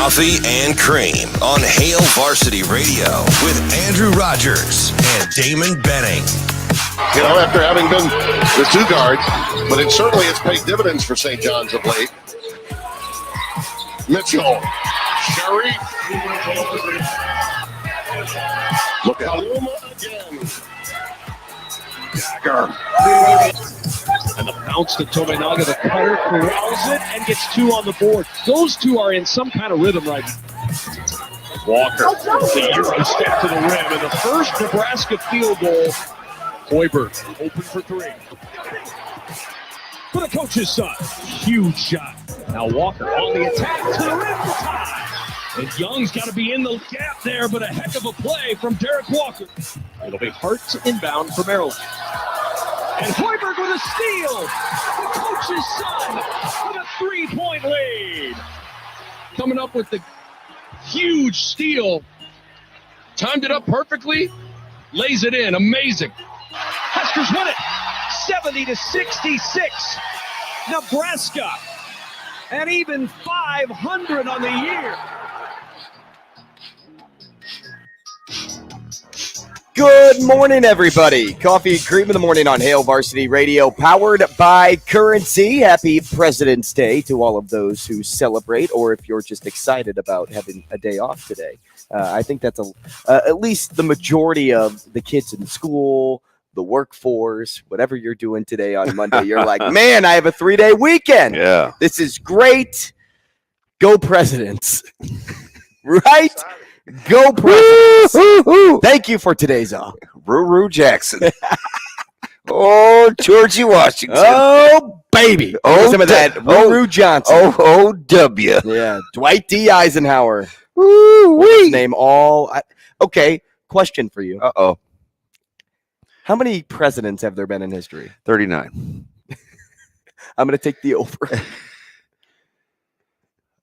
Coffee and Cream on Hail Varsity Radio with Andrew Rogers and Damon Benning. You know, after having been the two guards, but it certainly has paid dividends for St. John's of late. Mitchell, Sherry, look at Kaluma again. Dagger. And the bounce to Tominaga, the cutter, corrals it, and gets two on the board. Those two are in some kind of rhythm right now. Walker, the Euro step to the rim, and the first Nebraska field goal. Hoiberg, open for three. For the coach's son, huge shot. Now Walker on the attack to the rim for tie. And Young's got to be in the gap there, but a heck of a play from Derek Walker. It'll be Hart inbound for Maryland. And Hoiberg with a steal. The coach's son with a three-point lead. Coming up with the huge steal. Timed it up perfectly. Lays it in. Amazing. Huskers win it. 70-66. Nebraska. And even 500 on the year. Good morning, everybody. Coffee and Cream in the morning on Hail Varsity Radio, powered by Currency. Happy President's Day to all of those who celebrate, or if you're just excited about having a day off today. I think that's at least the majority of the kids in school, the workforce, whatever you're doing today on Monday. You're like, man, I have a 3-day weekend. Yeah. This is great. Go Presidents. Right? Go Presidents. Thank you for today's off. Ruru Jackson. Oh, Georgie Washington. Oh, baby. Oh, Some of that Ruru Johnson. O-O-W. Yeah. Dwight D. Eisenhower. Woo-wee. Name all. Okay. Question for you. Uh-oh. How many presidents have there been in history? 39. I'm going to take the over.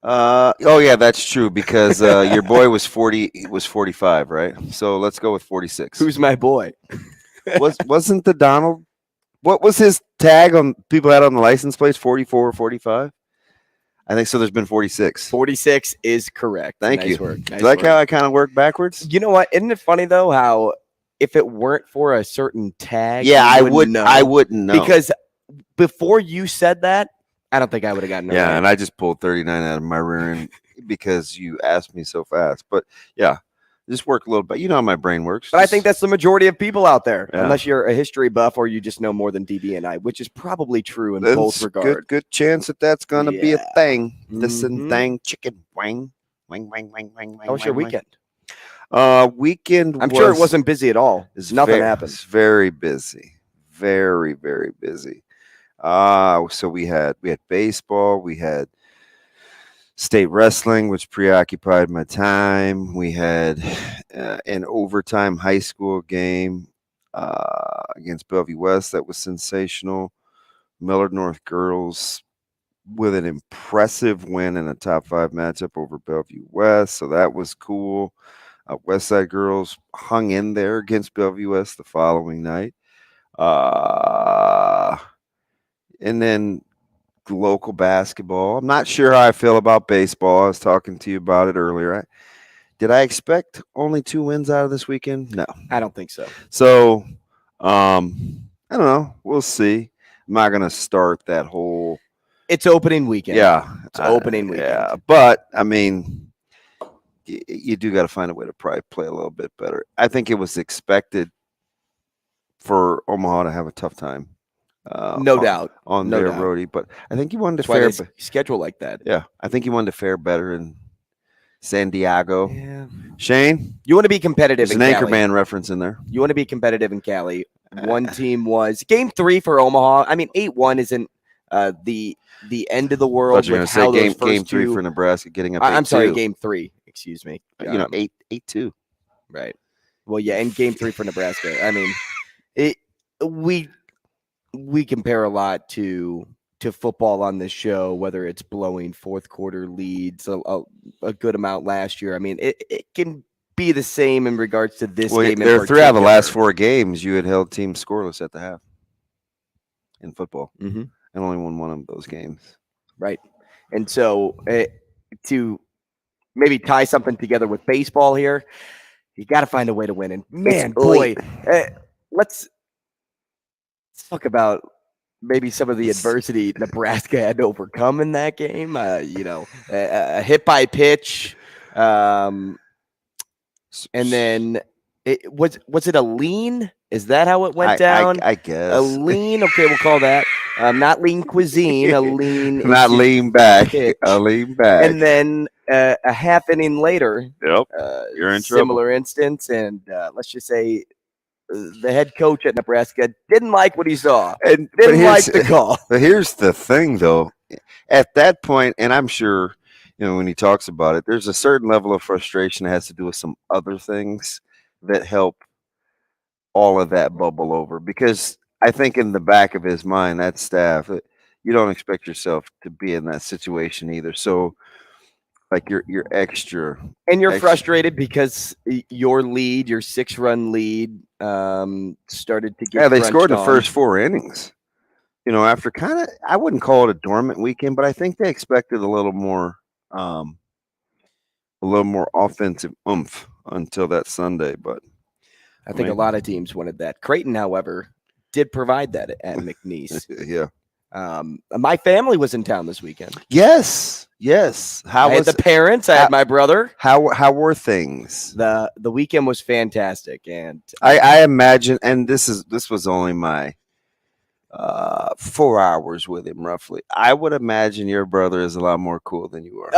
Oh yeah, that's true because your boy was 45, right? So let's go with 46. Who's my boy? Wasn't the Donald? What was his tag on people had on the license plates? 44 or 45? I think so. There's been 46. 46 is correct. Thank nice you. Work. Nice Do you like work. how I kind of work backwards? You know what? Isn't it funny though how if it weren't for a certain tag, Yeah, I wouldn't know because before you said that, I don't think I would have gotten it. Yeah, right. and I just pulled 39 out of my rear end because you asked me so fast. But yeah, just work a little bit. You know how my brain works. But I think that's the majority of people out there, Yeah. unless you're a history buff or you just know more than DB and I, which is probably true in both regards. Good chance that's going to be a Yeah. thing. This Mhm. and thing, chicken, wang. How was your weekend? Weekend. I'm sure it wasn't busy at all. Nothing happened. It's very busy. Very, very busy. So we had baseball, we had state wrestling, which preoccupied my time. We had an overtime high school game against Bellevue West that was sensational. Millard North girls with an impressive win in a top 5 matchup over Bellevue West, so that was cool. West Side girls hung in there against Bellevue West the following night. And then local basketball. I'm not sure how I feel about baseball. I was talking to you about it earlier. Did I expect only 2 wins out of this weekend? No. I don't think so. So, I don't know. We'll see. I'm not going to start that whole. It's opening weekend. Yeah. It's opening weekend. Yeah. But, I mean, you do got to find a way to probably play a little bit better. I think it was expected for Omaha to have a tough time. No doubt. On No their doubt. roadie, but I think he wanted to That's why fare. they schedule like that. Yeah, I think he wanted to fare better in San Diego. Yeah. Shane, You want to be competitive there's in an Cali. Anchorman reference in there. You want to be competitive in Cali. One team was game 3 for Omaha. I mean, 8-1 isn't the end of the world. But you're going with to say how those game first 3 two- for Nebraska getting up. I'm sorry, 8-2. game 3. Excuse me. 8-2. Right. Well, yeah, and game 3 for Nebraska. I mean, we compare a lot to football on this show, whether it's blowing fourth quarter leads a good amount last year. I mean, it can be the same in regards to this game. There are 3 out of the last 4 games you had held teams scoreless at the half in football, Mm-hmm. and only won one of those games. Right. And so to maybe tie something together with baseball here. You got to find a way to win. And man, It's boy, let's talk about maybe some of the adversity Nebraska had to overcome in that game. A hit by pitch, and then was it a lean? Is that how it went down? I guess a lean. Okay, we'll call that not lean cuisine. A lean, not lean back. Pitch. A lean back, and then a half inning later. Yep, you're in trouble. Similar instance, and let's just say the head coach at Nebraska didn't like what he saw and didn't like the call. But here's the thing, though. At that point, and I'm sure, when he talks about it, there's a certain level of frustration that has to do with some other things that help all of that bubble over. Because I think in the back of his mind, that staff, you don't expect yourself to be in that situation either. So, like you're extra, and you're frustrated because your 6-run lead, started to get. Yeah, they scored the on. first 4 innings. After kind of, I wouldn't call it a dormant weekend, but I think they expected a little more offensive oomph until that Sunday. But I think a lot of teams wanted that. Creighton, however, did provide that at McNeese. Yeah. My family was in town this weekend. Yes. I had the parents. I had my brother. How were things? The weekend was fantastic, and I imagine. And this was only my 4 hours with him, roughly. I would imagine your brother is a lot more cool than you are.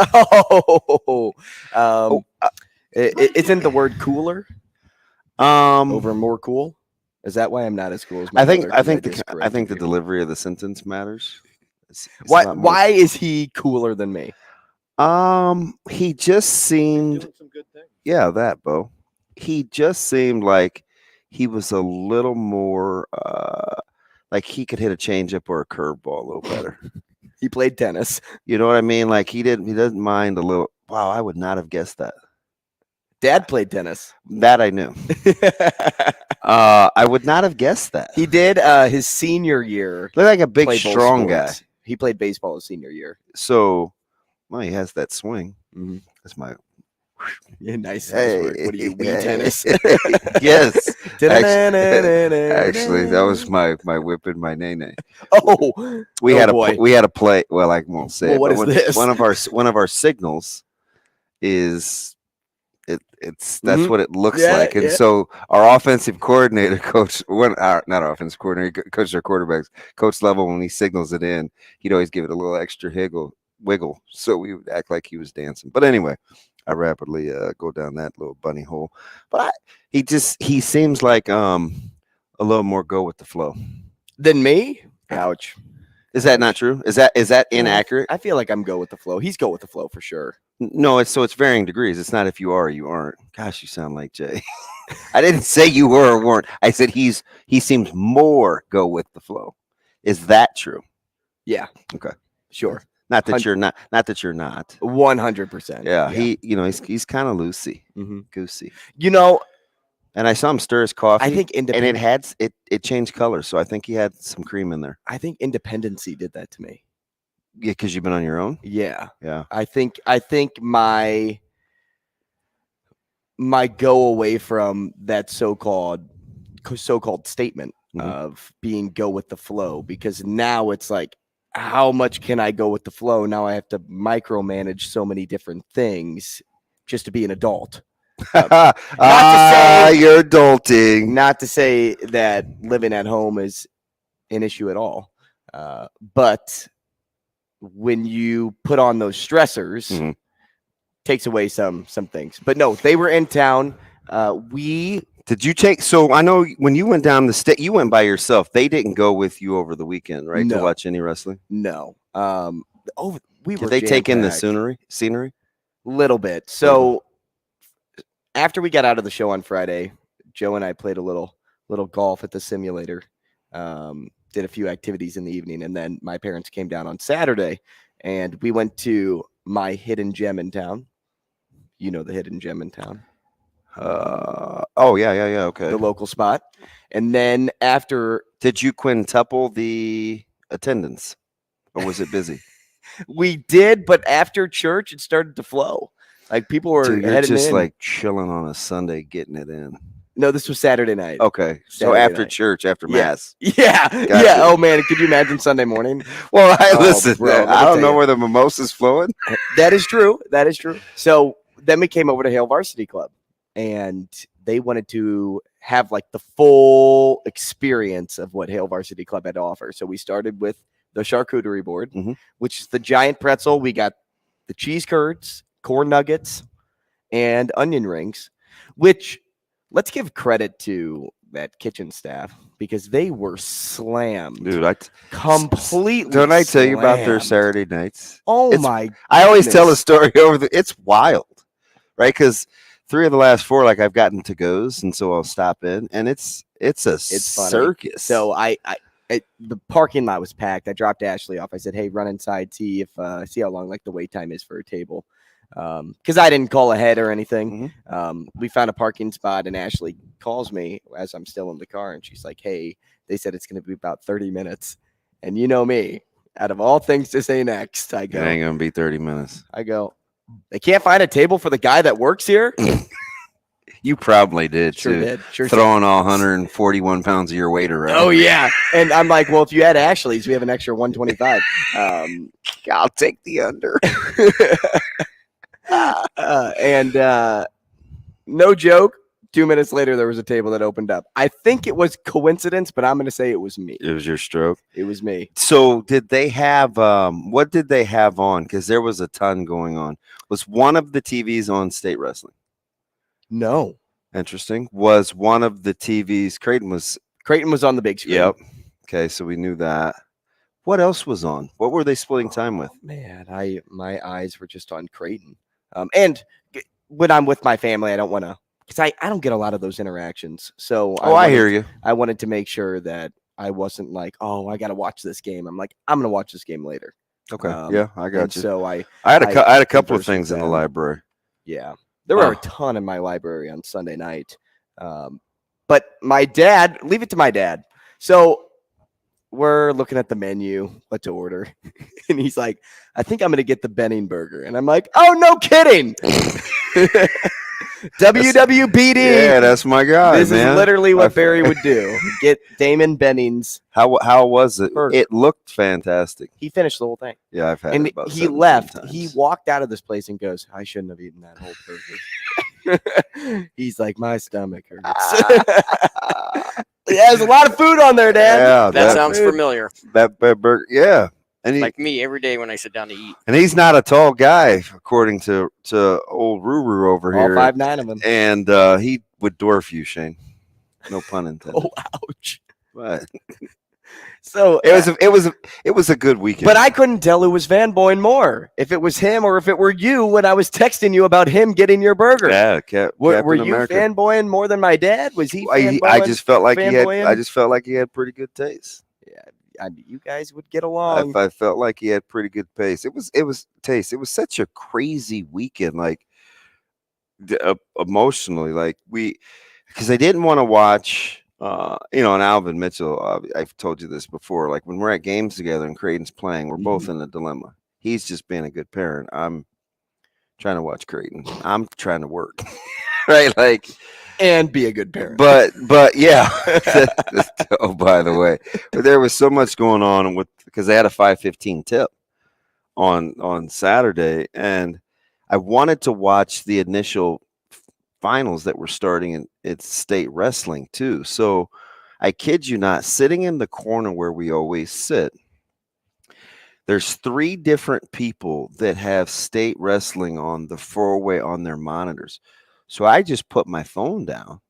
Isn't the word cooler over more cool? Is that why I'm not as cool as my brother? I think the delivery of the sentence matters. It's why is he cooler than me? He just seemed some good things. Yeah, that, Bo. He just seemed like he was a little more like he could hit a changeup or a curveball a little better. He played tennis. You know what I mean? Like he doesn't mind a little. Wow, I would not have guessed that. Dad played tennis. That I knew. I would not have guessed that. He did his senior year. Looked like a big, strong guy. He played baseball his senior year. So, well, he has that swing. Mm-hmm. That's my. Yeah, nice. Hey, what do you Wii tennis? Yes. Actually, that was my whip and my nay. Oh, we had a play. Well, I won't say. Well, what is this? One of our signals is. That's what it looks like, and so our offensive coordinator, coach our quarterbacks, coach level, when he signals it in, he'd always give it a little extra wiggle, so we would act like he was dancing. But anyway, I rapidly go down that little bunny hole. But he seems like a little more go with the flow than me. Ouch. Is that not true? Is that inaccurate? I feel like I'm go with the flow. He's go with the flow for sure. No, it's varying degrees. It's not if you are or you aren't. Gosh, you sound like Jay. I didn't say you were or weren't. I said he seems more go with the flow. Is that true? Yeah. Okay. Sure. Not that you're not. Not that you're not. 100%. Yeah. He's kind of loosey, goosey. And I saw him stir his coffee. I think and it changed color, so I think he had some cream in there. I think independency did that to me. Yeah, because you've been on your own. Yeah. Yeah. I think my go away from that so-called statement of being go with the flow, because now it's like, how much can I go with the flow? Now I have to micromanage so many different things just to be an adult. You're adulting. Not to say that living at home is an issue at all, but when you put on those stressors, takes away some things. But no, they were in town. Did you take? So I know when you went down the state, you went by yourself. They didn't go with you over the weekend, right? No. To watch any wrestling? No. Did they take in the scenery? Little bit. So after we got out of the show on Friday, Joe and I played a little golf at the simulator. Did a few activities in the evening, and then my parents came down on Saturday, and we went to my hidden gem in town. You know the hidden gem in town. Okay. The local spot. And then after, did you quintuple the attendance, or was it busy? We did, but after church, it started to flow. Like people were Dude, you're heading just in. like chilling on a Sunday, getting it in. No, this was Saturday night. Okay, so Saturday after night. church, after Yeah. mass. Yeah, Gotcha. yeah. Oh man, could you imagine Sunday morning? Well, Oh, listen, bro, let me I don't tell know you. where the mimosa's flowing. That is true. That is true. So then we came over to Hale Varsity Club, and they wanted to have like the full experience of what Hale Varsity Club had to offer. So we started with the charcuterie board, which is the giant pretzel. We got the cheese curds, corn nuggets, and onion rings, which let's give credit to that kitchen staff because they were slammed. Dude, Completely. don't I tell you about their slammed. Saturday nights? Oh my! I always tell a goodness. story it's wild, right? Because 3 of the last 4, like I've gotten to goes, and so I'll stop in, and it's funny. circus. So the parking lot was packed. I dropped Ashley off. I said, "Hey, run inside, see how long like the wait time is for a table." Because I didn't call ahead or anything. We found a parking spot, and Ashley calls me as I'm still in the car, and she's like, "Hey, they said it's going to be about 30 minutes." And you know me, out of all things to say next, I go, It ain't gonna be 30 minutes. I go, they can't find a table for the guy that works here. You probably did Sure too. did. Sure Throwing all 141 pounds of your weight around. Oh yeah, and I'm like, well, if you had Ashley's, we have an extra 125. I'll take the under. No joke, 2 minutes later, there was a table that opened up. I think it was coincidence, but I'm going to say it was me. It was your stroke. It was me. So did they have, what did they have on? Because there was a ton going on. Was one of the TVs on state wrestling? No. Interesting. Was one of the TVs, Creighton was on the big screen. Yep. Okay, so we knew that. What else was on? What were they splitting time with? Man, my eyes were just on Creighton. And when I'm with my family, I don't want to, because I don't get a lot of those interactions. So I hear you. I wanted to make sure that I wasn't like, oh, I got to watch this game. I'm like, I'm going to watch this game later. Okay. Yeah, I got you. So I had a couple of things in the library. Yeah. There were a ton in my library on Sunday night. But my dad, leave it to my dad. So we're looking at the menu, what to order. And he's like, I think I'm going to get the Benning burger. And I'm like, oh, no kidding. WWBD. Yeah, that's my guy. This is literally what Barry would do. Get Damon Benning's. How was it? burger. It looked fantastic. He finished the whole thing. Yeah, I've had And it about he 17 left. times. He walked out of this place and goes, I shouldn't have eaten that whole burger. He's like, my stomach hurts. Yeah, there's a lot of food on there, Dad. Yeah, That sounds familiar. That burger, yeah. And Like me every day when I sit down to eat. and he's not a tall guy, according to old Ruru over All here. 5'9" of them. And he would dwarf you, Shane. No pun intended. Oh, ouch. But So it was a good weekend. but I couldn't tell who was fanboying more, if it was him or if it were you when I was texting you about him getting your burger. yeah, Were Captain you America. fanboying more than my dad? Was he? I just felt like fanboying? I just felt like he had pretty good taste. You guys would get along. I felt like he had pretty good pace. It was taste. It was such a crazy weekend, like emotionally. Like because I didn't want to watch. And Alvin Mitchell. I've told you this before. Like when we're at games together and Creighton's playing, we're both in a dilemma. He's just being a good parent. I'm trying to watch Creighton. I'm trying to work, right? Like. And be a good parent. But yeah. Oh, by the way, but there was so much going on because they had a 5:15 tip on Saturday, and I wanted to watch the initial finals that were starting in state wrestling too. So I kid you not, sitting in the corner where we always sit, there's 3 different people that have state wrestling on the 4-way on their monitors. So I just put my phone down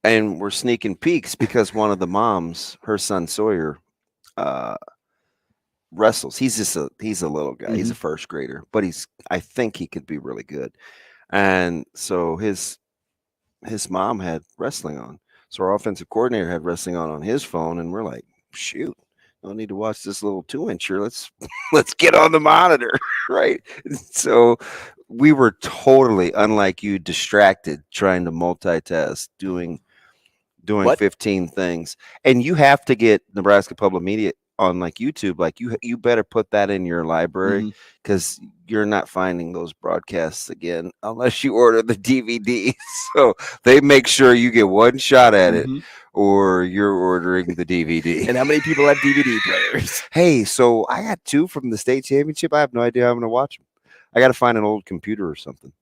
and we're sneaking peeks because one of the moms, her son Sawyer, wrestles. He's a little guy. He's a first grader, but I think he could be really good. And so his mom had wrestling on. So our offensive coordinator had wrestling on his phone, and we're like, shoot, no need to watch this little 2-incher. Let's get on the monitor, right? So we were totally, unlike you, distracted trying to multitask, doing 15 things. And you have to get Nebraska Public Media on like YouTube, like you better put that in your library Mm-hmm. because you're not finding those broadcasts again unless you order the DVD. So they make sure you get one shot at it, Mm-hmm. or you're ordering the DVD. And how many people have DVD players? Hey, so I got 2 from the state championship. I have no idea how I'm going to watch them. I got to find an old computer or something.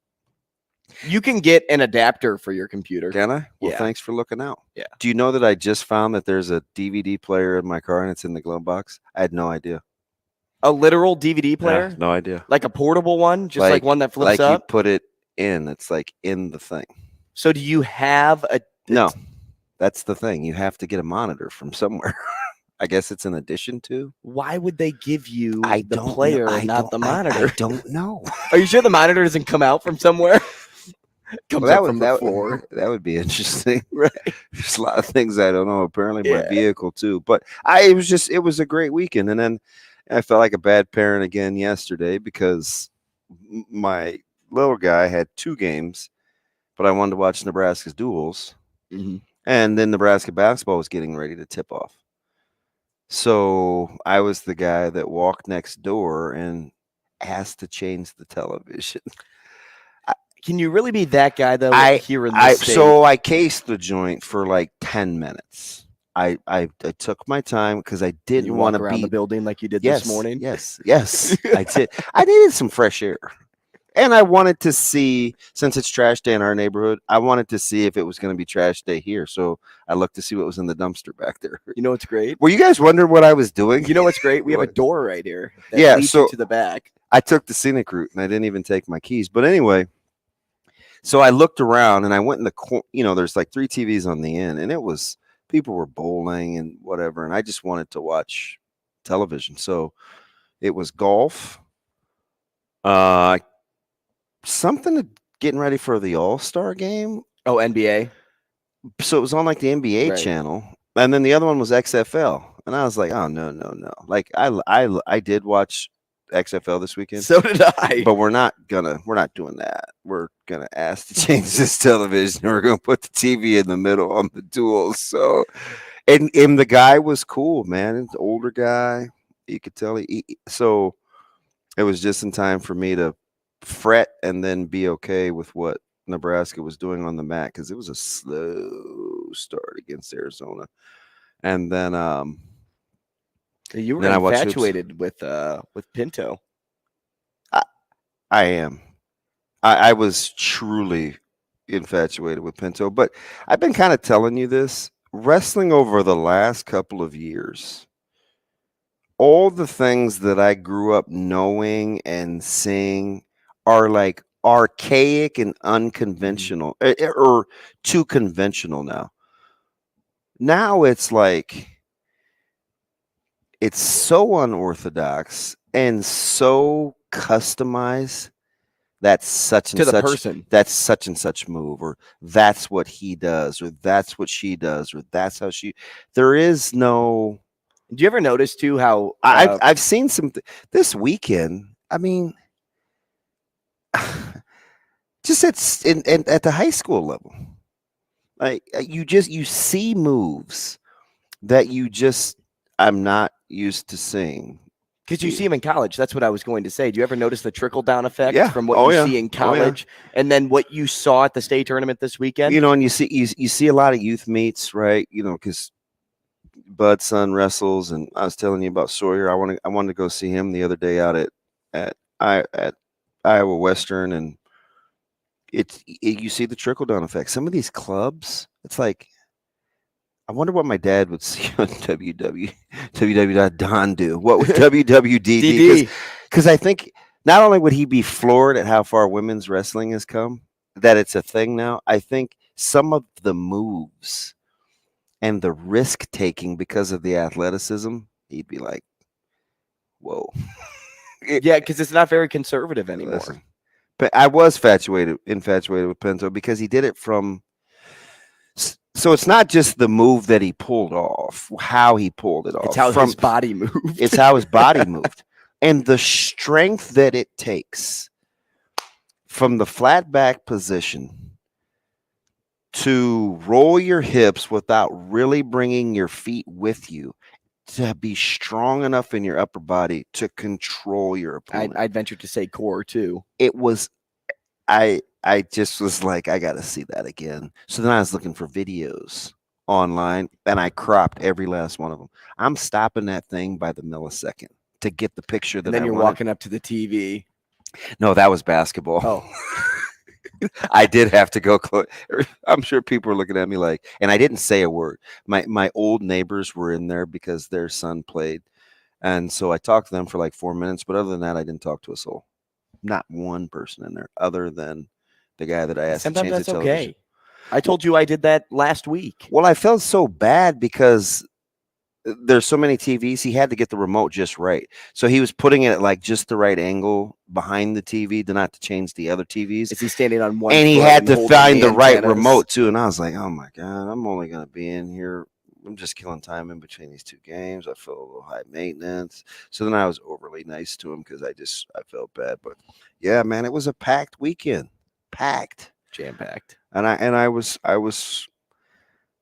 You can get an adapter for your computer. Can I? Well, Yeah. thanks for looking out. Yeah. Do you know that I just found that there's a DVD player in my car and it's in the glove box? I had no idea. A literal DVD player? Yeah, no idea. Like a portable one? Just like one that flips like up? you put it in. It's like in the thing. So do you have a... No, that's the thing. You have to get a monitor from somewhere. I guess it's an addition to. Why would they give you I the don't player know. and not the monitor? I don't know. Are you sure the monitor doesn't come out from somewhere? Comes Well, up from the floor. that would be interesting. Right. There's a lot of things I don't know. Apparently, my Yeah. vehicle too. But it was a great weekend. And then I felt like a bad parent again yesterday because my little guy had 2 games, but I wanted to watch Nebraska's duels, Mm-hmm. and then Nebraska basketball was getting ready to tip off. So I was the guy that walked next door and asked to change the television. Can you really be that guy though? Here in the state? So I cased the joint for like 10 minutes. I took my time because I didn't want to around be the building like you did yes, this morning. Yes, I did. I needed some fresh air, and I wanted to see, since it's trash day in our neighborhood, I wanted to see if it was going to be trash day here. So I looked to see what was in the dumpster back there. You know what's great? Were you guys wondering what I was doing? You know what's great? We have a What? door right here. That Yeah, leads so- you to the back. I took the scenic route and I didn't even take my keys. But anyway, so I looked around and I went in the there's like 3 TVs on the end, and it was people were bowling and whatever, and I just wanted to watch television. So it was golf, something getting ready for the All-Star game. Oh, NBA. So it was on like the NBA Right. channel, and then the other one was XFL, and I was like, oh no. Like I did watch XFL this weekend. So did I. But we're not doing that. We're gonna ask to change this television. We're gonna put the TV in the middle on the duels. So, and the guy was cool, man. It's an older guy. You could tell so it was just in time for me to fret and then be okay with what Nebraska was doing on the mat, because it was a slow start against Arizona. And then you were then I watched infatuated with Pinto. I am. I was truly infatuated with Pinto, but I've been kind of telling you this. Wrestling over the last couple of years, all the things that I grew up knowing and seeing are like archaic and unconventional, or too conventional now. Now it's like it's so unorthodox and so customized. That's such and To the such person. That's such and such move, or that's what he does, or that's what she does, or that's how she. There is no. Do you ever notice too how I've seen some this weekend. I mean, just at the high school level, like you see moves that I'm not used to seeing. because you see him in college? That's what I was going to say. Do you ever notice the trickle down effect Yeah. from what Oh, you yeah. see in Oh, yeah. college and then what you saw at the state tournament this weekend? And you see a lot of youth meets, right? Because Bud's son wrestles, and I was telling you about Sawyer. I wanted to go see him the other day out at Iowa Western, and you see the trickle down effect. Some of these clubs, it's like, I wonder what my dad would see on www.don do. What would WWD do? DD. Because I think not only would he be floored at how far women's wrestling has come, that it's a thing now, I think some of the moves and the risk taking because of the athleticism, he'd be like, whoa. Yeah, because it's not very conservative anymore. Listen, but I was infatuated with Pinto because he did it from. So it's not just the move that he pulled off, how he pulled it off. It's how his body moved. It's how his body moved. And the strength that it takes from the flat back position to roll your hips without really bringing your feet with you to be strong enough in your upper body to control your opponent. I'd venture to say core too. It was, I just was like, I got to see that again. So then I was looking for videos online, and I cropped every last one of them. I'm stopping that thing by the millisecond to get the picture that And then I you're wanted. walking up to the TV. No, that was basketball. Oh. I did have to go close. I'm sure people were looking at me like, and I didn't say a word. My old neighbors were in there because their son played. And so I talked to them for like 4 minutes. But other than that, I didn't talk to a soul. Not one person in there other than the guy that I asked Sometimes to change that's the television. okay. I told you I did that last week. Well, I felt so bad because there's so many TVs. He had to get the remote just right. So he was putting it at like just the right angle behind the TV to not to change the other TVs. Is he standing on one? And he foot had and to holding find the right antennas? remote too. And I was like, oh my God, I'm only going to be in here. I'm just killing time in between these two games. I feel a little high maintenance. So then I was overly nice to him because I felt bad. But yeah, man, it was a packed weekend. Packed. Jam-packed. And I was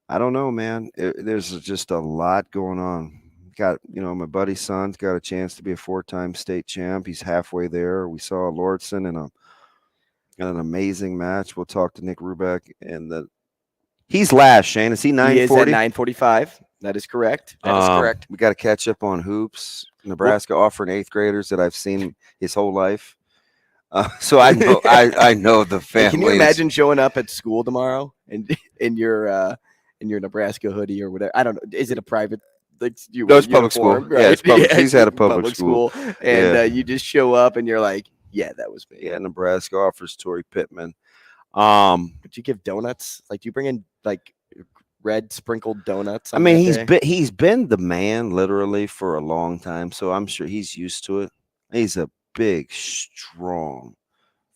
I don't know, man. There's just a lot going on. Got, my buddy's son's got a chance to be a 4-time state champ. He's halfway there. We saw Lordson in an amazing match. We'll talk to Nick Rubek, and he's last. Shane, is he 940? He is at 945. That is correct. That is correct. We got to catch up on hoops. Nebraska offering 8th graders that I've seen his whole life. So I know I know the family. Can you imagine showing up at school tomorrow and in your Nebraska hoodie or whatever? I don't know. Is it a private? No, it's public school. Right? Yeah, it's public. He's at a public school. And you just show up and you're like, yeah, that was me. Yeah, Nebraska offers Torrey Pittman. But you give donuts? Like, do you bring in like red sprinkled donuts? I mean, he's been the man literally for a long time, so I'm sure he's used to it. He's a big, strong,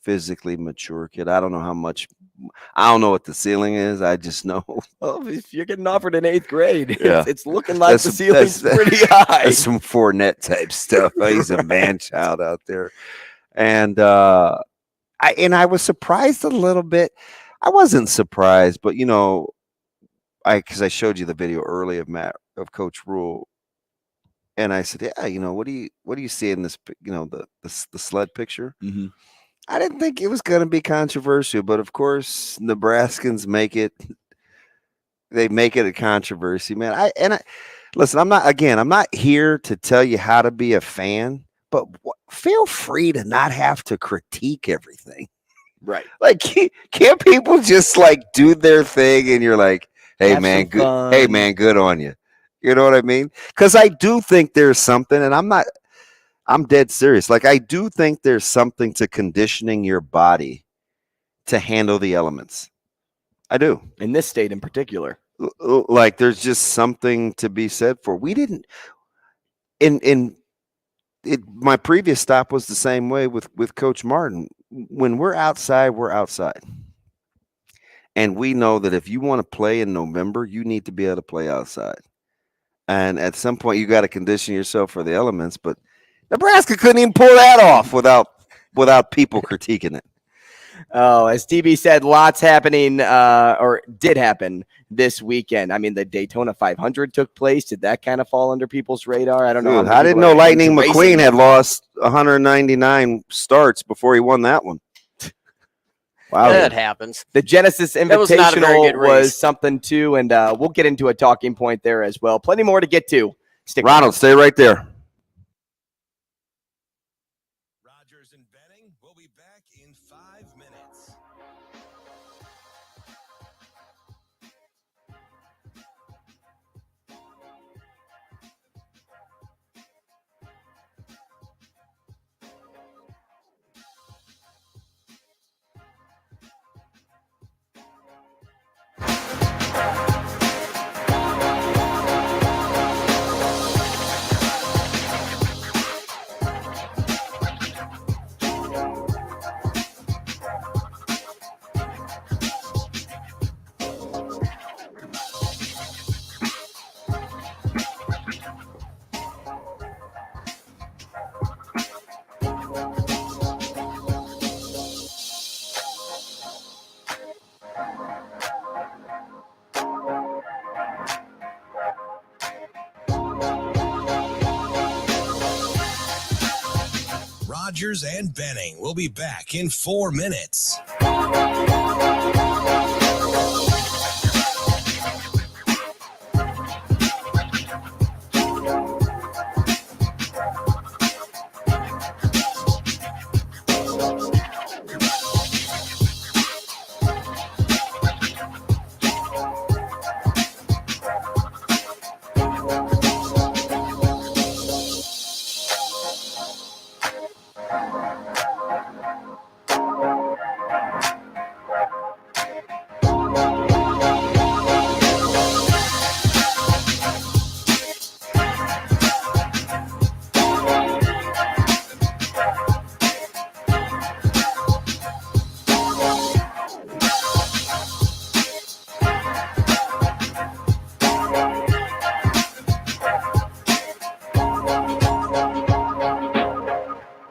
physically mature kid. I don't know what the ceiling is. I just know. Well, if you're getting offered in 8th grade, Yeah. it's looking like the ceiling's pretty high. That's some Fournette type stuff. He's a man child out there. And I was surprised a little bit. I wasn't surprised, but because I showed you the video early of Coach Rule, and I said, yeah, what do you see in this, the sled picture? Mm-hmm. I didn't think it was going to be controversial, but of course, Nebraskans make it a controversy, man. Listen, I'm not here to tell you how to be a fan, but feel free to not have to critique everything. Right. Like, can't people just like do their thing and you're like, hey, Have man, some good. fun. Hey, man, good on you. You know what I mean? Because I do think there's something, and I'm dead serious. Like, I do think there's something to conditioning your body to handle the elements. I do. In this state in particular. Like, there's just something to be said for. We didn't. My previous stop was the same way with Coach Martin. When we're outside, we're outside. And we know that if you want to play in November, you need to be able to play outside. And at some point, you got to condition yourself for the elements. But Nebraska couldn't even pull that off without people critiquing it. Oh, as TB said, lots happening or did happen this weekend. I mean, the Daytona 500 took place. Did that kind of fall under people's radar? I don't know. Dude, I didn't know Lightning McQueen had lost 199 starts before he won that one. Wow. That happens. The Genesis was not a very good Invitational race. was something too, and we'll get into a talking point there as well. Plenty more to get to. Stick Ronald, stay right there. Rogers and Benning will be back in 5 minutes. Rogers and Benning will be back in 4 minutes.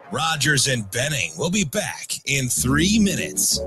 Rogers and Benning will be back in 3 minutes.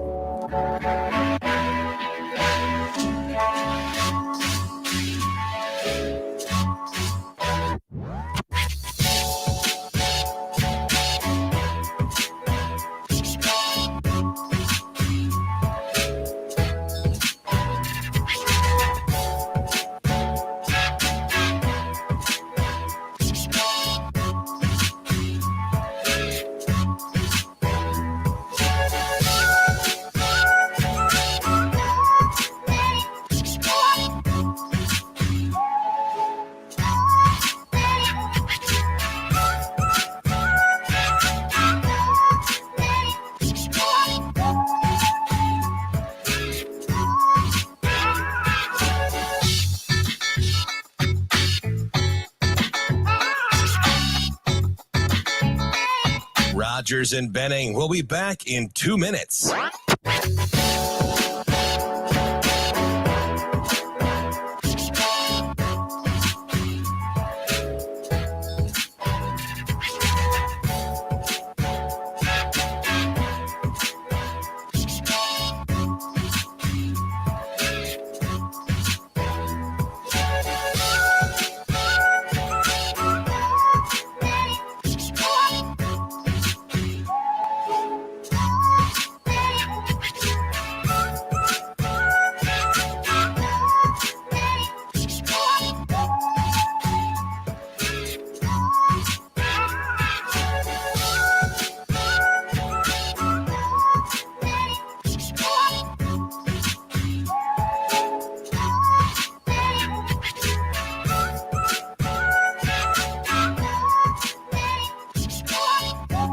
Rogers and Benning will be back in 2 minutes.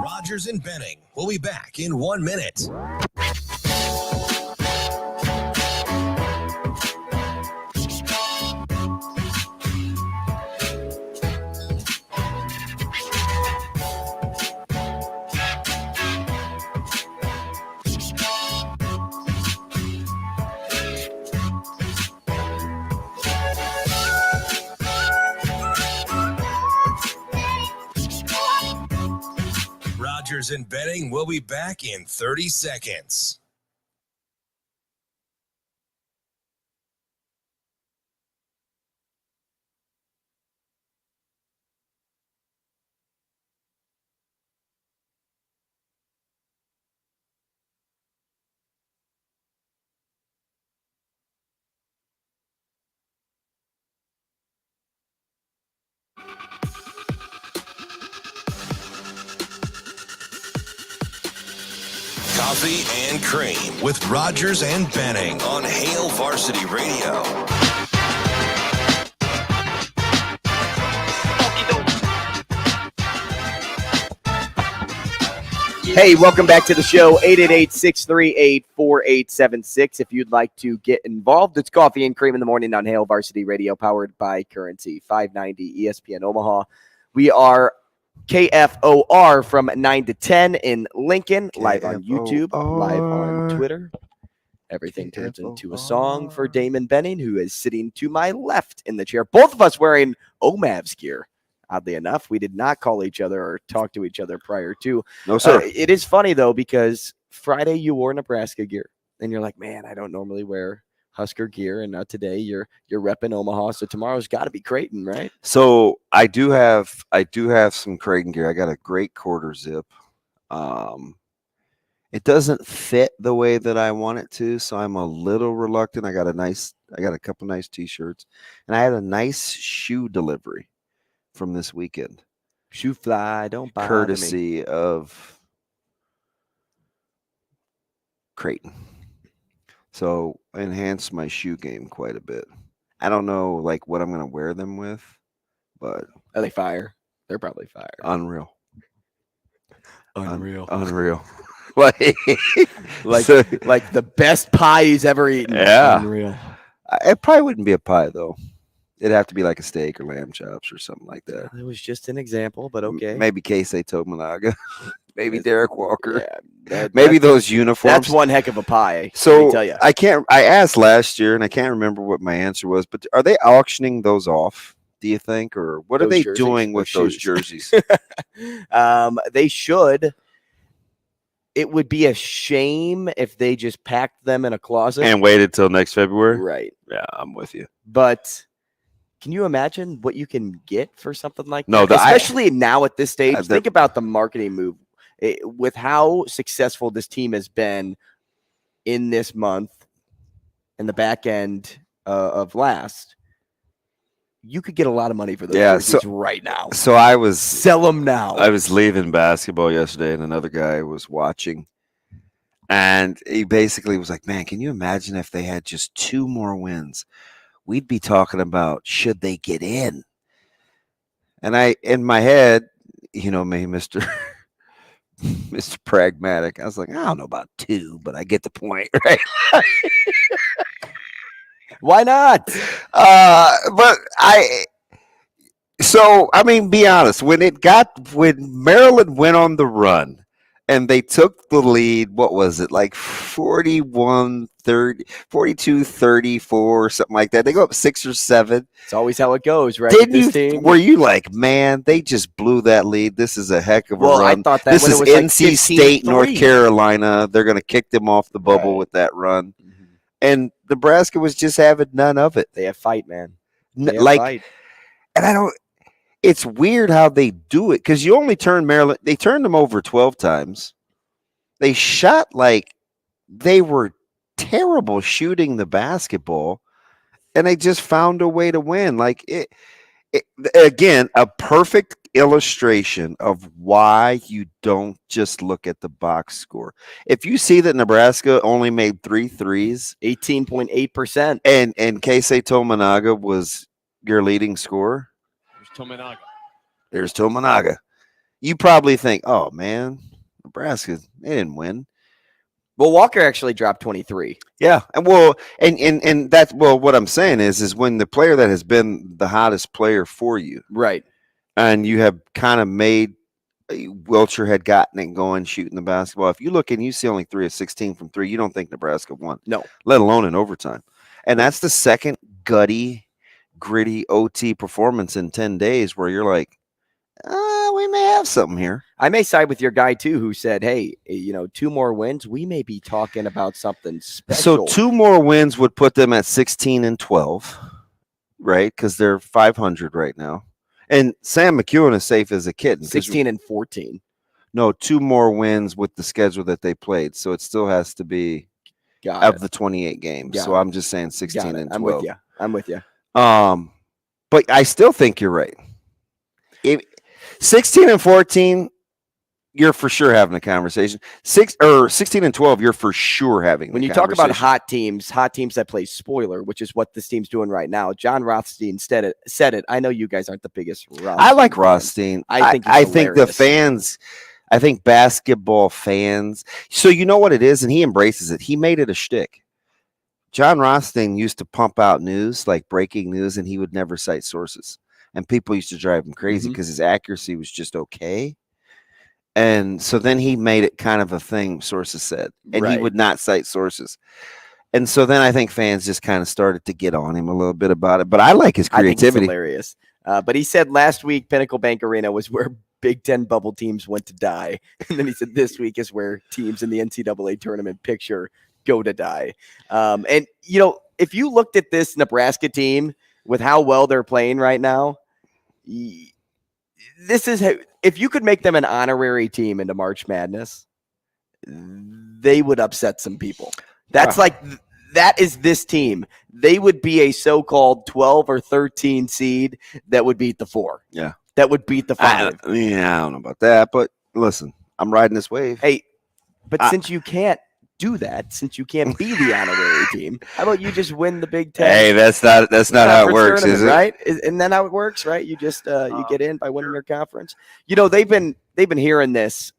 Rogers and Benning will be back in 1 minute. Rogers and Benning will be back in 30 seconds. Coffee and Cream with Rogers and Benning on Hail Varsity Radio. Hey, welcome back to the show, 888-638-4876. If you'd like to get involved, it's Coffee and Cream in the Morning on Hail Varsity Radio, powered by Currency, 590 ESPN Omaha. We are KFOR from 9 to 10 in Lincoln, live on YouTube, live on Twitter. Everything turns into a song for Damon Benning, who is sitting to my left in the chair. Both of us wearing OMAVs gear. Oddly enough, we did not call each other or talk to each other prior to. No, sir. It is funny, though, because Friday you wore Nebraska gear, and you're like, man, I don't normally wear Husker gear, and today you're repping Omaha, so tomorrow's got to be Creighton, right? So I do have some Creighton gear. I got a great quarter zip. It doesn't fit the way that I want it to, so I'm a little reluctant. I got a couple nice T-shirts, and I had a nice shoe delivery from this weekend, Shoe fly, don't bother me. courtesy of Creighton. So enhanced my shoe game quite a bit. I don't know like what I'm going to wear them with, but Are they fire? They're probably fire. unreal. Unreal. Unreal. like Like the best pie he's ever eaten. Yeah. Unreal. It probably wouldn't be a pie though. It'd have to be like a steak or lamb chops or something like that. It was just an example, but okay. Maybe Keisei Tominaga. Maybe Derek Walker. Yeah, Maybe those uniforms. That's one heck of a pie. Let me So tell you. I asked last year and I can't remember what my answer was, but are they auctioning those off, do you think? Or what are Those they jerseys doing or with those shoes? jerseys? They should. It would be a shame if they just packed them in a closet. And waited till next February? Right. Yeah, I'm with you. But can you imagine what you can get for something like No, that? Especially now at this stage. the- Think about the marketing move. With how successful this team has been in this month and the back end of last, you could get a lot of money for those jerseys right now. So I was Sell them now. I was leaving basketball yesterday, and another guy was watching, and he basically was like, "Man, can you imagine if they had just 2 more wins? We'd be talking about should they get in." And I, in my head, you know me, Mister Pragmatic, I was like, I don't know about 2, but I get the point, right? Why not? But be honest, when Maryland went on the run and they took the lead, what was it, like 42-34, something like that. They go up 6 or 7. It's always how it goes, right? Were you like, man, they just blew that lead. This is a heck of a Well, run. I thought that This when is it was like NC State, 15-3. North Carolina. They're going to kick them off the bubble Right. with that run. And Nebraska was just having none of it. They have fight, man. And I don't. It's weird how they do it because you only turn Maryland. They turned them over 12 times. They shot like they were terrible shooting the basketball, and they just found a way to win. Like it again, a perfect illustration of why you don't just look at the box score. If you see that Nebraska only made 3 threes, 18.8%, and Keisei Tominaga was your leading scorer. There's Tominaga. You probably think, oh man, Nebraska, they didn't win. Well, Walker actually dropped 23. Yeah, and that's what I'm saying is when the player that has been the hottest player for you, right, and you have kind of made Wilcher had gotten it going shooting the basketball. If you look and you see only 3 of 16 from 3, you don't think Nebraska won. No, let alone in overtime. And that's the second gritty OT performance in 10 days where you're like, we may have something here. I may side with your guy too, who said, "Hey, 2 more wins, we may be talking about something special." So 2 more wins would put them at 16-12, right? Because they're 500 right now, and Sam McKewon is safe as a kitten. 16-14. No, 2 more wins with the schedule that they played, so it still has to be of the 28 games. So I'm just saying 16-12. I'm with you. But I still think you're right. 16-14, you're for sure having a conversation. 16-12, you're for sure having. When you talk about hot teams that play spoiler, which is what this team's doing right now. John Rothstein said it. I know you guys aren't the biggest Rothstein. I like Rothstein. I think the fans. I think basketball fans. So you know what it is, and he embraces it. He made it a shtick. John Rothstein used to pump out news, like breaking news, and he would never cite sources. And people used to drive him crazy because his accuracy was just okay. And so then he made it kind of a thing, sources said. And he would not cite sources. And so then I think fans just kind of started to get on him a little bit about it. But I like his creativity. I think it's hilarious. But he said last week Pinnacle Bank Arena was where Big Ten bubble teams went to die. And then he said this week is where teams in the NCAA tournament picture go to die. And, if you looked at this Nebraska team with how well they're playing right now, this is if you could make them an honorary team into March Madness, they would upset some people. That's that is this team. They would be a so-called 12 or 13 seed that would beat the 4. Yeah. That would beat the 5. I don't know about that, but listen, I'm riding this wave. Hey, but since you can't do that, since you can't be the honorary team, how about you just win the Big Ten? Hey, that's not how it works, is it? Right? Isn't that how it works? Right? You just you get in by winning your conference. They've been hearing this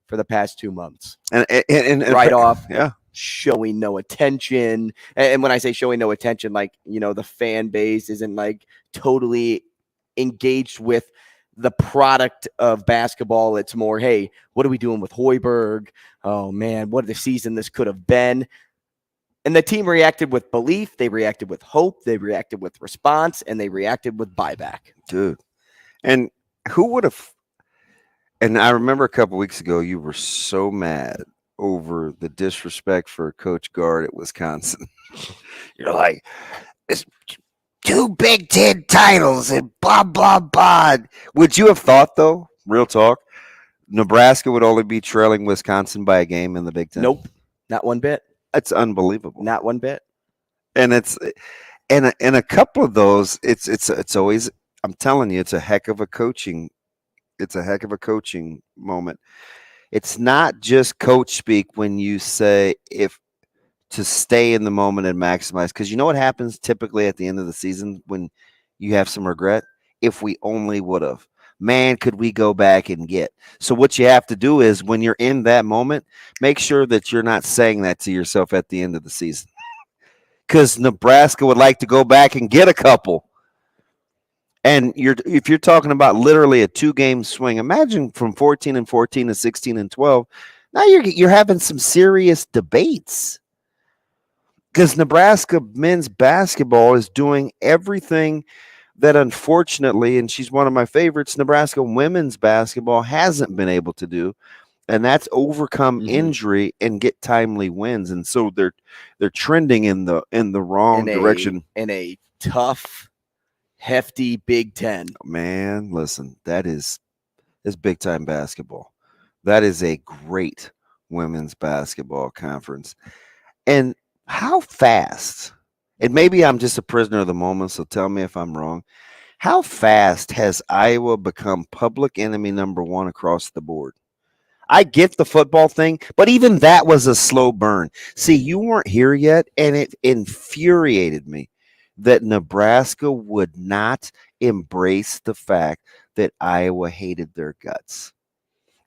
for the past 2 months, and right off, yeah, showing no attention. And when I say showing no attention, the fan base isn't totally engaged with the product of basketball. It's more, hey, what are we doing with Hoiberg? Oh man, what a season this could have been. And the team reacted with belief, they reacted with hope, they reacted with response, and they reacted with buyback. Dude. And who would have, and I remember a couple weeks ago, you were so mad over the disrespect for Coach Guard at Wisconsin. You're like, it's 2 Big Ten titles and blah, blah, blah. Would you have thought, though, real talk, Nebraska would only be trailing Wisconsin by a game in the Big Ten? Nope, not one bit. That's unbelievable. Not one bit. And it's and a couple of those, it's always, I'm telling you, it's a heck of a coaching moment. It's not just coach speak when you say to stay in the moment and maximize, because you know what happens typically at the end of the season when you have some regret? If we only would have. Man, could we go back and get? So what you have to do is when you're in that moment, make sure that you're not saying that to yourself at the end of the season. Because Nebraska would like to go back and get a couple. And if you're talking about literally a 2-game swing, imagine from 14-14 to 16-12. Now you're having some serious debates. Because Nebraska men's basketball is doing everything that, unfortunately, and she's one of my favorites, Nebraska women's basketball hasn't been able to do, and that's overcome injury and get timely wins. And so they're trending in the wrong direction. In a tough, hefty Big Ten. Man, listen, that's big time basketball. That is a great women's basketball conference. And how fast, and maybe I'm just a prisoner of the moment, so tell me if I'm wrong, how fast has Iowa become public enemy number 1 across the board? I get the football thing, but even that was a slow burn. See, you weren't here yet, and it infuriated me that Nebraska would not embrace the fact that Iowa hated their guts.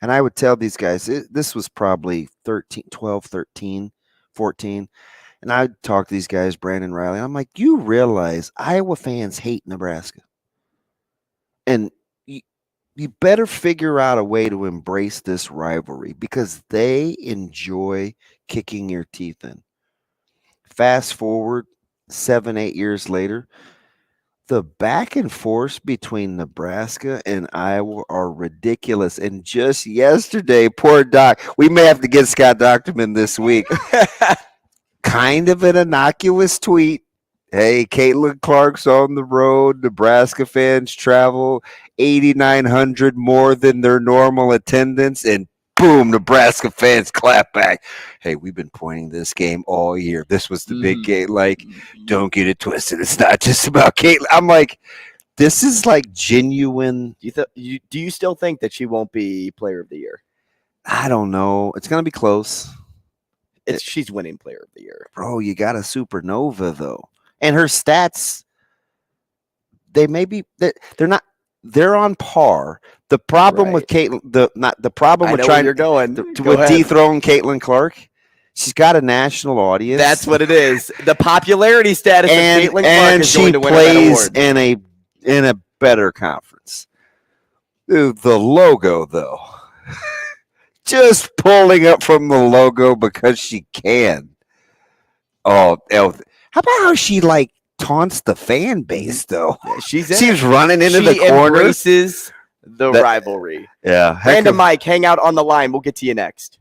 And I would tell these guys, this was probably 12, 13, 14. And I'd talk to these guys, Brandon Riley. I'm like, you realize Iowa fans hate Nebraska. And you better figure out a way to embrace this rivalry because they enjoy kicking your teeth in. Fast forward 7-8 years later, the back and forth between Nebraska and Iowa are ridiculous. And just yesterday, poor Doc, we may have to get Scott Docterman this week. Kind of an innocuous tweet. Hey, Caitlin Clark's on the road. Nebraska fans travel 8,900 more than their normal attendance. And boom, Nebraska fans clap back. Hey, we've been pointing this game all year. This was the big game. Don't get it twisted. It's not just about Caitlin. I'm like, this is genuine. Do you still think that she won't be Player of the Year? I don't know. It's going to be close. She's winning Player of the Year. Bro, you got a supernova, though. And her stats, they're on par. The problem with Caitlin, the problem with trying to dethrone Caitlin Clark, she's got a national audience. That's what it is. The popularity status of Caitlin Clark is going to win that award. And she plays in a better conference. Dude, the logo, though. Just pulling up from the logo because she can. Oh, how about how she taunts the fan base though? Yeah, she's running into the corner. She embraces the rivalry. Yeah. Random Mike, hang out on the line. We'll get to you next.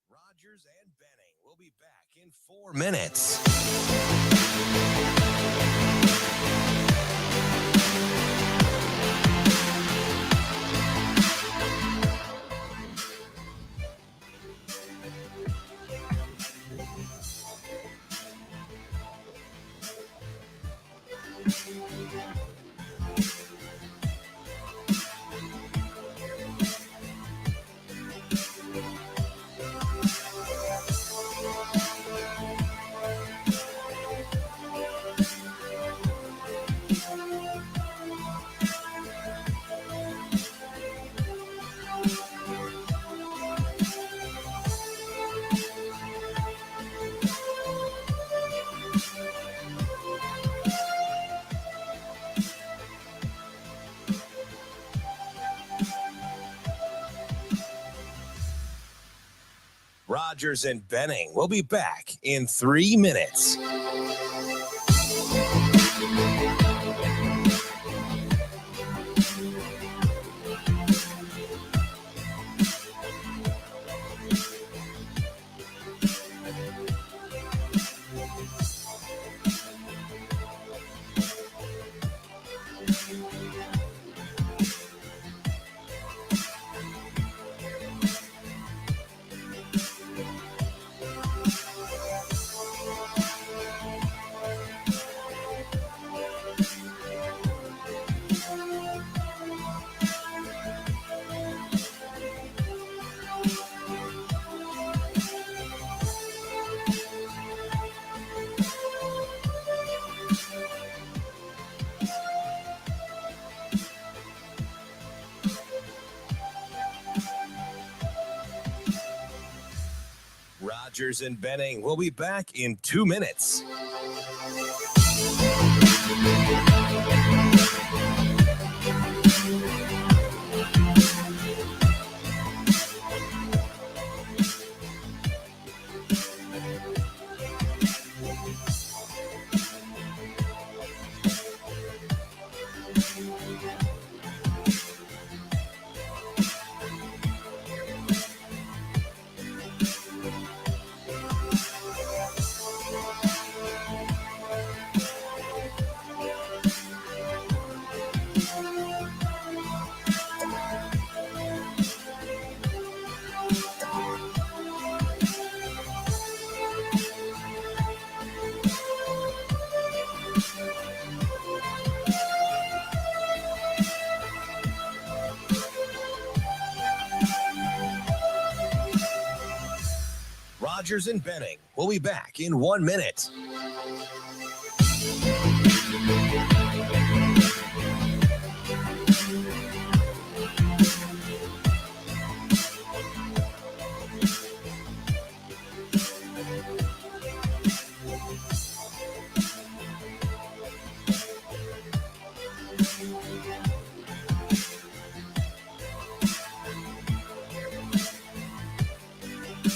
Rogers and Benning will be back in 4 minutes. Rogers and Benning will be back in 3 minutes. Rogers and Benning will be back in 2 minutes. Rogers and Benning will be back in 1 minute.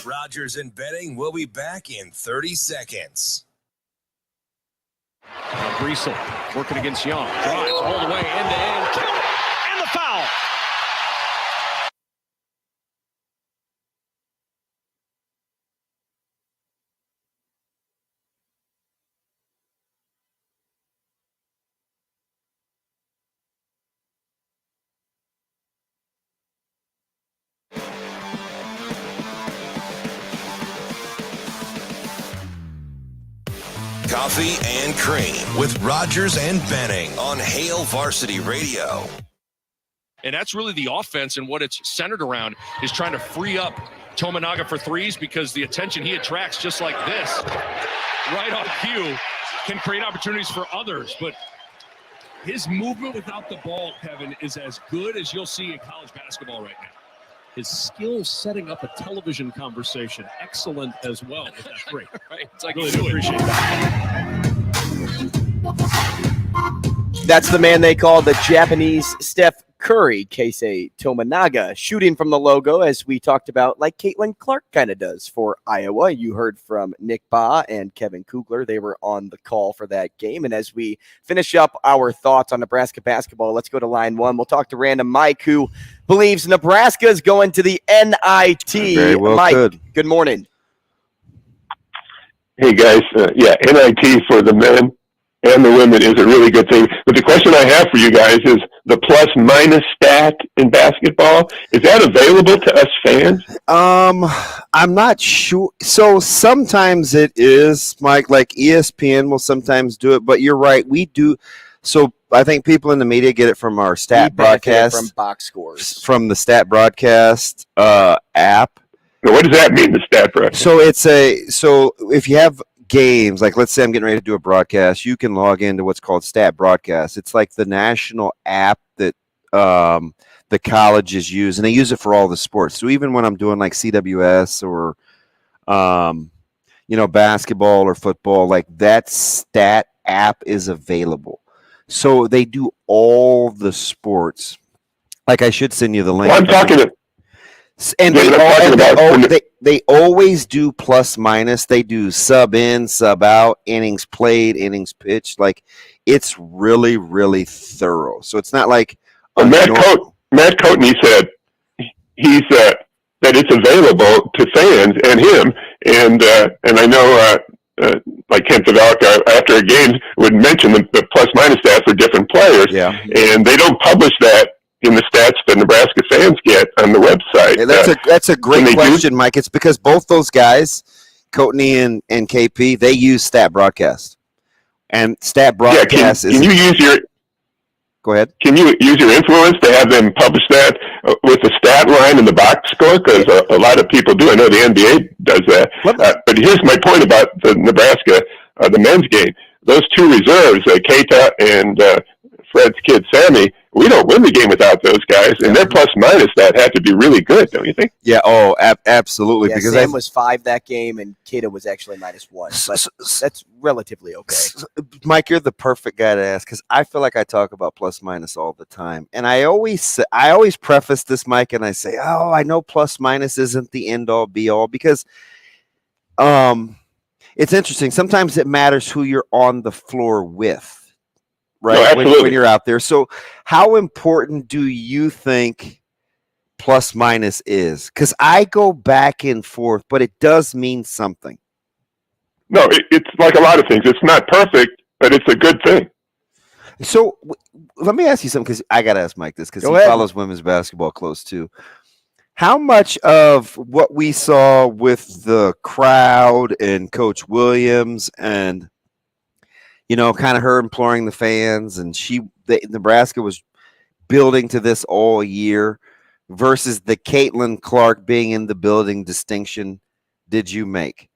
Rogers and Benning will be back in 30 seconds. Breesel working against Young. Drives all the way end to end. Count it! And the foul. Coffee and Cream with Rogers and Benning on Hail Varsity Radio. And that's really the offense, and what it's centered around is trying to free up Tominaga for threes, because the attention he attracts just like this, right on cue, can create opportunities for others. But his movement without the ball, Kevin, is as good as you'll see in college basketball right now. His skills setting up a television conversation, excellent as well with that three. Right? It's like, really do appreciate that. That's the man they call the Japanese Steph Curry, Keisei Tominaga, shooting from the logo, as we talked about, like Caitlin Clark kind of does for Iowa. You heard from Nick Baugh and Kevin Kugler. They were on the call for that game. And as we finish up our thoughts on Nebraska basketball, let's go to line one. We'll talk to Random Mike, who believes Nebraska is going to the NIT. Very well, Mike, good morning. Hey, guys. NIT for the men. and the women is a really good thing. But the question I have for you guys is the plus-minus stat in basketball. Is that available to us fans? I'm not sure. So sometimes it is, Mike, like ESPN will sometimes do it, but you're right. We do. So I think people in the media get it from our stat broadcast. From box scores. From the stat broadcast app. Now, what does that mean, the stat broadcast? So if you have games, like let's say I'm getting ready to do a broadcast, you can log into what's called Stat Broadcast. It's like the national app that the colleges use, and they use it for all the sports. So even when I'm doing like CWS or basketball or football, like that stat app is available. So they do all the sports. Like I should send you the link. Well, I'm talking to. And they always do plus minus. They do sub in, sub out, innings played, innings pitched. Like it's really, really thorough. So it's not like Matt Coatney said that it's available to fans and him. And I know like Ken Pavelka after a game would mention the plus minus stats for different players. Yeah. And they don't publish that in the stats that Nebraska fans get on the website. Yeah, that's a great question, Mike. It's because both those guys, Coatney and KP, they use Stat Broadcast. And Stat Broadcast can you use your Go ahead. Can you use your influence to have them publish that with the stat line in the box score? Because a lot of people do. I know the NBA does that. But here's my point about the Nebraska, the men's game. Those two reserves, Keita and Fred's kid, Sammy, we don't win the game without those guys, and their plus-minus that had to be really good, don't you think? Yeah, absolutely. Yeah, because Sam was 5 that game, and Keita was actually -1, but that's relatively okay. Mike, you're the perfect guy to ask, because I feel like I talk about plus-minus all the time, and I always preface this, Mike, and I say, I know plus-minus isn't the end-all, be-all, because it's interesting. Sometimes it matters who you're on the floor with. Right, no, when you're out there. So how important do you think plus minus is? Because I go back and forth, but it does mean something. No, it's like a lot of things. It's not perfect, but it's a good thing. So let me ask you something, because I got to ask Mike this, because he follows women's basketball close too. How much of what we saw with the crowd and Coach Williams and kind of her imploring the fans, and Nebraska was building to this all year versus the Caitlin Clark being in the building distinction did you make?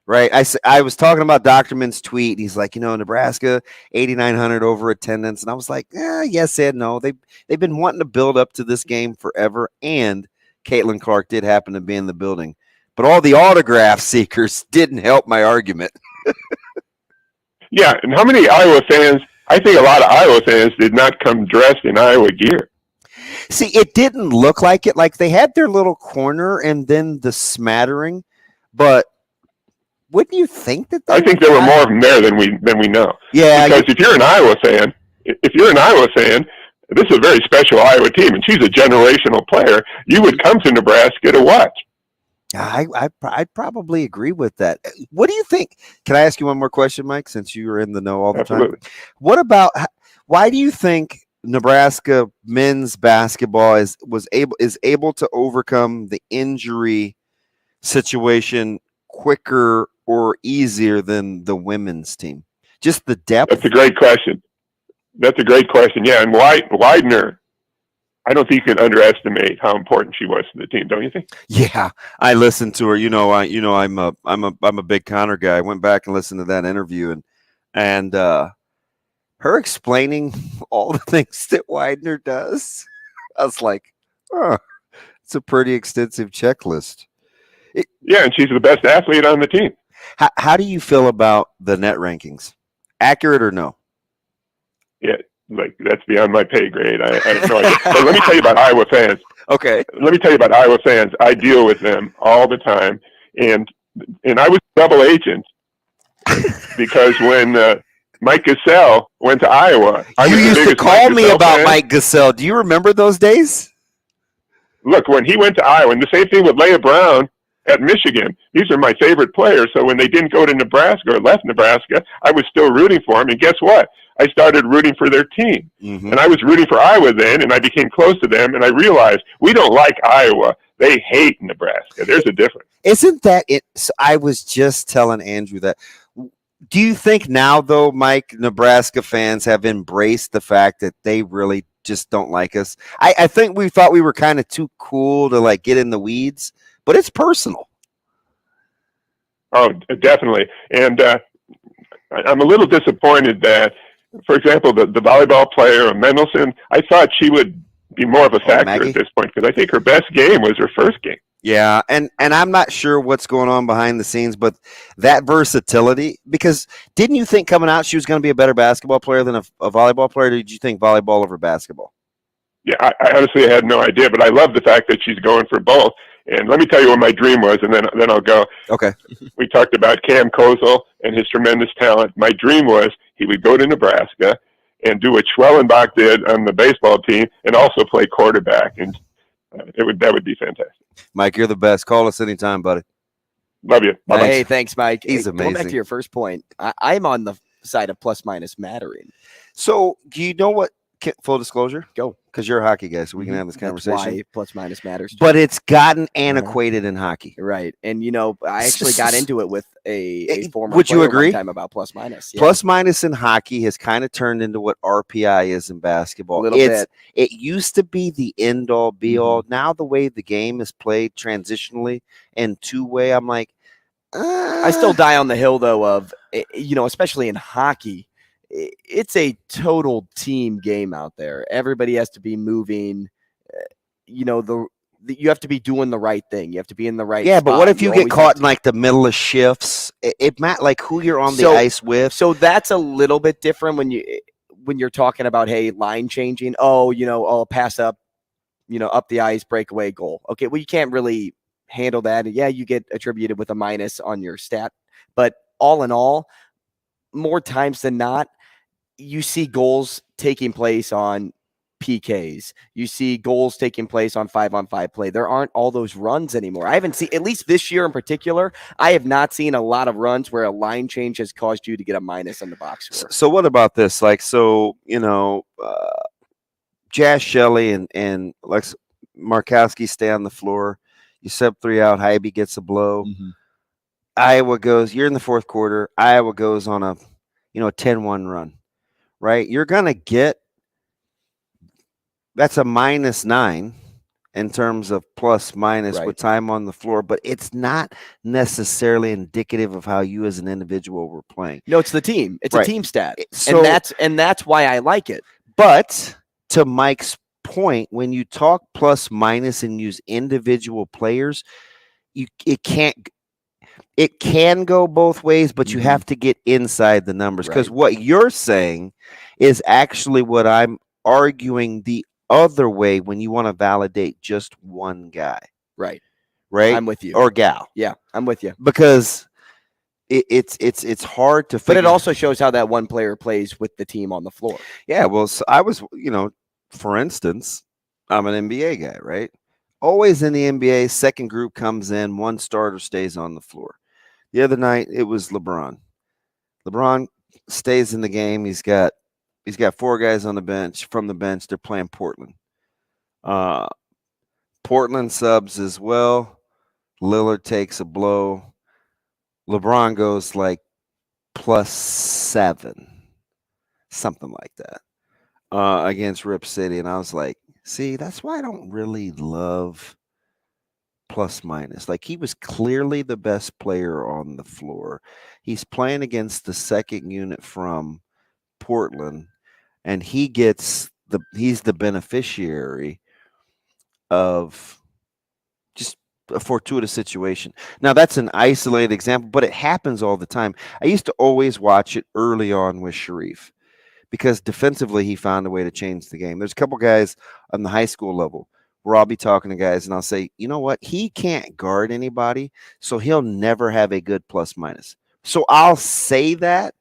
Right. I was talking about Doctorman's tweet. He's like, Nebraska, 8,900 over attendance. And I was like, yes and no. They've been wanting to build up to this game forever. And Caitlin Clark did happen to be in the building. But all the autograph seekers didn't help my argument. Yeah, and how many Iowa fans, I think a lot of Iowa fans did not come dressed in Iowa gear. See, it didn't look like it. Like they had their little corner and then the smattering, but wouldn't you think that I think there were more of them there than we know. Yeah. Because if you're an Iowa fan, this is a very special Iowa team, and she's a generational player. You would come to Nebraska to watch. I'd probably agree with that. What do you think? Can I ask you one more question, Mike, since you are in the know all the Absolutely. time? Why do you think Nebraska men's basketball is able to overcome the injury situation quicker or easier than the women's team? Just the depth? That's a great question. Yeah, and Widener, I don't think you can underestimate how important she was to the team, don't you think? Yeah, I listened to her. I'm a big Connor guy. I went back and listened to that interview, and her explaining all the things that Widener does. I was like, it's a pretty extensive checklist. And she's the best athlete on the team. How do you feel about the net rankings? Accurate or no? Yeah. Like, that's beyond my pay grade. I have no idea. But let me tell you about Iowa fans. Okay. Let me tell you about Iowa fans. I deal with them all the time. And I was a double agent because when Mike Gasell went to Iowa, you used to call me about Mike Gasell. Do you remember those days? Look, when he went to Iowa, and the same thing with Leah Brown, at Michigan. These are my favorite players. So when they didn't go to Nebraska or left Nebraska, I was still rooting for them. And guess what? I started rooting for their team. Mm-hmm. And I was rooting for Iowa then, and I became close to them, and I realized we don't like Iowa. They hate Nebraska. There's a difference. Isn't that it? So I was just telling Andrew that. Do you think now, though, Mike, Nebraska fans have embraced the fact that they really just don't like us? I think we thought we were kind of too cool to like get in the weeds, but it's personal. Oh, definitely. And I'm a little disappointed that, for example, the volleyball player, Mendelson, I thought she would be more of a factor Maggie? at this point because I think her best game was her first game. Yeah, and I'm not sure what's going on behind the scenes, but that versatility, because didn't you think coming out she was going to be a better basketball player than a volleyball player, or did you think volleyball over basketball? Yeah, I honestly had no idea, but I love the fact that she's going for both. And let me tell you what my dream was, and then I'll go. Okay. We talked about Cam Kozel and his tremendous talent. My dream was he would go to Nebraska and do what Schwellenbach did on the baseball team and also play quarterback, and that would be fantastic. Mike, you're the best. Call us anytime, buddy. Love you. Bye-bye. Hey, thanks, Mike. He's Going back amazing. to your first point, I'm on the side of plus minus mattering. So, do you know what? Full disclosure, Go, because you're a hockey guy, so we can have this That's conversation. why plus minus matters. But it's gotten antiquated in hockey. Right, and I actually got into it with a former. Would you player agree? one time about plus minus. Yeah. Plus minus in hockey has kind of turned into what RPI is in basketball. A little bit. It used to be the end all be all. Now the way the game is played transitionally and two way, I'm like, I still die on the hill though of especially in hockey. It's a total team game out there. Everybody has to be moving. You have to be doing the right thing. You have to be in the right. Yeah, but spot. what if you get always caught have in like the middle of shifts? It might like who you're on the ice with. So that's a little bit different when you're talking about line changing. Pass up, up the ice, breakaway goal. Okay, well you can't really handle that. Yeah, you get attributed with a minus on your stat, but all in all, more times than not, you see goals taking place on PKs. You see goals taking place on 5-on-5 play. There aren't all those runs anymore. I haven't seen, at least this year in particular, I have not seen a lot of runs where a line change has caused you to get a minus on the box score. So what about this? Jazz Shelley and Lex Markowski stay on the floor. You sub 3 out. Hybe gets a blow. Mm-hmm. Iowa goes. You're in the fourth quarter. Iowa goes on a 10-1 run. Right? You're gonna get. That's a -9 in terms of plus minus with time on the floor, but it's not necessarily indicative of how you as an individual were playing. No, it's the team. It's a team stat. So, and that's why I like it. But to Mike's point, when you talk plus minus and use individual players, it can go both ways, but you have to get inside the numbers, because what you're saying is actually what I'm arguing the other way when you want to validate just one guy. Right. I'm with you. Or gal. Yeah, I'm with you. Because it's hard to figure. But it also shows how that one player plays with the team on the floor. Yeah, well, so I was, for instance, I'm an NBA guy, right? Always in the NBA, second group comes in, one starter stays on the floor. The other night, it was LeBron. LeBron stays in the game. He's got 4 guys on the bench. From the bench, they're playing Portland. Portland subs as well. Lillard takes a blow. LeBron goes like +7, something like that, against Rip City. And I was like, see, that's why I don't really love plus minus. Like, he was clearly the best player on the floor. He's playing against the second unit from Portland, and he's the beneficiary of just a fortuitous situation. Now, that's an isolated example, but it happens all the time. I used to always watch it early on with Sharif, because defensively he found a way to change the game. There's a couple guys on the high school level where I'll be talking to guys and I'll say, you know what? He can't guard anybody, so he'll never have a good plus minus. So I'll say that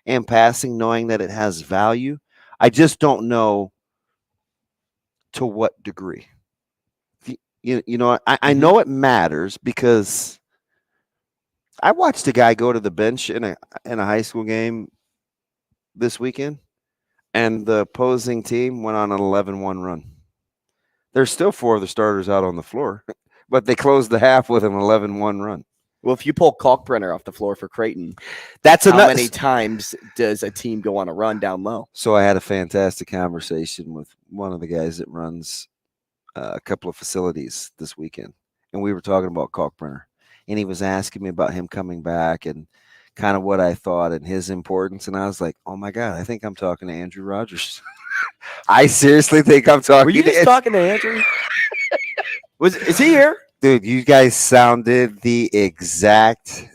in passing, knowing that it has value. I just don't know to what degree. you know, I know it matters because I watched a guy go to the bench in a high school game this weekend, and the opposing team went on an 11-1 run. There's still 4 of the starters out on the floor, but they closed the half with an 11-1 run. Well, if you pull Kalkbrenner off the floor for Creighton, that's how many times does a team go on a run down low? So I had a fantastic conversation with one of the guys that runs a couple of facilities this weekend, and we were talking about Kalkbrenner, and he was asking me about him coming back and kind of what I thought and his importance, and I was like, oh my God, I think I'm talking to Andrew Rogers. I seriously think I'm talking. Were you just talking to Andrew? Is he here? Dude, you guys sounded the exact.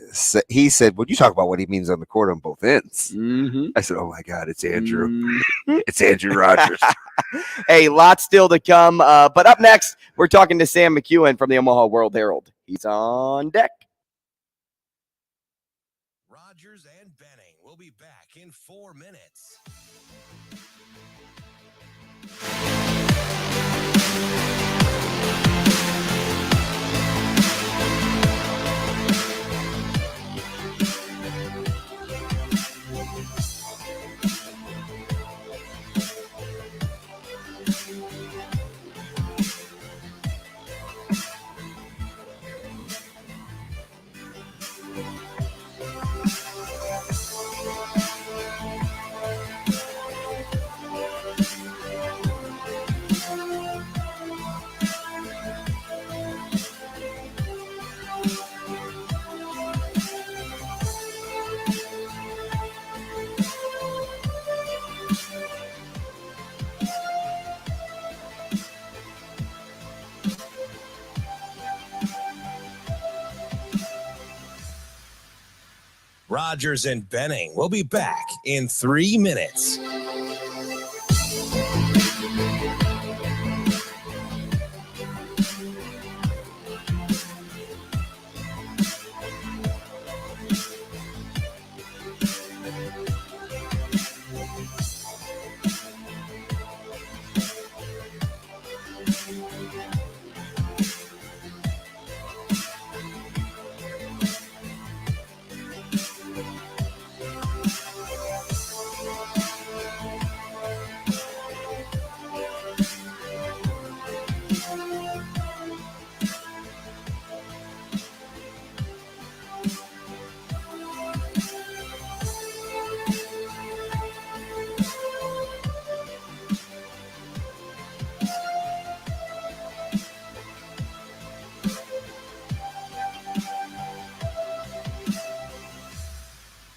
He said, "When you talk about what he means on the court on both ends," I said, "Oh my God, it's Andrew! It's Andrew Rogers." Hey, lots still to come. But up next, we're talking to Sam McKewon from the Omaha World-Herald. He's on deck. Rogers and Benning will be back in 4 minutes. Rogers and Benning will be back in 3 minutes.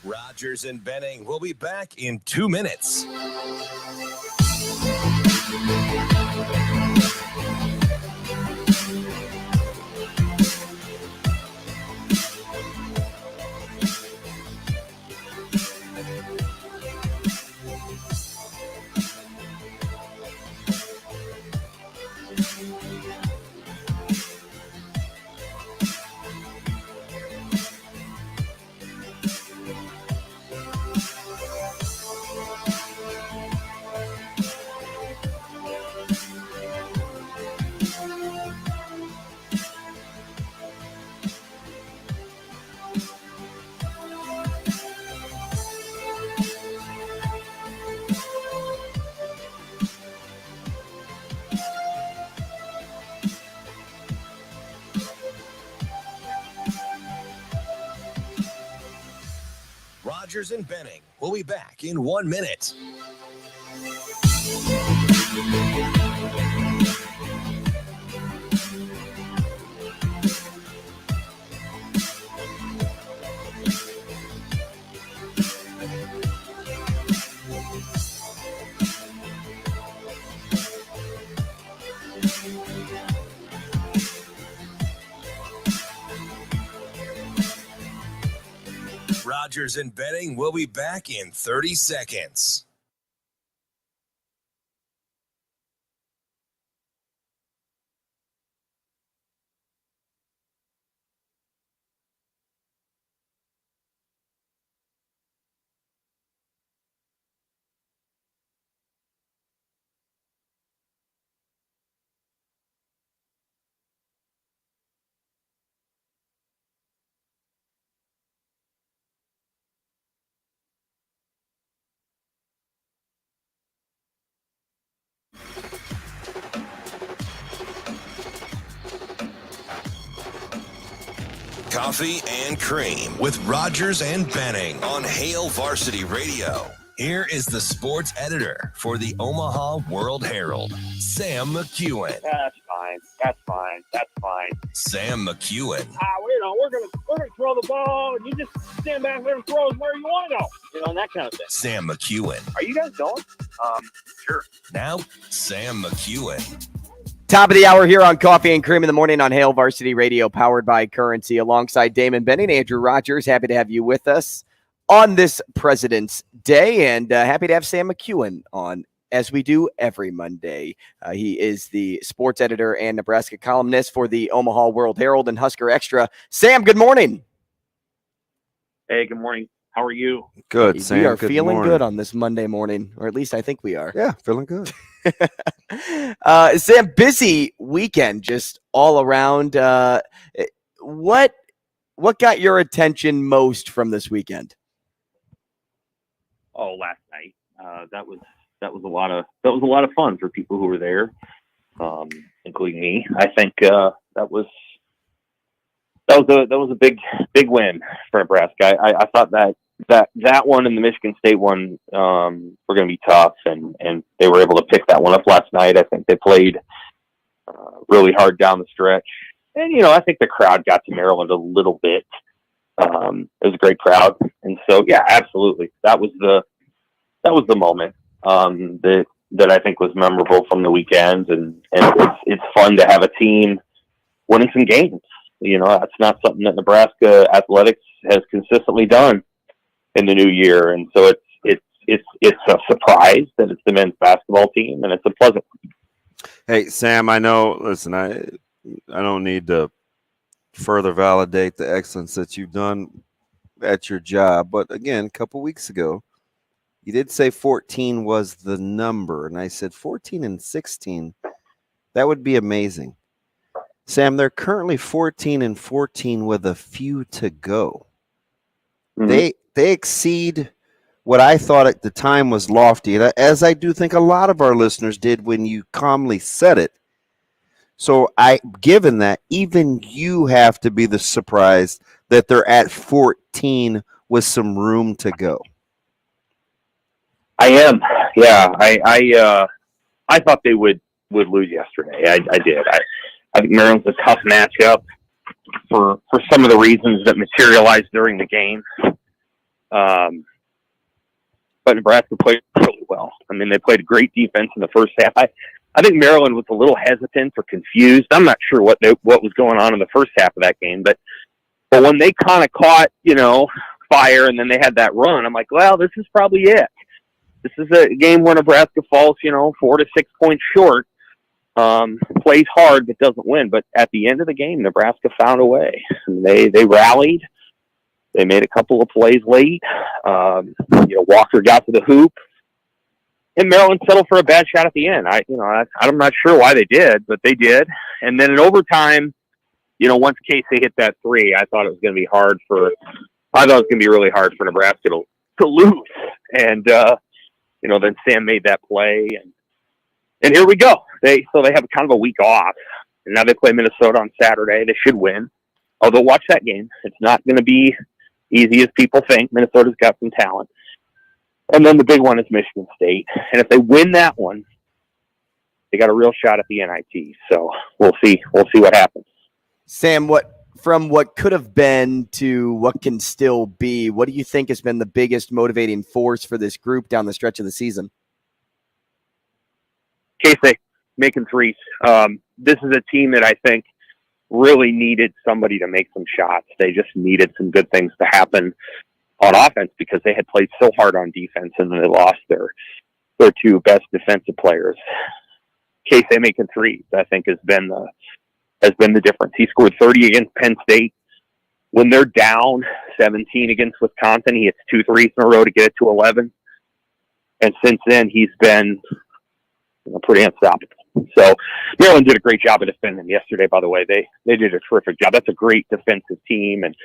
Rogers and Benning will be back in 2 minutes. Rogers and Benning will be back in 1 minute. Rogers and Benning will be back in 30 seconds. Coffee and Cream with Rogers and Benning on Hail Varsity Radio. Here is the sports editor for the Omaha World-Herald, Sam McKewon. That's fine. Sam McKewon. We're gonna throw the ball, and you just stand back there and throw it where you want to go. And that kind of thing. Sam McKewon. Are you guys going? Sure. Now, Sam McKewon. Top of the hour here on Coffee and Cream in the Morning on Hail Varsity Radio, powered by Currency, alongside Damon Benning, Andrew Rogers. Happy to have you with us on this President's Day, and happy to have Sam McKewon on, as we do every Monday. He is the sports editor and Nebraska columnist for the Omaha World-Herald and Husker Extra. Sam, good morning. Hey, good morning. How are you? Good, Sam. We are good feeling morning. good on this Monday morning, or at least I think we are. Yeah, feeling good. Sam, busy weekend just all around. What got your attention most from this weekend? Oh, last night. That was a lot of fun for people who were there, including me. I think that was a big win for Nebraska. I thought that one and the Michigan State one were going to be tough, and they were able to pick that one up last night. I think they played really hard down the stretch, and I think the crowd got to Maryland a little bit. It was a great crowd, and so yeah, absolutely, that was the moment that I think was memorable from the weekend, and it's fun to have a team winning some games. That's not something that Nebraska athletics has consistently done in the new year, and so it's a surprise that it's the men's basketball team, and it's a pleasant one. Hey, Sam, I know, listen, I don't need to further validate the excellence that you've done at your job, but again, a couple weeks ago, you did say 14 was the number, and I said 14 and 16, that would be amazing. Sam, they're currently 14 and 14 with a few to go. Mm-hmm. They exceed what I thought at the time was lofty, as I do think a lot of our listeners did when you calmly said it. So given that, even you have to be the surprised that they're at 14 with some room to go. I am. Yeah. I thought they would lose yesterday. I did. I think Maryland's a tough matchup for some of the reasons that materialized during the game. But Nebraska played really well. I mean, they played great defense in the first half. I think Maryland was a little hesitant or confused. I'm not sure what was going on in the first half of that game, but when they kind of caught, fire, and then they had that run, I'm like, well, this is probably it. This is a game where Nebraska falls, 4 to 6 points short, plays hard but doesn't win. But at the end of the game, Nebraska found a way. They rallied. They made a couple of plays late. Walker got to the hoop, and Maryland settled for a bad shot at the end. I'm not sure why they did, but they did. And then in overtime, once Casey hit that three, I thought it was going to be really hard for Nebraska to lose. And then Sam made that play, and here we go. They have kind of a week off, and now they play Minnesota on Saturday. They should win. Although watch that game. It's not going to be easy as people think. Minnesota's got some talent. And then the big one is Michigan State. And if they win that one, they got a real shot at the NIT. So we'll see. We'll see what happens. Sam, from what could have been to what can still be, what do you think has been the biggest motivating force for this group down the stretch of the season? Casey making threes. This is a team that I think really needed somebody to make some shots. They just needed some good things to happen on offense because they had played so hard on defense, and then they lost their two best defensive players. Casey making threes, I think, has been the difference. He scored 30 against Penn State. When they're down 17 against Wisconsin, he hits 2 threes in a row to get it to 11. And since then, he's been pretty unstoppable. So Maryland did a great job of defending yesterday, by the way. They did a terrific job. That's a great defensive team, and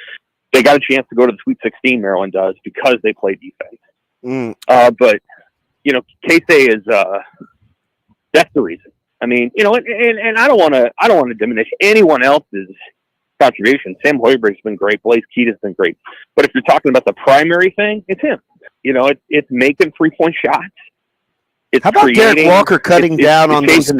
they got a chance to go to the Sweet 16, Maryland does, because they play defense. But, Casey is that's the reason. I mean, and I don't want to diminish anyone else's contribution. Sam Hoiberg's been great. Blaze Keita's been great. But if you're talking about the primary thing, it's him. It's making 3-point shots. It's how about Derek Walker cutting down on those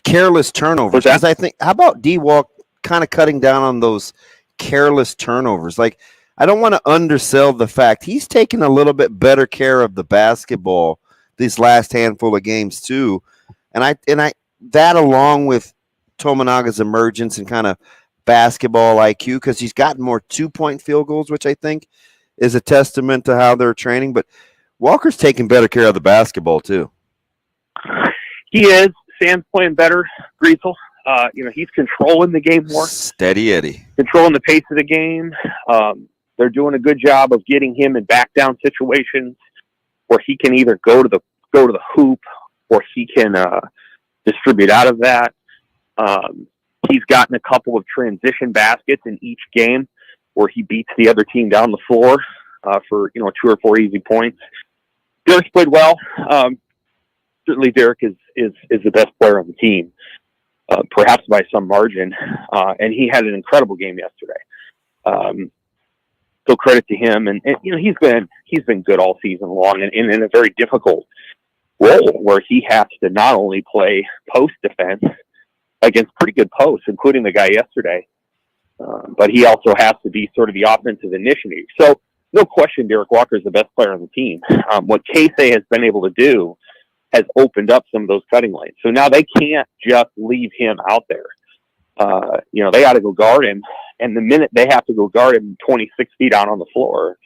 careless turnovers? Because I think, how about D-Walk kind of cutting down on those careless turnovers? Like, I don't want to undersell the fact he's taken a little bit better care of the basketball these last handful of games too. And I that along with Tominaga's emergence and kind of basketball IQ, because he's gotten more 2-point field goals, which I think is a testament to how they're training. But Walker's taking better care of the basketball too. He is. Sam's playing better. Griesel, he's controlling the game more. Steady Eddie. Controlling the pace of the game. They're doing a good job of getting him in back down situations where he can either go to the hoop or he can distribute out of that. He's gotten a couple of transition baskets in each game where he beats the other team down the floor for 2 or 4 easy points. Derek's played well. Certainly, Derek is the best player on the team, perhaps by some margin, and he had an incredible game yesterday. So credit to him, and he's been good all season long, and in a very difficult role where he has to not only play post defense against pretty good posts, including the guy yesterday, but he also has to be sort of the offensive initiative. So no question, Derek Walker is the best player on the team. What Casey has been able to do has opened up some of those cutting lanes. So now they can't just leave him out there. They got to go guard him. And the minute they have to go guard him 26 feet out on the floor,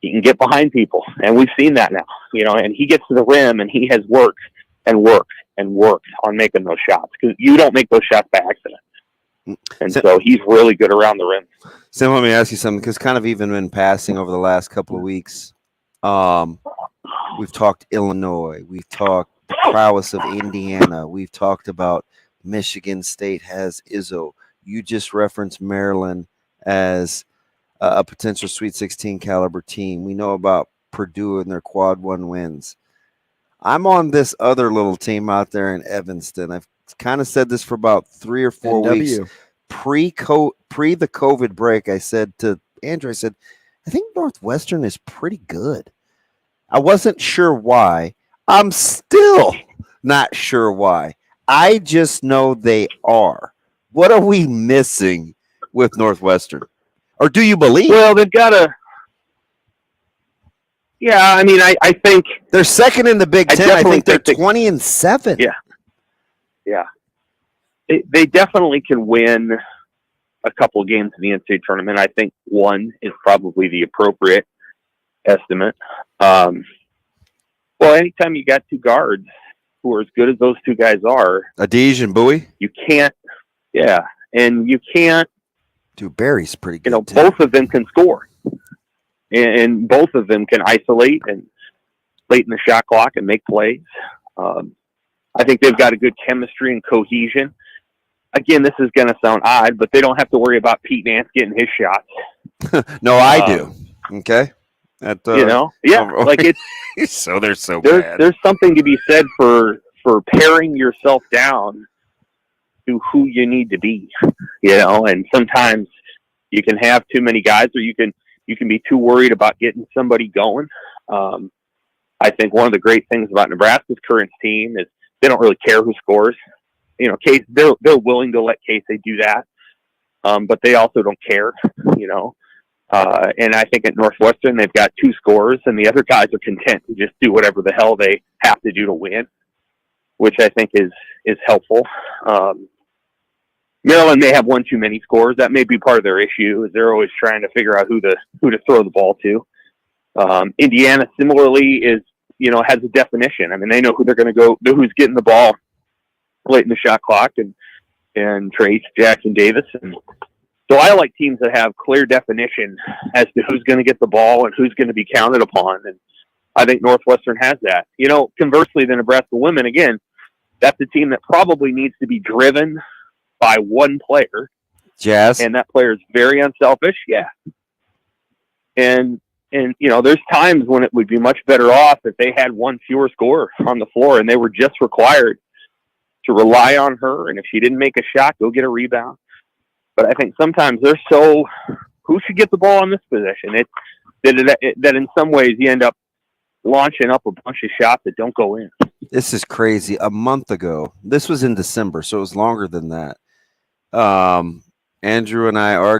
he can get behind people. And we've seen that now, and he gets to the rim and he has worked and worked and worked on making those shots, because you don't make those shots by accident. And so he's really good around the rim. Sam, let me ask you something, because kind of even in passing over the last couple of weeks, we've talked Illinois, we've talked the prowess of Indiana, we've talked about Michigan State has Izzo. You just referenced Maryland as a potential Sweet 16 caliber team. We know about Purdue and their quad 1 wins. I'm on this other little team out there in Evanston. I've kind of said this for about 3 or 4 weeks. Pre the COVID break, I said to Andrew, I said, I think Northwestern is pretty good. I wasn't sure why. I'm still not sure why. I just know they are. What are we missing with Northwestern? Or do you believe? Well, they've got a... Yeah, I mean, I think... They're second in the Big Ten. I think they're 20-7. Yeah. Yeah. They definitely can win a couple of games in the NCAA tournament. I think 1 is probably the appropriate estimate. Well, anytime you got 2 guards who are as good as those 2 guys are... Adij and Bowie? You can't... Yeah, and you can't... Dude, Barry's pretty good, too. Both of them can score. And both of them can isolate and late in the shot clock and make plays. I think they've got a good chemistry and cohesion. Again, this is going to sound odd, but they don't have to worry about Pete Nance getting his shots. No, I do. Okay. Yeah, like it's so they're so bad. There's something to be said for paring yourself down to who you need to be, and sometimes you can have too many guys, or you can be too worried about getting somebody going. I think one of the great things about Nebraska's current team is they don't really care who scores. Case they're willing to let Casey do that, but they also don't care. And I think at Northwestern they've got 2 scorers, and the other guys are content to just do whatever the hell they have to do to win, which I think is helpful. Maryland may have 1 too many scores. That may be part of their issue, is they're always trying to figure out who to throw the ball to. Indiana similarly is, has a definition. I mean, they know who they're going to go, who's getting the ball late in the shot clock, and Trace, Jackson Davis. And so I like teams that have clear definition as to who's going to get the ball and who's going to be counted upon. And I think Northwestern has that. Conversely, the Nebraska women, again, that's a team that probably needs to be driven by 1 player. Jazz. And that player is very unselfish. Yeah. And there's times when it would be much better off if they had 1 fewer scorer on the floor and they were just required to rely on her. And if she didn't make a shot, go get a rebound. But I think sometimes they're so, who should get the ball in this position? That in some ways you end up launching up a bunch of shots that don't go in. This is crazy. A month ago, this was in December, so it was longer than that. Andrew and I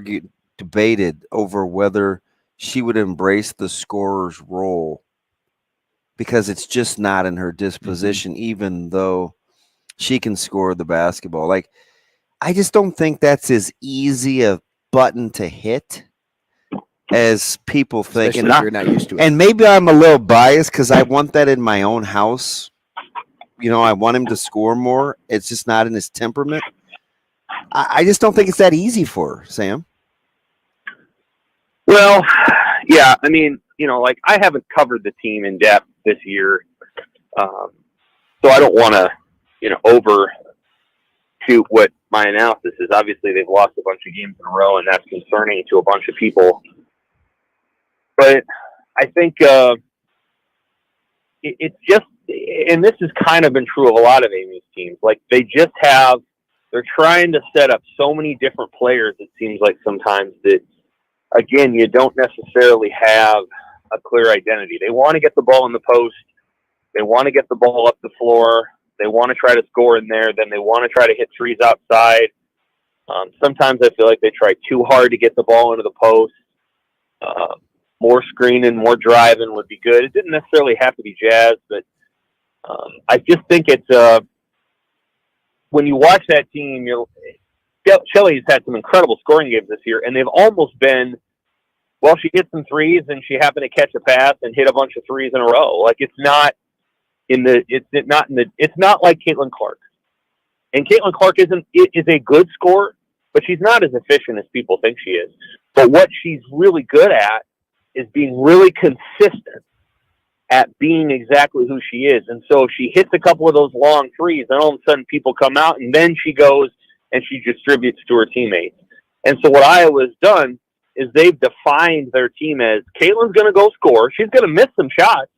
debated over whether she would embrace the scorer's role because it's just not in her disposition, even though she can score the basketball. Like, I just don't think that's as easy a button to hit as people think. Especially if you're not used to it. And maybe I'm a little biased because I want that in my own house. You know, I want him to score more. It's just not in his temperament. I just don't think it's that easy for her, Sam. Well, yeah, I mean, you know, like I haven't covered the team in depth this year, so I don't want to, you know, overshoot what my analysis is. Obviously, they've lost a bunch of games in a row, and that's concerning to a bunch of people. But I think it's just, and this has kind of been true of a lot of Amy's teams, like they're trying to set up so many different players, it seems like sometimes that, again, you don't necessarily have a clear identity. They want to get the ball in the post. They want to get the ball up the floor. They want to try to score in there. Then they want to try to hit threes outside. Sometimes I feel like they try too hard to get the ball into the post. More screening, more driving would be good. It didn't necessarily have to be Jazz, but I just think it's when you watch that team, Shelley's had some incredible scoring games this year, and they've almost been, well, she hit some threes and she happened to catch a pass and hit a bunch of threes in a row. Like it's not like Caitlin Clark. And Caitlin Clark is a good scorer, but she's not as efficient as people think she is. But what she's really good at is being really consistent at being exactly who she is. And so if she hits a couple of those long threes, then all of a sudden people come out and then she goes and she distributes to her teammates. And so what Iowa's done is they've defined their team as Caitlin's going to go score. She's going to miss some shots,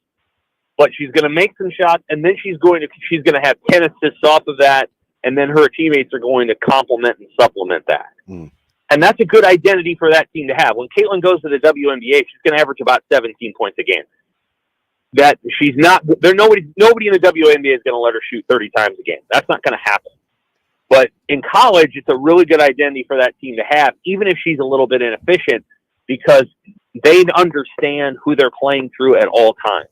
but she's going to make some shots, and then she's going to have 10 assists off of that, and then her teammates are going to complement and supplement that. And that's a good identity for that team to have. When Caitlin goes to the WNBA, she's going to average about 17 points a game. That she's not. Nobody in the WNBA is going to let her shoot 30 times a game. That's not going to happen. But in college, it's a really good identity for that team to have, even if she's a little bit inefficient, because they understand who they're playing through at all times.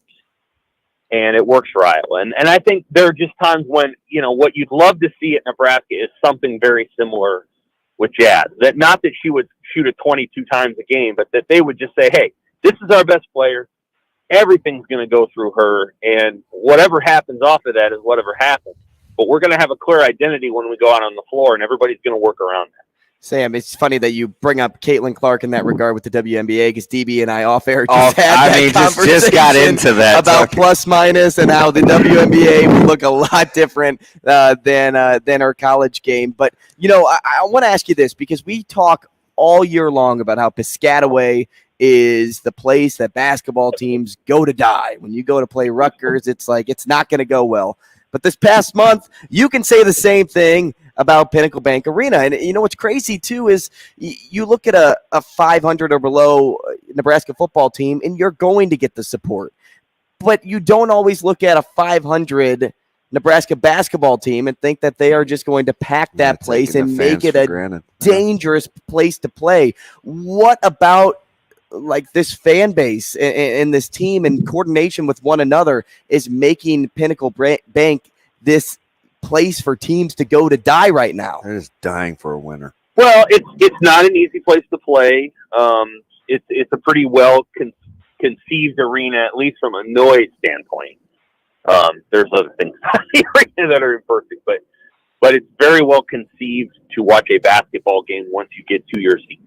And it works for Iowa. And I think there are just times when, you know, what you'd love to see at Nebraska is something very similar with Jazz. That not that she would shoot it 22 times a game, but that they would just say, hey, this is our best player. Everything's going to go through her. And whatever happens off of that is whatever happens. But we're going to have a clear identity when we go out on the floor, and everybody's going to work around that. Sam, it's funny that you bring up Caitlin Clark in that regard with the WNBA, because DB and I off air just got into that about plus minus and how the WNBA would look a lot different than our college game. But you know, I want to ask you this, because we talk all year long about how Piscataway is the place that basketball teams go to die. When you go to play Rutgers, it's like it's not going to go well. But this past month, you can say the same thing about Pinnacle Bank Arena. And you know what's crazy, too, is you look at a 500 or below Nebraska football team, and you're going to get the support. But you don't always look at a 500 Nebraska basketball team and think that they are just going to pack that place and make it a dangerous place to play. What about like this fan base and this team in coordination with one another is making Pinnacle Bank this place for teams to go to die right now? They're just dying for a winner. Well, it's not an easy place to play. It's a pretty well conceived arena, at least from a noise standpoint. There's other things about the arena that are imperfect, but it's very well conceived to watch a basketball game once you get to your seat.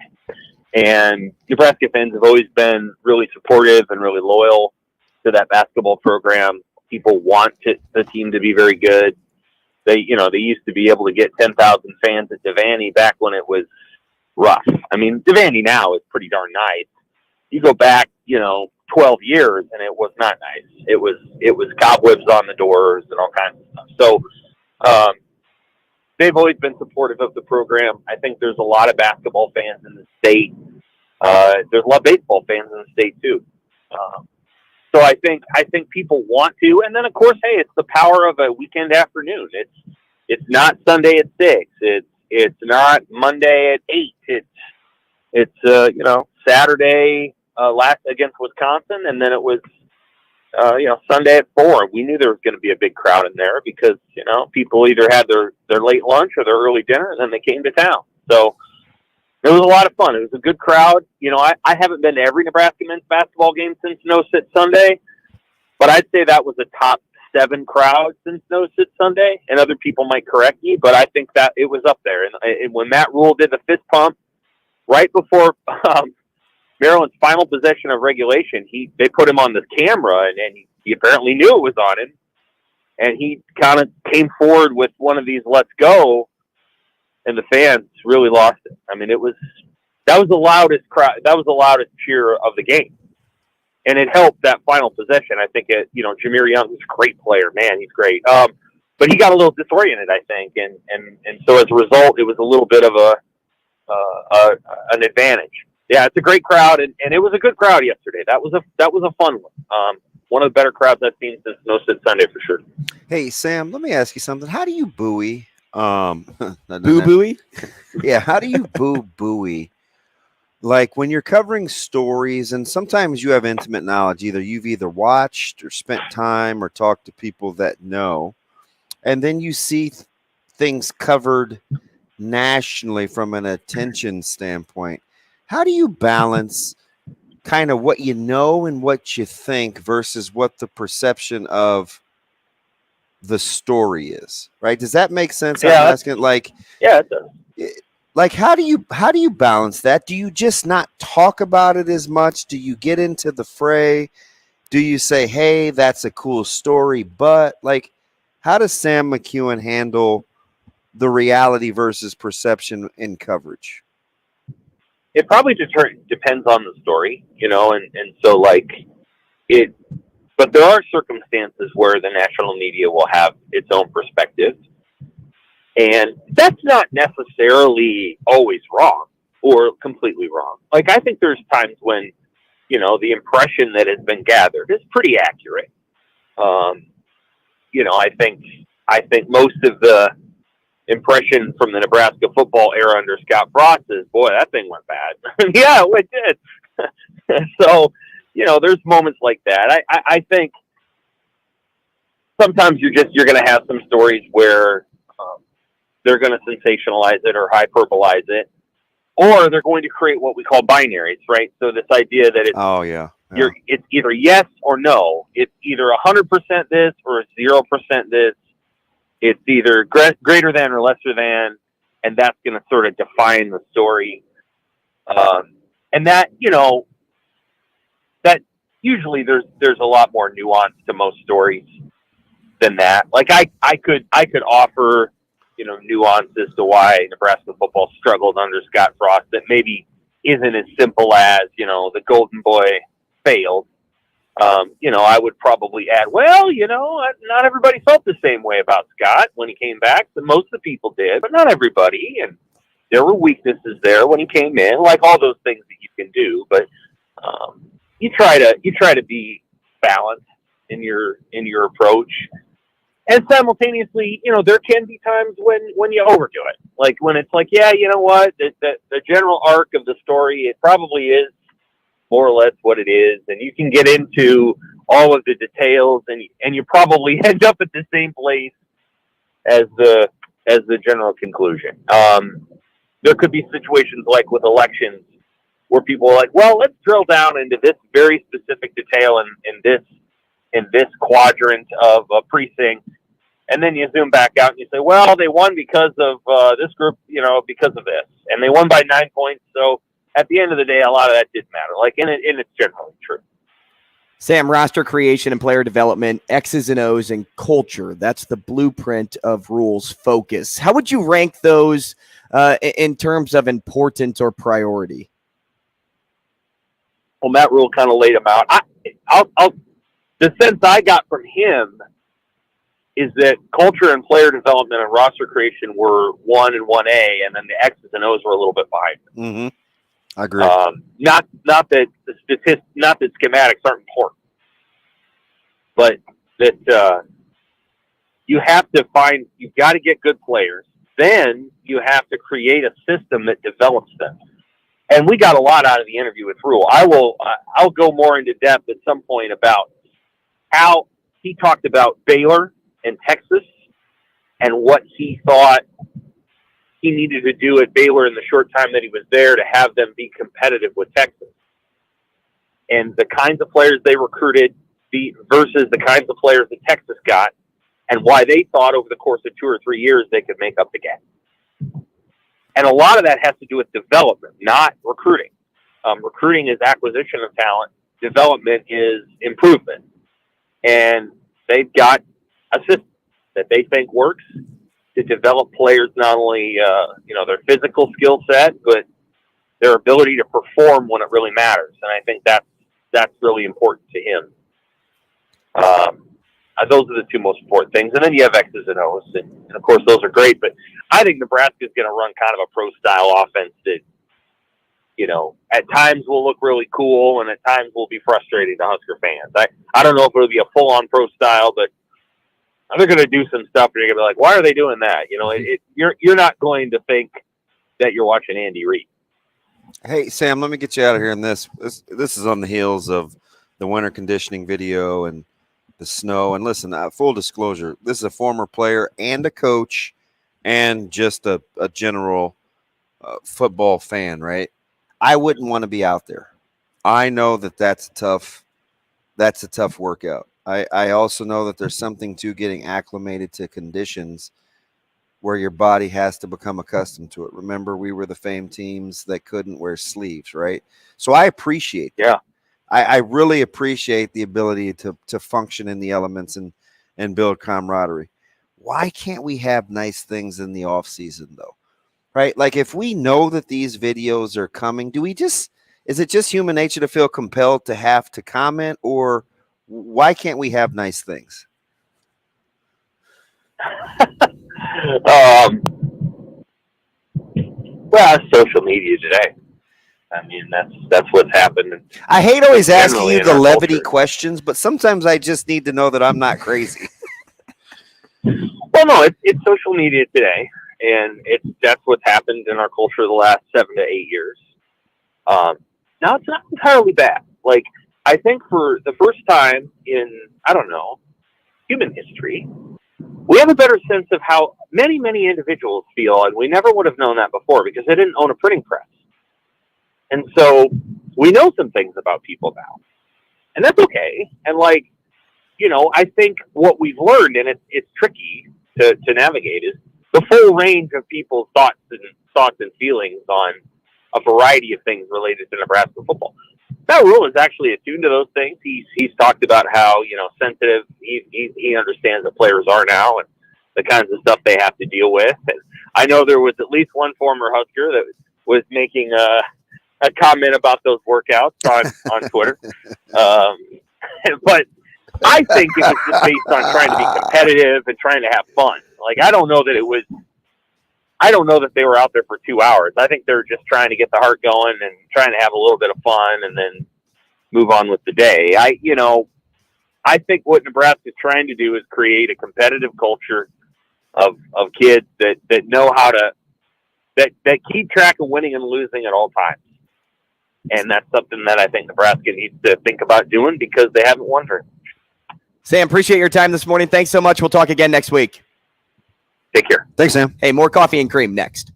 And Nebraska fans have always been really supportive and really loyal to that basketball program. People want the team to be very good. They used to be able to get 10,000 fans at Devaney back when it was rough. I mean, Devaney now is pretty darn nice. You go back, 12 years, and it was not nice. It was cobwebs on the doors and all kinds of stuff. So, they've always been supportive of the program. I think there's a lot of basketball fans in the state. There's a lot of baseball fans in the state too. So I think people want to, and then of course, hey, it's the power of a weekend afternoon. It's not Sunday at 6. It's not Monday at 8. It's Saturday last against Wisconsin, and then it was Sunday at 4. We knew there was going to be a big crowd in there because people either had their late lunch or their early dinner, and then they came to town. So it was a lot of fun. It was a good crowd. I haven't been to every Nebraska men's basketball game since No Sit Sunday, but I'd say that was a top 7 crowd since No Sit Sunday, and other people might correct me, but I think that it was up there. And when Matt Rule did the fist pump right before Maryland's final possession of regulation, they put him on this camera, and he apparently knew it was on him, and he kind of came forward with one of these "let's go," and the fans really lost it. I mean, that was the loudest crowd. That was the loudest cheer of the game, and it helped that final possession. I think Jameer Young is a great player, man, he's great. But he got a little disoriented, I think, and so as a result, it was a little bit of an advantage. Yeah, it's a great crowd, and it was a good crowd yesterday. That was a fun one. One of the better crowds I've seen since No Sit Sunday for sure. Hey Sam, let me ask you something. How do you buoy? Boo-booey? Yeah, how do you buoy? Like when you're covering stories, and sometimes you have intimate knowledge. You've either watched or spent time or talked to people that know, and then you see things covered nationally from an attention standpoint. How do you balance kind of what you know and what you think versus what the perception of the story is, right? Does that make sense? Yeah, I'm asking, yeah, it does. Like, how do you balance that? Do you just not talk about it as much? Do you get into the fray? Do you say, hey, that's a cool story, but how does Sam McKewon handle the reality versus perception in coverage? It probably depends on the story, and so but there are circumstances where the national media will have its own perspective, and that's not necessarily always wrong or completely wrong. I think there's times when, the impression that has been gathered is pretty accurate. I think most of the impression from the Nebraska football era under Scott Frost is, boy, that thing went bad. Yeah, it did. So, there's moments like that. I think sometimes you're going to have some stories where they're going to sensationalize it or hyperbolize it, or they're going to create what we call binaries, right? So this idea that it's either yes or no. It's either 100% this or 0% this. It's either greater than or lesser than, and that's going to sort of define the story. And that, that usually there's a lot more nuance to most stories than that. I could offer, nuances to why Nebraska football struggled under Scott Frost that maybe isn't as simple as, the Golden Boy failed. I would probably add, not everybody felt the same way about Scott when he came back. But most of the people did, but not everybody. And there were weaknesses there when he came in, like all those things that you can do. But you try to be balanced in your approach. And simultaneously, there can be times when you overdo it. When it's the general arc of the story, it probably is more or less what it is, and you can get into all of the details, and you probably end up at the same place as the general conclusion. There could be situations like with elections where people are like, well, let's drill down into this very specific detail in this quadrant of a precinct, and then you zoom back out and you say, well, they won because of this group, because of this, and they won by 9 points, so at the end of the day, a lot of that didn't matter. And it's generally true. Sam, roster creation and player development, X's and O's, and culture. That's the blueprint of Rule's focus. How would you rank those in terms of importance or priority? Well, Matt Rule kind of laid them out. The sense I got from him is that culture and player development and roster creation were 1 and 1A, and then the X's and O's were a little bit behind. Mm-hmm. I agree. Not that schematics aren't important, but that you've got to get good players. Then you have to create a system that develops them. And we got a lot out of the interview with Rule. I'll go more into depth at some point about how he talked about Baylor and Texas and what he thought he needed to do at Baylor in the short time that he was there to have them be competitive with Texas. And the kinds of players they recruited versus the kinds of players that Texas got, and why they thought over the course of 2 or 3 years they could make up the gap. And a lot of that has to do with development, not recruiting. Recruiting is acquisition of talent. Development is improvement. And they've got a system that they think works to develop players, not only their physical skill set, but their ability to perform when it really matters. And I think that's really important to him. Those are the two most important things. And then you have X's and O's, and of course those are great. But I think Nebraska is going to run kind of a pro-style offense that, at times will look really cool, and at times will be frustrating to Husker fans. I don't know if it'll be a full-on pro-style, but they're going to do some stuff and you're going to be like, why are they doing that? You're not going to think that you're watching Andy Reid. Hey, Sam, let me get you out of here. This is on the heels of the winter conditioning video and the snow. And listen, full disclosure, this is a former player and a coach and just a general football fan, right? I wouldn't want to be out there. I know that's a tough workout. I also know that there's something to getting acclimated to conditions where your body has to become accustomed to it. Remember, we were the famed teams that couldn't wear sleeves, right? So I appreciate that. Yeah. I really appreciate the ability to function in the elements and build camaraderie. Why can't we have nice things in the off season though? Right? Like if we know that these videos are coming, is it just human nature to feel compelled to have to comment, or why can't we have nice things? Well, social media today. I mean, that's what's happened. I hate always asking you the levity culture. questions, but sometimes I just need to know that I'm not crazy. Well, no, it's social media today, and that's what's happened in our culture the last 7 to 8 years. Now it's not entirely bad. Like, I think for the first time in, human history, we have a better sense of how many, many individuals feel, and we never would have known that before because they didn't own a printing press. And so we know some things about people now, and that's okay. And I think what we've learned, and it's tricky to navigate, is the full range of people's thoughts and feelings on a variety of things related to Nebraska football. Matt Rule is actually attuned to those things. He's talked about how sensitive he understands that players are now and the kinds of stuff they have to deal with. And I know there was at least one former Husker that was making a comment about those workouts on Twitter. But I think it was just based on trying to be competitive and trying to have fun. Like, I don't know that they were out there for 2 hours. I think they're just trying to get the heart going and trying to have a little bit of fun and then move on with the day. I think what Nebraska is trying to do is create a competitive culture of kids that know how to, that keep track of winning and losing at all times. And that's something that I think Nebraska needs to think about doing because they haven't won for it. Sam, appreciate your time this morning. Thanks so much. We'll talk again next week. Take care. Thanks, Sam. Hey, more coffee and cream next.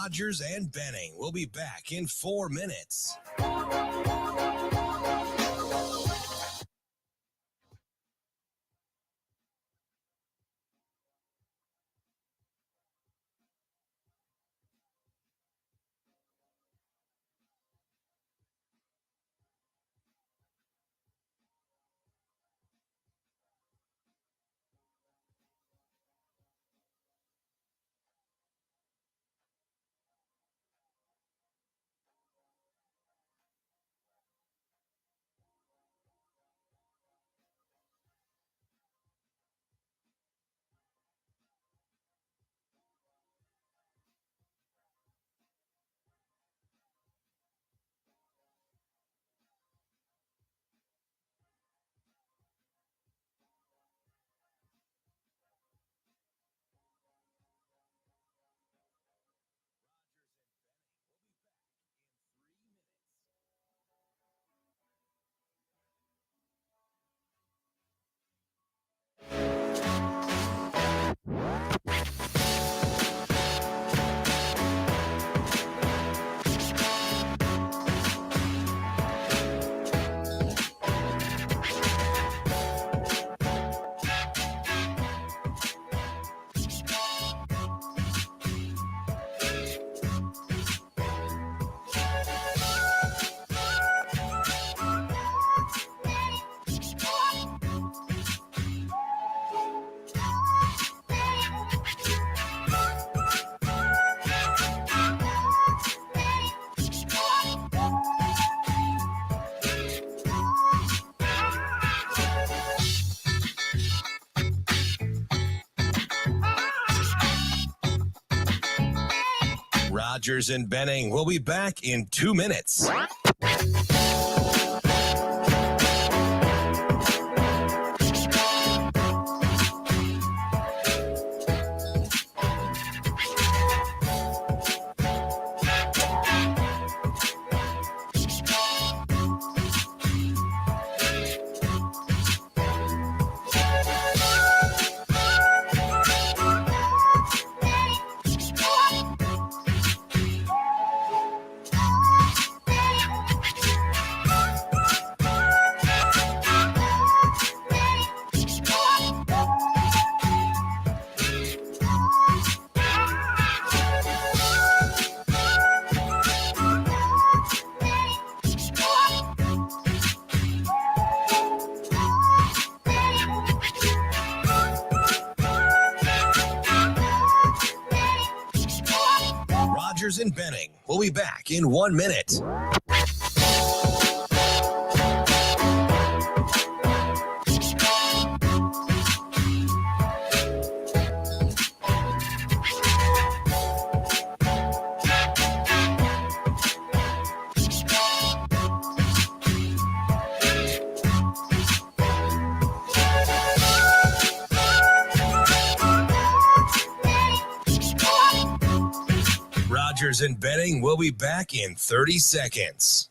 Rogers and Benning will be back in 4 minutes. Rogers and Benning will be back in 2 minutes. Rogers and Benning will be back in 1 minute. Rogers and Benning will be back in 30 seconds.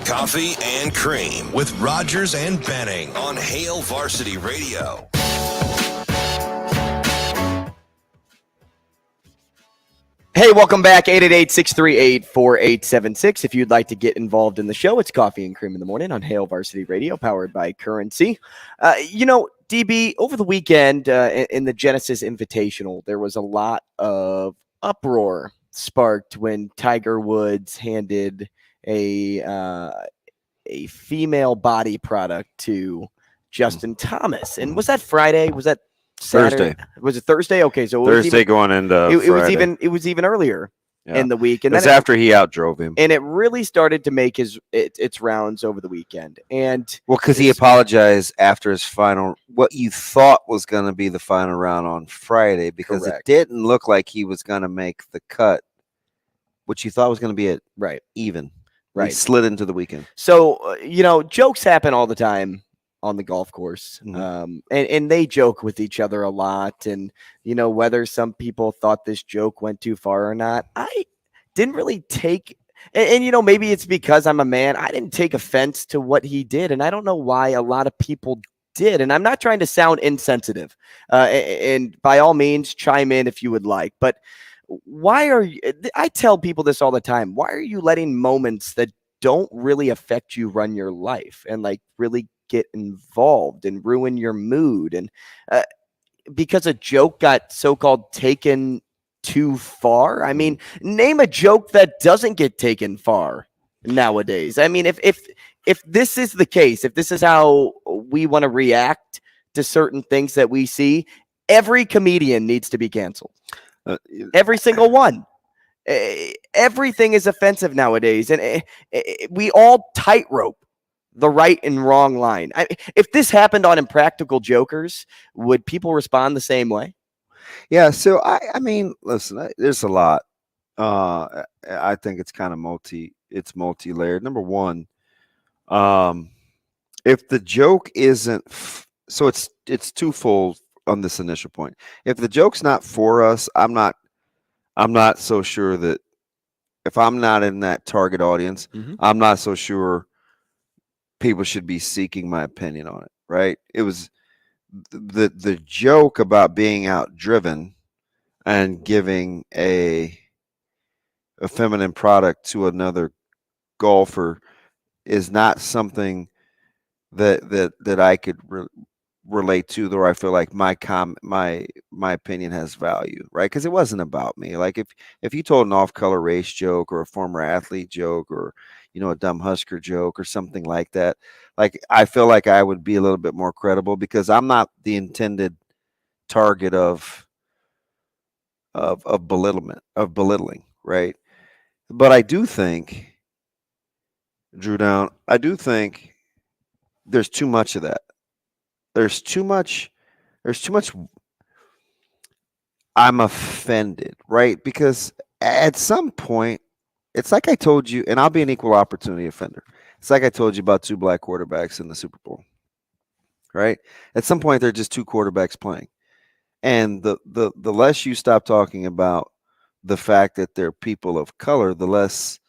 Coffee and Cream with Rogers and Benning on Hail Varsity Radio. Hey, welcome back. 888-638-4876. If you'd like to get involved in the show, it's Coffee and Cream in the Morning on Hail Varsity Radio, powered by Currency. DB, over the weekend in the Genesis Invitational, there was a lot of uproar sparked when Tiger Woods handed a female body product to Justin Thomas. And was that Friday? Was that Saturday? Thursday. Was it Thursday? Okay, so Thursday going into Friday. It was even earlier in the week, and that's after he outdrove him. And it really started to make its rounds over the weekend. And because he apologized after his final, what you thought was going to be the final round on Friday, because it didn't look like he was going to make the cut which you thought was going to be at even. Right. We slid into the weekend. So, jokes happen all the time on the golf course. And they joke with each other a lot. And, whether some people thought this joke went too far or not, I didn't really take and maybe it's because I'm a man. I didn't take offense to what he did. And I don't know why a lot of people did. And I'm not trying to sound insensitive. And by all means, chime in if you would like. But why are you, I tell people this all the time. Why are you letting moments that don't really affect you run your life and really get involved and ruin your mood? And because a joke got so-called taken too far. I mean, name a joke that doesn't get taken far nowadays. I mean, if this is the case, if this is how we want to react to certain things that we see, every comedian needs to be canceled. Every single one. Everything is offensive nowadays, and we all tightrope the right and wrong line. If this happened on Impractical Jokers, would people respond the same way? Yeah, so I mean, listen, there's a lot. I think it's kind of multi-layered. Number one, if the joke isn't, so it's twofold on this initial point. If the joke's not for us, I'm not so sure that if I'm not in that target audience, I'm not so sure people should be seeking my opinion on it, right? It was the joke about being outdriven and giving a feminine product to another golfer is not something that I could relate to, though I feel like my opinion has value, right? Because it wasn't about me. Like if you told an off-color race joke or a former athlete joke or a dumb Husker joke or something like that, like I feel like I would be a little bit more credible because I'm not the target of belittling, right? But I do think, Drew Down, there's too much of that. There's too much I'm offended, right? Because at some point, it's like I told you, and I'll be an equal opportunity offender. It's like I told you about two black quarterbacks in the Super Bowl, right? At some point, they're just two quarterbacks playing. And the less you stop talking about the fact that they're people of color, the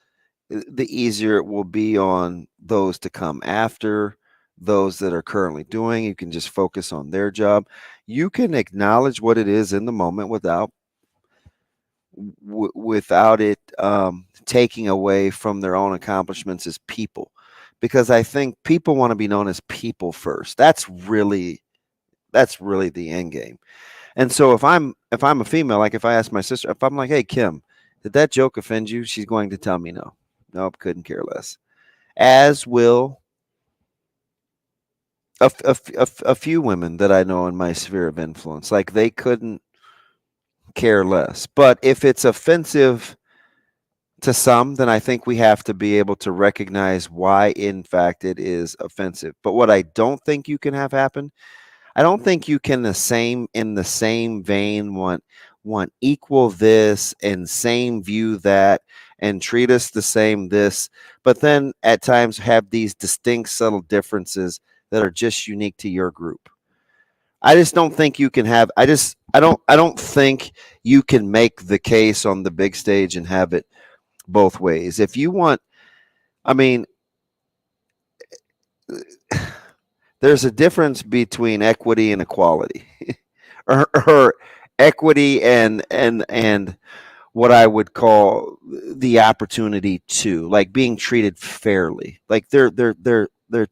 easier it will be on those to come after, those that are currently doing. You can just focus on their job. You can acknowledge what it is in the moment without it taking away from their own accomplishments as people, because I think people want to be known as people first. That's really the end game. And so if I'm a female, like if I ask my sister, if I'm like, hey Kim, did that joke offend you? She's going to tell me no. Nope, couldn't care less. As will a few women that I know in my sphere of influence. Like they couldn't care less. But if it's offensive to some, then I think we have to be able to recognize why, in fact, it is offensive. But what I don't think you can have happen, I don't think you can in the same vein want equal this and same view that and treat us the same this, but then at times have these distinct subtle differences that are just unique to your group. I just don't think you can have I don't think you can make the case on the big stage and have it both ways. If you want, I mean, there's a difference between equity and equality, or equity and what I would call the opportunity to, like being treated fairly. Like they're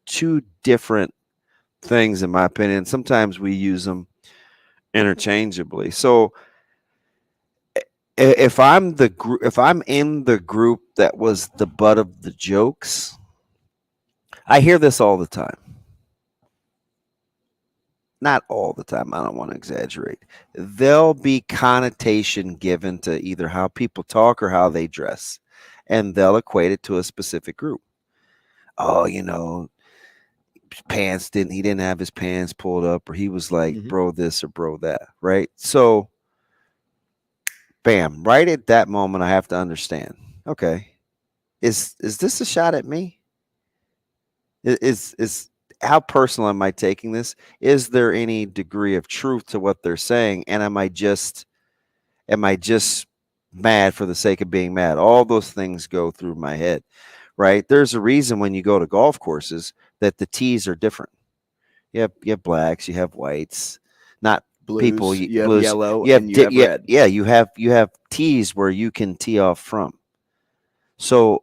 two different things, in my opinion. Sometimes we use them interchangeably. So if I'm in the group that was the butt of the jokes, I hear this all the time. Not all the time. I don't want to exaggerate. There'll be connotation given to either how people talk or how they dress, and they'll equate it to a specific group. Oh, he didn't have his pants pulled up, or he was like, bro this or bro that, right? So, bam, right at that moment, I have to understand okay, is this a shot at me? Is how personal am I taking this? Is there any degree of truth to what they're saying? And am I just mad for the sake of being mad? All those things go through my head, right? There's a reason when you go to golf courses that the tees are different. You have blacks, you have whites, not Blues, people. you have blues, yellow, you have and you have red. Yeah, you have tees where you can tee off from. So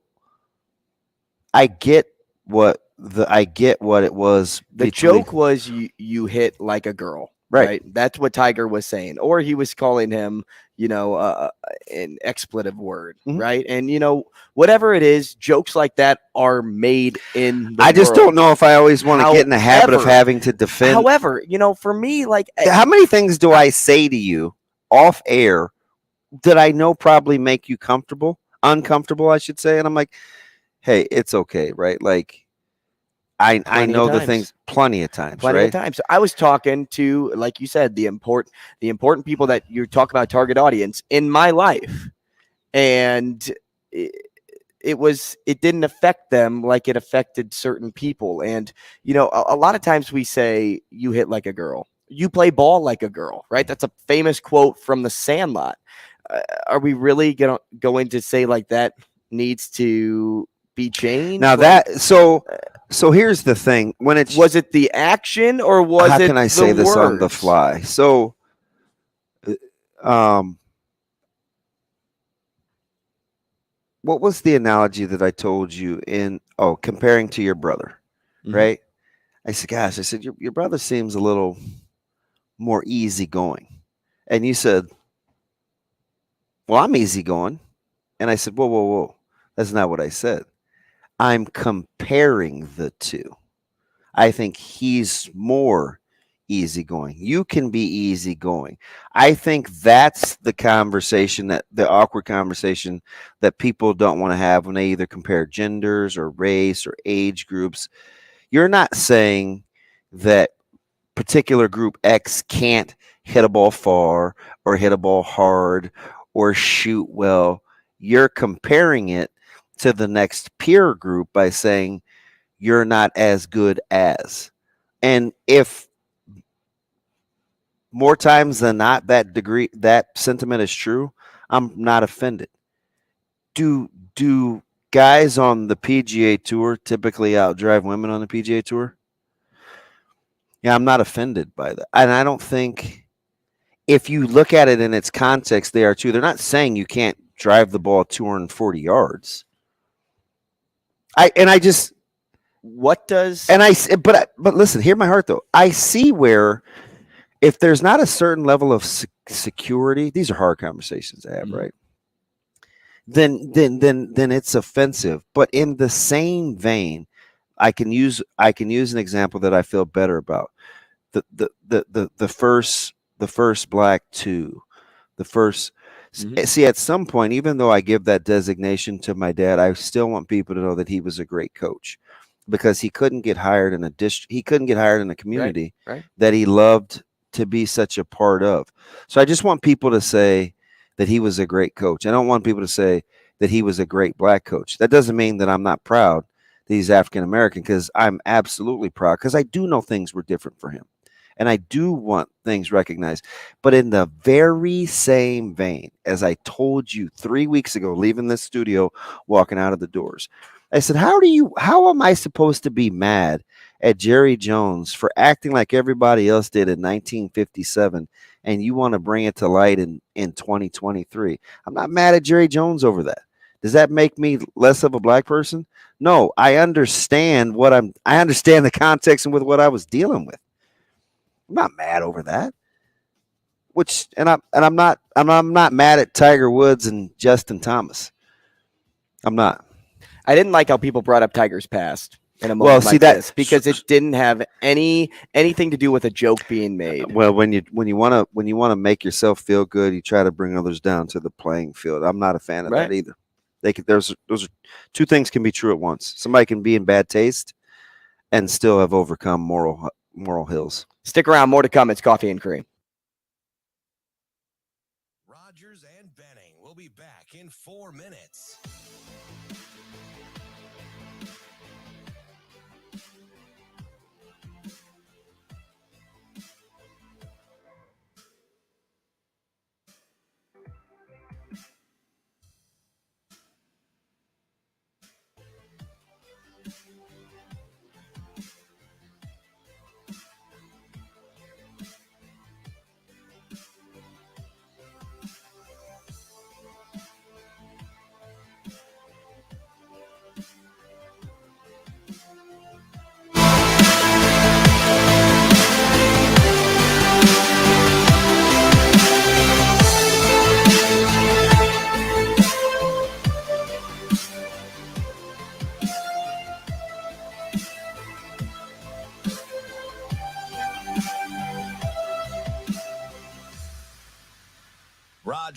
I get what it was. The joke was you hit like a girl, right? That's what Tiger was saying, or he was calling him, an expletive word, right? And whatever it is, jokes like that are made in the I just world. don't know if I always want to get in the habit of having to defend. However, for me, like, how many things do I say to you off air that I know probably make you uncomfortable, I should say, and I'm like, hey, it's okay, right? Like, I know the things plenty of times. So I was talking to, like you said, the important people that you talk about, target audience in my life, and it didn't affect them like it affected certain people. And a lot of times we say you hit like a girl, you play ball like a girl, right? That's a famous quote from The Sandlot. Are we really going to say like that needs to be changed? Now so here's the thing: was it the action, or was how it can I say this on the fly? So, what was the analogy that I told you comparing to your brother, right? I said, gosh, your brother seems a little more easygoing, and you said, well, I'm easygoing, and I said, whoa, that's not what I said. I'm comparing the two. I think he's more easygoing. You can be easygoing. I think that's the awkward conversation that people don't want to have when they either compare genders or race or age groups. You're not saying that particular group X can't hit a ball far or hit a ball hard or shoot well. You're comparing it to the next peer group by saying you're not as good as. And if more times than not that sentiment is true, I'm not offended. Do guys on the PGA Tour typically outdrive women on the PGA Tour? Yeah, I'm not offended by that. And I don't think, if you look at it in its context, they are too. They're not saying you can't drive the ball 240 yards. But listen, hear my heart though. I see where, if there's not a certain level of security, these are hard conversations to have, right? Then it's offensive. But in the same vein, I can use an example that I feel better about. The first black two, the first. See, at some point, even though I give that designation to my dad, I still want people to know that he was a great coach, because he couldn't get hired in he couldn't get hired in a community that he loved to be such a part of. So I just want people to say that he was a great coach. I don't want people to say that he was a great black coach. That doesn't mean that I'm not proud that he's African American, because I'm absolutely proud, because I do know things were different for him. And I do want things recognized. But in the very same vein, as I told you 3 weeks ago, leaving this studio, walking out of the doors, I said, how am I supposed to be mad at Jerry Jones for acting like everybody else did in 1957, and you want to bring it to light in 2023? I'm not mad at Jerry Jones over that. Does that make me less of a black person? No, I understand I understand the context and with what I was dealing with. I'm not mad over that. I'm not mad at Tiger Woods and Justin Thomas. I'm not. I didn't like how people brought up Tiger's past in a moment this, because it didn't have anything to do with a joke being made. Well, when you want to make yourself feel good, you try to bring others down to the playing field. I'm not a fan of that either. Those are two things can be true at once. Somebody can be in bad taste and still have overcome moral hills. Stick around, more to come. It's Coffee and Cream. Rogers and Benning will be back in 4 minutes.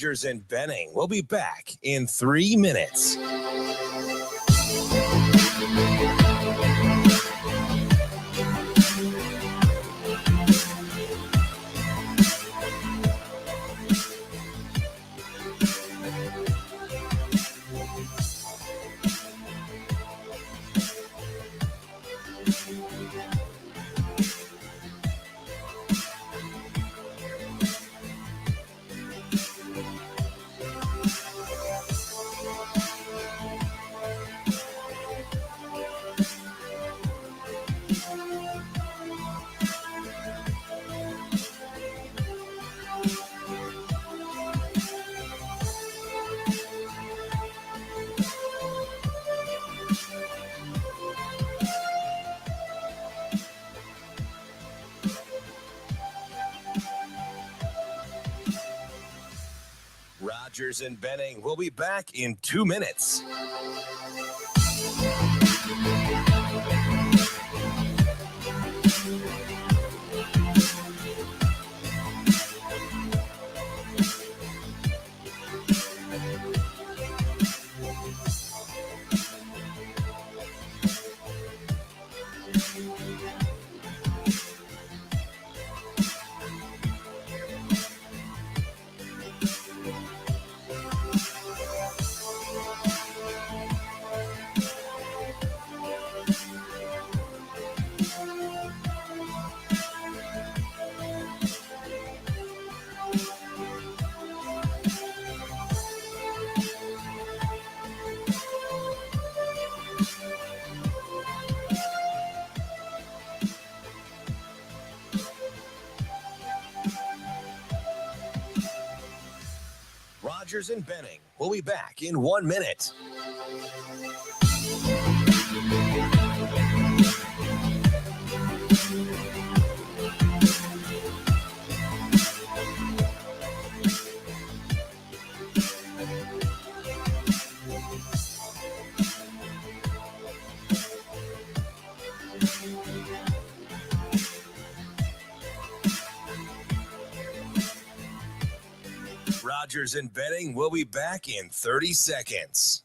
Rogers and Benning will be back in 3 minutes. Rogers and Benning will be back in 2 minutes. Rogers and Benning will be back in 1 minute. Rogers and Benning will be back in 30 seconds.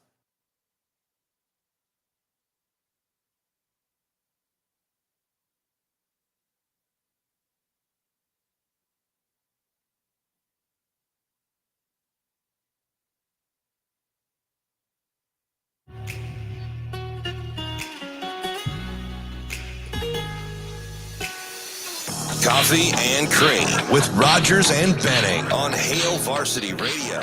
Coffee and Cream with Rogers and Benning on Hail Varsity Radio.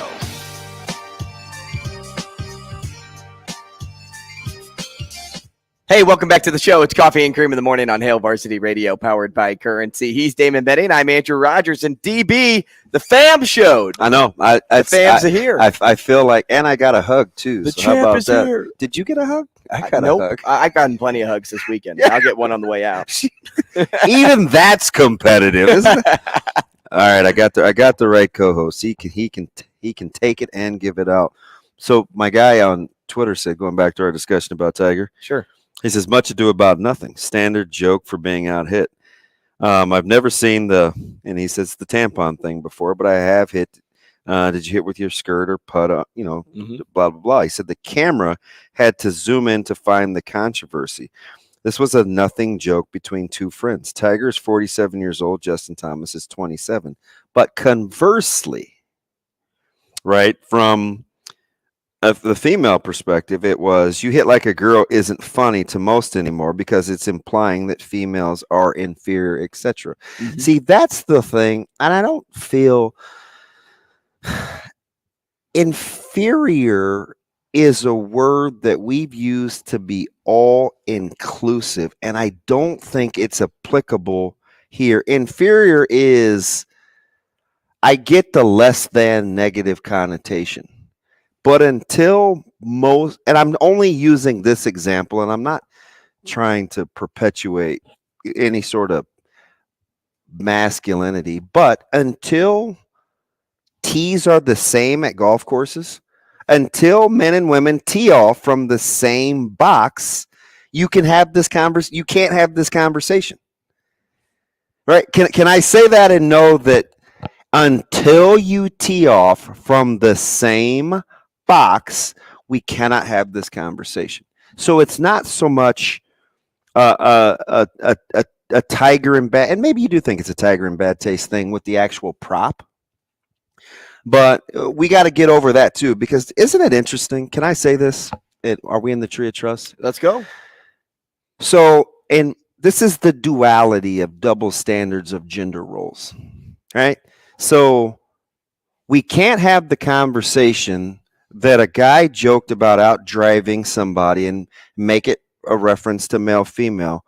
Hey, welcome back to the show. It's Coffee and Cream in the Morning on Hail Varsity Radio, powered by Currency. He's Damon Benning. I'm Andrew Rogers. And DB, the fam showed. I know. The fams are here. I feel like, and I got a hug too. The so champ how about is that? here. Did you get a hug? I got nope. a hug. I've gotten plenty of hugs this weekend. I'll get one on the way out. Even that's competitive, isn't it? All right, I got the right co-host. He can take it and give it out. So my guy on Twitter said, going back to our discussion about Tiger. Sure. He says, much ado about nothing. Standard joke for being out hit. I've never seen and he says the tampon thing before, but I have hit. Did you hit with your skirt or putt? Blah, blah, blah. He said the camera had to zoom in to find the controversy. This was a nothing joke between two friends. Tiger is 47 years old. Justin Thomas is 27. But conversely, right, from the female perspective, it was you hit like a girl isn't funny to most anymore because it's implying that females are inferior, etc. Mm-hmm. See, that's the thing. And I don't feel inferior is a word that we've used to be all inclusive. And I don't think it's applicable here. Inferior is, I get the less than negative connotation. But until most, and I'm only using this example, and I'm not trying to perpetuate any sort of masculinity, but until tees are the same at golf courses, until men and women tee off from the same box, you can have this you can't have this conversation. Right? Can I say that and know that until you tee off from the same box, we cannot have this conversation. So it's not so much a tiger in bad, and maybe you do think it's a tiger in bad taste thing with the actual prop, but we got to get over that too, because isn't it interesting? Can I say this? Are we in the tree of trust? Let's go. So, and this is the duality of double standards of gender roles, right? So we can't have the conversation that a guy joked about out driving somebody and make it a reference to male female,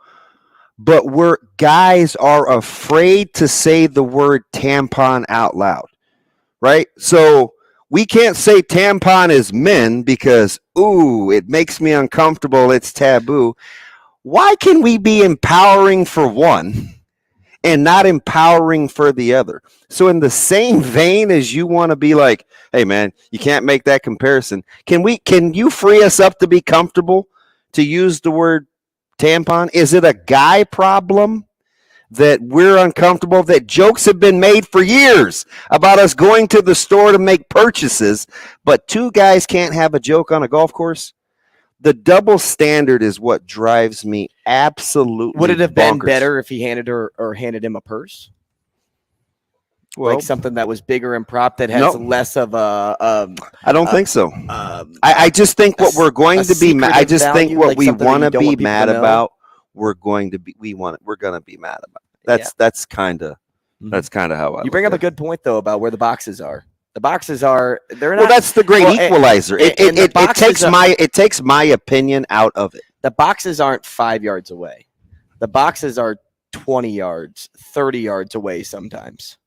but guys are afraid to say the word tampon out loud, right? So we can't say tampon is men because, ooh, it makes me uncomfortable, it's taboo. Why can we be empowering for one and not empowering for the other? So in the same vein as you want to be like, hey man, you can't make that comparison. Can you free us up to be comfortable to use the word tampon? Is it a guy problem that we're uncomfortable, that jokes have been made for years about us going to the store to make purchases, but two guys can't have a joke on a golf course? The double standard is what drives me absolutely. Would it have bonkers. been better if he handed her or handed him a purse? Well, like something that was bigger and prop that has less of a. I don't think so. I just think what we're going to be. I just think what we want to be mad about. We're going to be. We're going to be mad about. That's kind of how I. You bring up a good point though about where the boxes are. The boxes are. They're not. Well, that's the great equalizer. It takes my opinion out of it. The boxes aren't 5 yards away. The boxes are 20 yards, 30 yards away sometimes.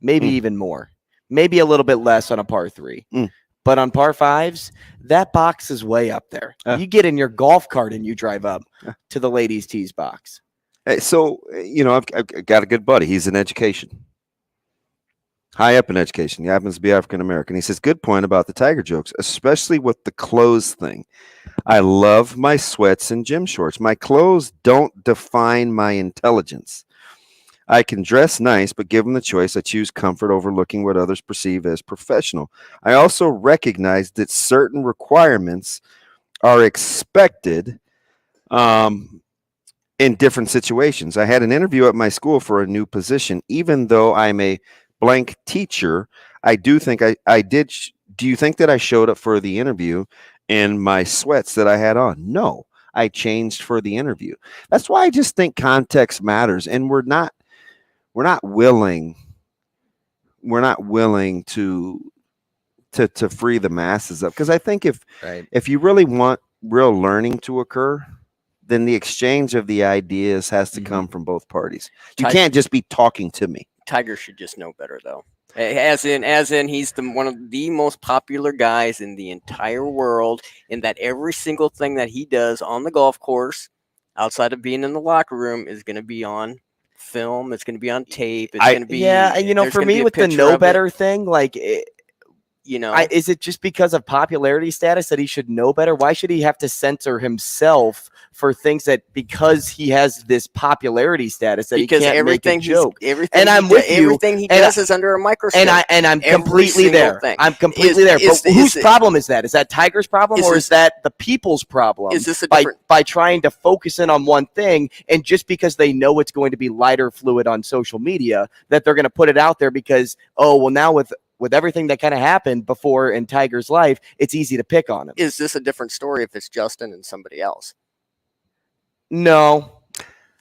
Maybe even more. Maybe a little bit less on a par 3. But on par 5s, that box is way up there. You get in your golf cart and you drive up to the ladies' tees box. So, I've got a good buddy. He's in education. High up in education. He happens to be African American. He says, good point about the tiger jokes, especially with the clothes thing. I love my sweats and gym shorts. My clothes don't define my intelligence. I can dress nice, but given the choice, I choose comfort over looking what others perceive as professional. I also recognize that certain requirements are expected in different situations. I had an interview at my school for a new position. Even though I'm a blank teacher, I do think I did. Do you think that I showed up for the interview in my sweats that I had on? No, I changed for the interview. That's why I just think context matters, and we're not willing to free the masses up, because I think if you really want real learning to occur, then the exchange of the ideas has to come from both parties. You can't just be talking to me. Tiger should just know better, though. As in, he's one of the most popular guys in the entire world, in that every single thing that he does on the golf course, outside of being in the locker room, is going to be on film. It's going to be on tape. It's going to be for me with the know better thing, like is it just because of popularity status that he should know better? Why should he have to censor himself for things that, because he has this popularity status, that because he can't everything make a joke? Everything he does is under a microscope. And I'm completely there. I'm completely there. But whose problem is that? Is that Tiger's problem, or is that the people's problem? Is this by trying to focus in on one thing, and just because they know it's going to be lighter fluid on social media, that they're going to put it out there because, now with everything that kind of happened before in Tiger's life, it's easy to pick on him. Is this a different story if it's Justin and somebody else? No,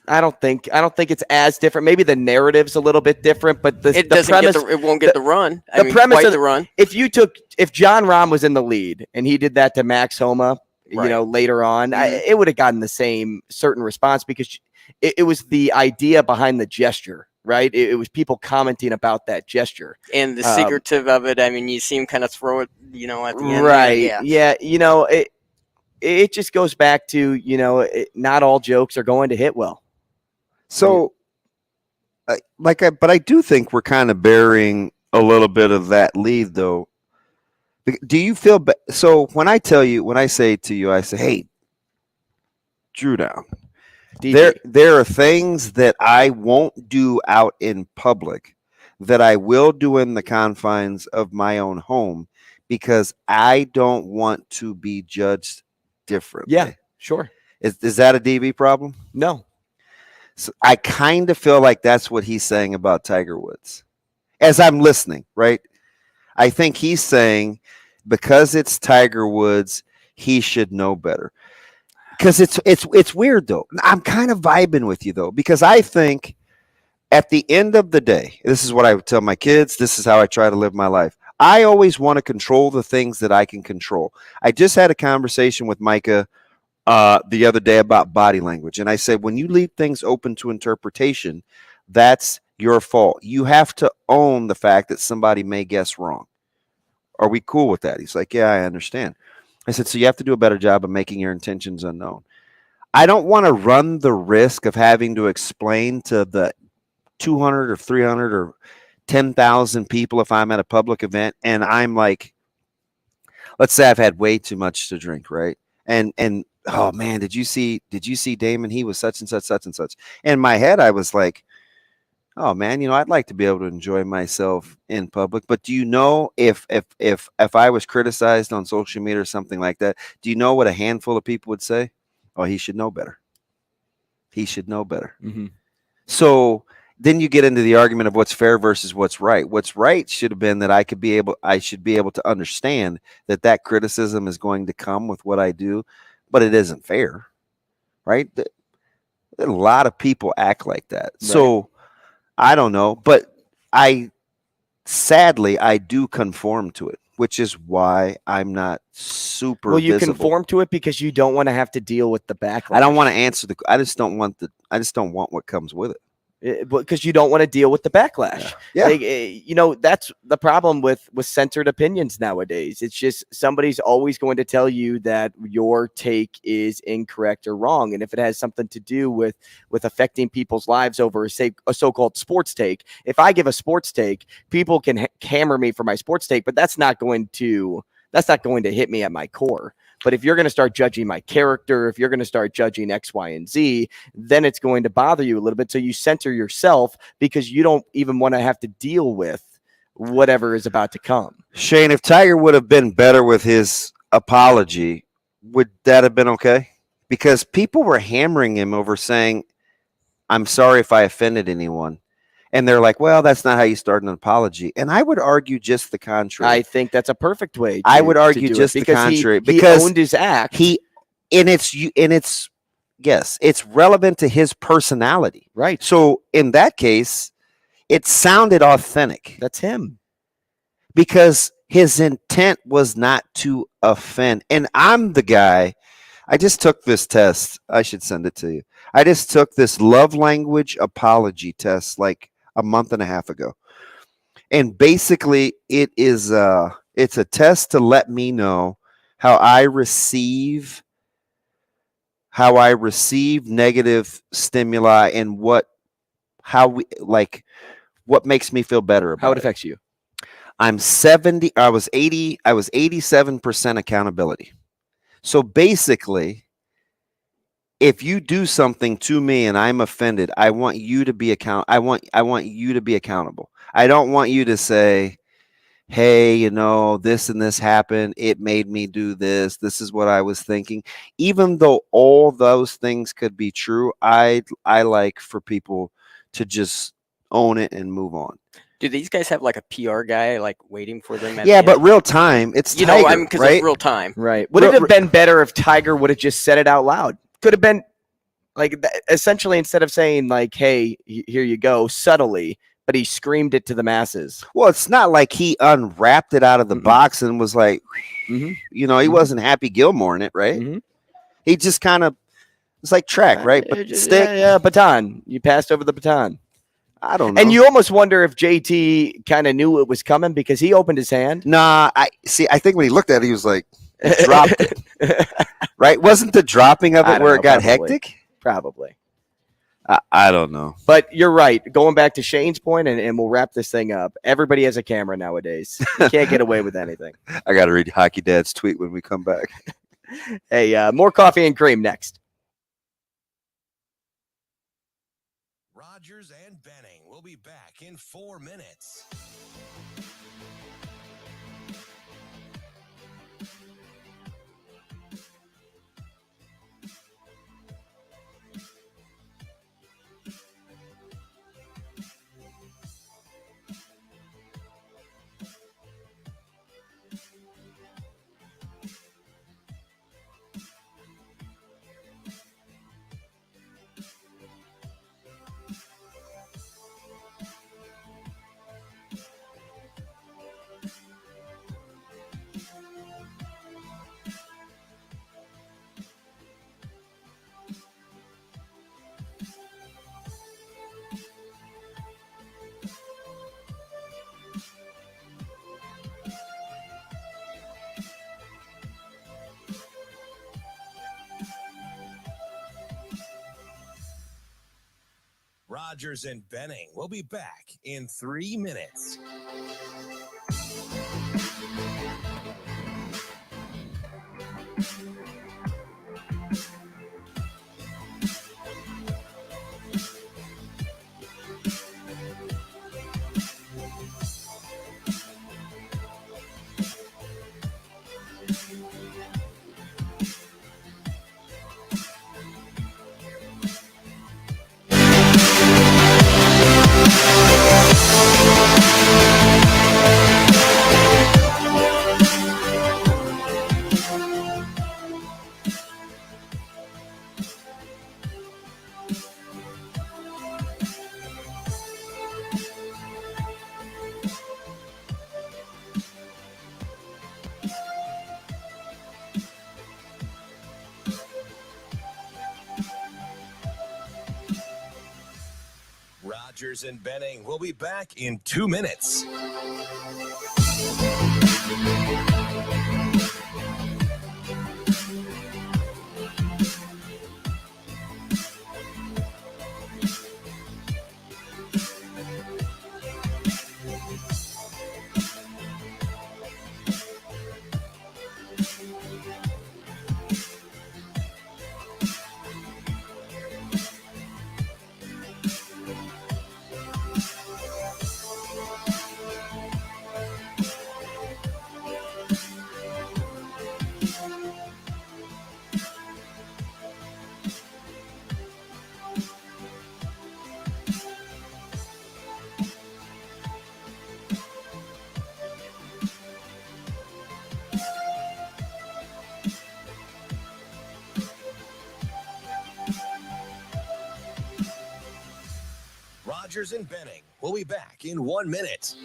I don't think it's as different. Maybe the narrative's a little bit different, but the premise, it won't get the run. The premise of the run. If John Rahm was in the lead and he did that to Max Homa, later on, it would have gotten the same certain response, because it was the idea behind the gesture. Right, it was people commenting about that gesture and the secretive of it. I mean, you see him kind of throw it, at the end. Right? Yeah. It just goes back to not all jokes are going to hit well. So, but I do think we're kind of bearing a little bit of that lead, though. Do you feel so when I say to you, I say, hey, Drew down. There are things that I won't do out in public that I will do in the confines of my own home because I don't want to be judged differently. Yeah, sure. Is that a DB problem? No. So I kind of feel like that's what he's saying about Tiger Woods. As I'm listening, right? I think he's saying because it's Tiger Woods, he should know better. Because it's weird though. I'm kind of vibing with you though, because I think at the end of the day, this is what I would tell my kids. This is how I try to live my life. I always want to control the things that I can control. I just had a conversation with Micah the other day about body language. And I said, when you leave things open to interpretation, that's your fault. You have to own the fact that somebody may guess wrong. Are we cool with that? He's like, yeah, I understand. I said, so you have to do a better job of making your intentions unknown. I don't want to run the risk of having to explain to the 200 or 300 or 10,000 people if I'm at a public event and I'm like, let's say I've had way too much to drink, right? And oh man, did you see Damon? He was such and such. In my head, I was like, oh man, I'd like to be able to enjoy myself in public. But do you know if I was criticized on social media or something like that, do you know what a handful of people would say? Oh, he should know better. He should know better. Mm-hmm. So then you get into the argument of what's fair versus what's right. What's right should have been that I should be able to understand that criticism is going to come with what I do, but it isn't fair, right? A lot of people act like that. Right. So I don't know, but sadly I do conform to it, which is why I'm not super Well, you visible. conform to it because you don't want to have to deal with the backlash. I don't want to answer I just don't want what comes with it. Because you don't want to deal with the backlash. Yeah. That's the problem with censored opinions nowadays. It's just somebody's always going to tell you that your take is incorrect or wrong. And if it has something to do with affecting people's lives over a so-called sports take, if I give a sports take, people can hammer me for my sports take, but that's not going to hit me at my core. But if you're going to start judging my character, if you're going to start judging X, Y, and Z, then it's going to bother you a little bit. So you censor yourself because you don't even want to have to deal with whatever is about to come. Shane, if Tiger would have been better with his apology, would that have been okay? Because people were hammering him over saying, I'm sorry if I offended anyone. And they're like, well, that's not how you start an apology. And I would argue just the contrary. I think that's a perfect way. I would argue just the contrary. Because he owned his act. It's relevant to his personality. Right. So in that case, it sounded authentic. That's him. Because his intent was not to offend. And I'm the guy. I just took this test. I should send it to you. I just took this love language apology test like a month and a half ago. And basically it's a test to let me know how I receive negative stimuli and what makes me feel better about how it affects you. I was 87% accountability. So basically, if you do something to me and I'm offended, I want you to be I want you to be accountable. I don't want you to say, hey, this and this happened. It made me do this. This is what I was thinking. Even though all those things could be true, I like for people to just own it and move on. Do these guys have like a PR guy like waiting for them? But real time. It's Tiger, because right? it's real time. Right. Would it have been better if Tiger would have just said it out loud? Could have been essentially instead of saying like, hey, here you go, subtly, but he screamed it to the masses. Well, it's not like he unwrapped it out of the box and was like, he wasn't Happy Gilmore in it, right? Mm-hmm. He just kind of, it's like track, right? But stick. Yeah, baton. You passed over the baton. I don't know. And you almost wonder if JT kind of knew it was coming because he opened his hand. Nah, I think when he looked at it, he was like, dropped it. Right? Wasn't the dropping of it where it got hectic? Probably. I don't know. But you're right. Going back to Shane's point, and we'll wrap this thing up. Everybody has a camera nowadays. You can't get away with anything. I got to read Hockey Dad's tweet when we come back. Hey, more coffee and cream next. Rogers and Benning will be back. back in 4 minutes. Rogers and Benning will be back in 3 minutes. Rogers and Benning will be back in 2 minutes. Rogers and Benning will be back in 1 minute.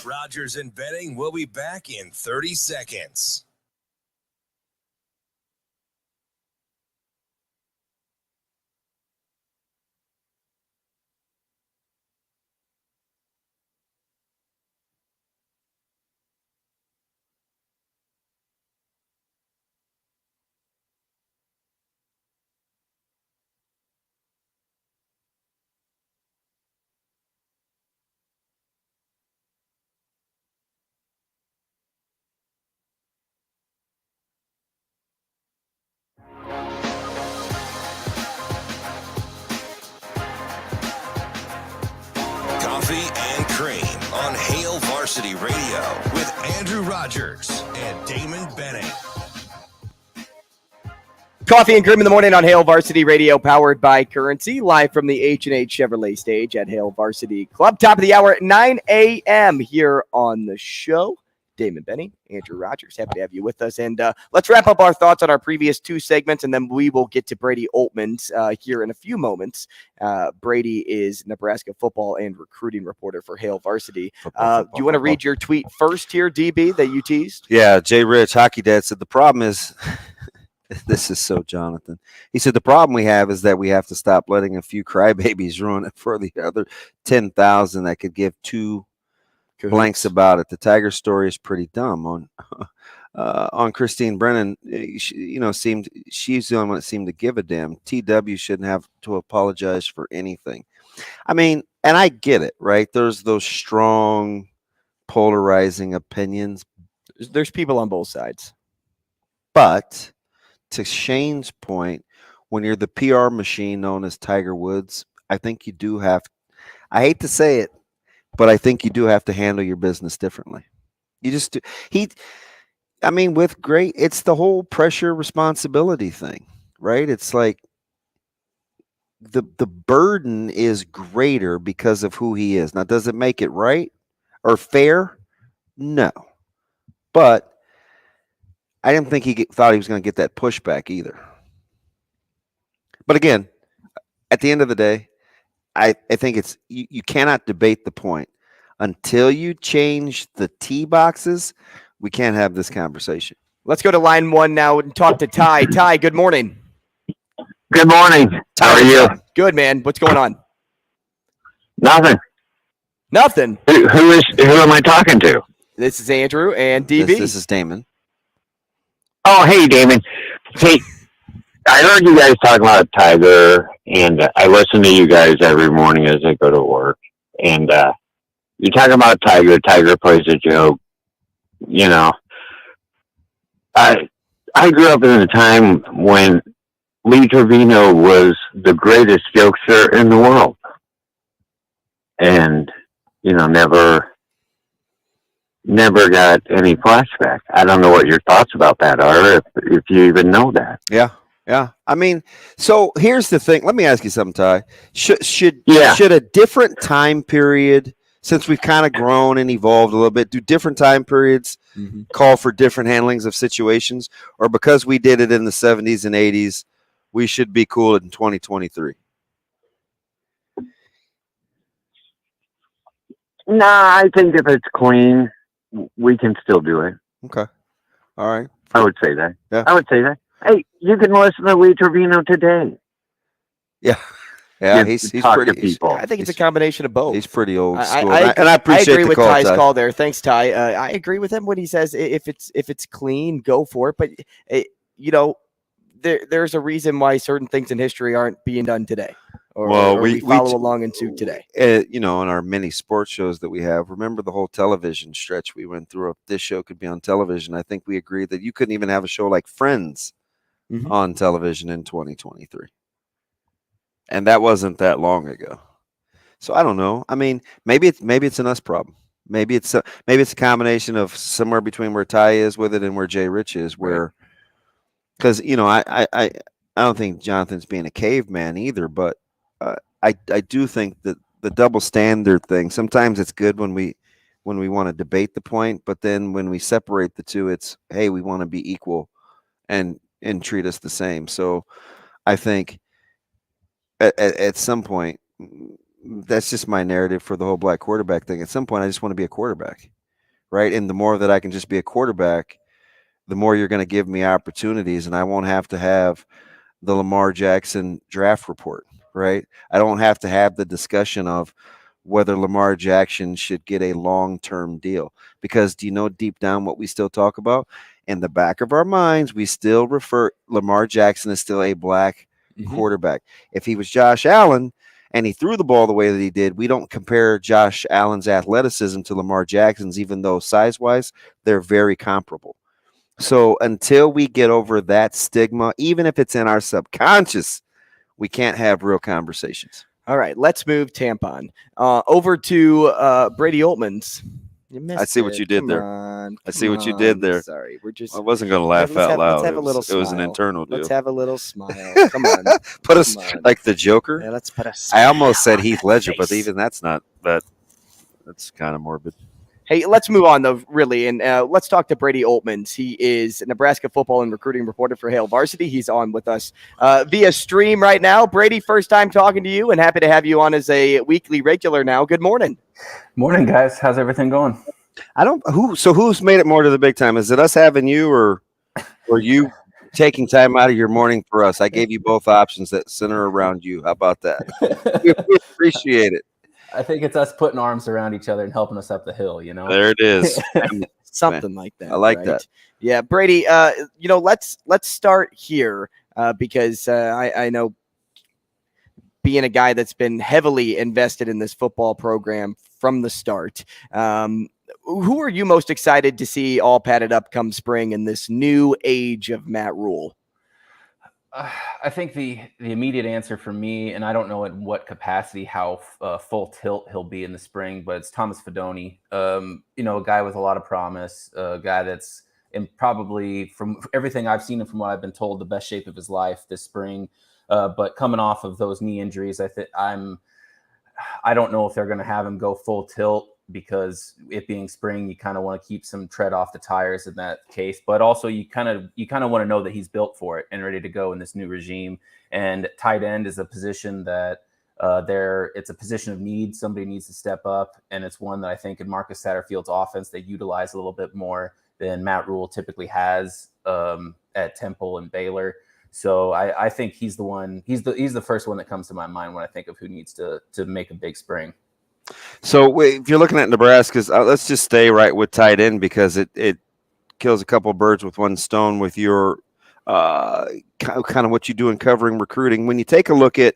Rogers and Benning will be back in 30 seconds. Coffee and Cream on Hail Varsity Radio with Andrew Rogers and Damon Benning. Coffee and Cream in the morning on Hail Varsity Radio, powered by Currency, live from the H&H Chevrolet stage at Hail Varsity Club. Top of the hour at 9 a.m. here on the show. Damon Benning, Andrew Rogers, happy to have you with us. And let's wrap up our thoughts on our previous two segments, and then we will get to Brady Oltmans here in a few moments. Brady is Nebraska football and recruiting reporter for Hail Varsity. Do you want to read your tweet first here, DB, that you teased? Yeah, Jay Rich, Hockey Dad, said the problem is this is so Jonathan. He said the problem we have is that we have to stop letting a few crybabies ruin it for the other 10,000 that could give two blanks about it. The Tiger story is pretty dumb. On Christine Brennan, she's the only one that seemed to give a damn. TW shouldn't have to apologize for anything. I mean, and I get it, right? There's those strong, polarizing opinions. There's people on both sides. But to Shane's point, when you're the PR machine known as Tiger Woods, I think you do have, I hate to say it, but I think you do have to handle your business differently. You just do. It's the whole pressure responsibility thing, right? It's like the burden is greater because of who he is. Now, does it make it right or fair? No. But I didn't think thought he was going to get that pushback either. But again, at the end of the day, I think it's you cannot debate the point. Until you change the tee boxes, we can't have this conversation. Let's go to line 1 now and talk to Ty. Ty, good morning. Good morning. How are you? Good, man. What's going on? Nothing. Nothing. Who am I talking to? This is Andrew and DB. This is Damon. Oh, hey, Damon. Hey, I heard you guys talking about Tiger, and I listen to you guys every morning as I go to work. And you're talking about Tiger. Tiger plays a joke. You know, I grew up in a time when Lee Trevino was the greatest jokester in the world. And, never got any flashback. I don't know what your thoughts about that are, if you even know that. Yeah. I mean, so here's the thing. Let me ask you something, Ty. Should a different time period, since we've kind of grown and evolved a little bit, do different time periods call for different handlings of situations? Or because we did it in the 70s and 80s, we should be cool in 2023? Nah, I think if it's clean, we can still do it. Okay. All right. I would say that. Yeah. I would say that. Hey, you can listen to Lee Trevino today. Yeah. Yeah, he's pretty. People. I think it's a combination of both. He's pretty old school, I appreciate agree the with call, Ty's Ty. call there. Thanks, Ty. I agree with him when he says if it's clean, go for it. But there's a reason why certain things in history aren't being done today, or we follow along into today. In our many sports shows that we have, remember the whole television stretch we went through. If this show could be on television, I think we agreed that you couldn't even have a show like Friends on television in 2023. And that wasn't that long ago. So I don't know. I mean, maybe it's an us problem. Maybe it's a combination of somewhere between where Ty is with it and where Jay Rich is, where because I don't think Jonathan's being a caveman either, but I do think that the double standard thing, sometimes it's good when we want to debate the point, but then when we separate the two, it's, hey, we want to be equal and treat us the same. So I think at some point, that's just my narrative for the whole black quarterback thing. At some point, I just want to be a quarterback, right? And the more that I can just be a quarterback, the more you're going to give me opportunities, and I won't have to have the Lamar Jackson draft report, right? I don't have to have the discussion of whether Lamar Jackson should get a long-term deal. Because do you know deep down what we still talk about? In the back of our minds, we still refer Lamar Jackson is still a black quarterback. If he was Josh Allen and he threw the ball the way that he did, we don't compare Josh Allen's athleticism to Lamar Jackson's, even though size-wise, they're very comparable. So until we get over that stigma, even if it's in our subconscious, we can't have real conversations. All right, let's move tampon over to Brady Oltmans. I see what you did there. I see what you did there. Sorry, I wasn't going to laugh out loud. Let's have a little smile. It was an internal deal. Let's have a little smile. Come on. Put us like the Joker. Yeah, let's put a smile. I almost said Heath Ledger, but even that's not that. That's kind of morbid. Hey, let's move on, though, really, and let's talk to Brady Oltmans. He is a Nebraska football and recruiting reporter for Hail Varsity. He's on with us via stream right now. Brady, first time talking to you, and happy to have you on as a weekly regular now. Good morning. Morning, guys. How's everything going? Who's made it more to the big time? Is it us having you, or you taking time out of your morning for us? I gave you both options that center around you. How about that? We appreciate it. I think it's us putting arms around each other and helping us up the hill, you know? There it is. Something like that. I like right? that. Yeah, Brady, let's start here because I know being a guy that's been heavily invested in this football program from the start. Who are you most excited to see all padded up come spring in this new age of Matt Rule? I think the immediate answer for me, and I don't know in what capacity, how full tilt he'll be in the spring, but it's Thomas Fidone. A guy with a lot of promise, a guy that's in probably, from everything I've seen and from what I've been told, the best shape of his life this spring. But coming off of those knee injuries, I don't know if they're going to have him go full tilt, because it being spring, you kind of want to keep some tread off the tires in that case. But also you kind of want to know that he's built for it and ready to go in this new regime. And tight end is a position that it's a position of need. Somebody needs to step up. And it's one that I think in Marcus Satterfield's offense, they utilize a little bit more than Matt Rule typically has at Temple and Baylor. So I think he's the one. He's the first one that comes to my mind when I think of who needs to make a big spring. So if you're looking at Nebraska's, let's just stay right with tight end, because it kills a couple of birds with one stone with your kind of what you do in covering recruiting. When you take a look at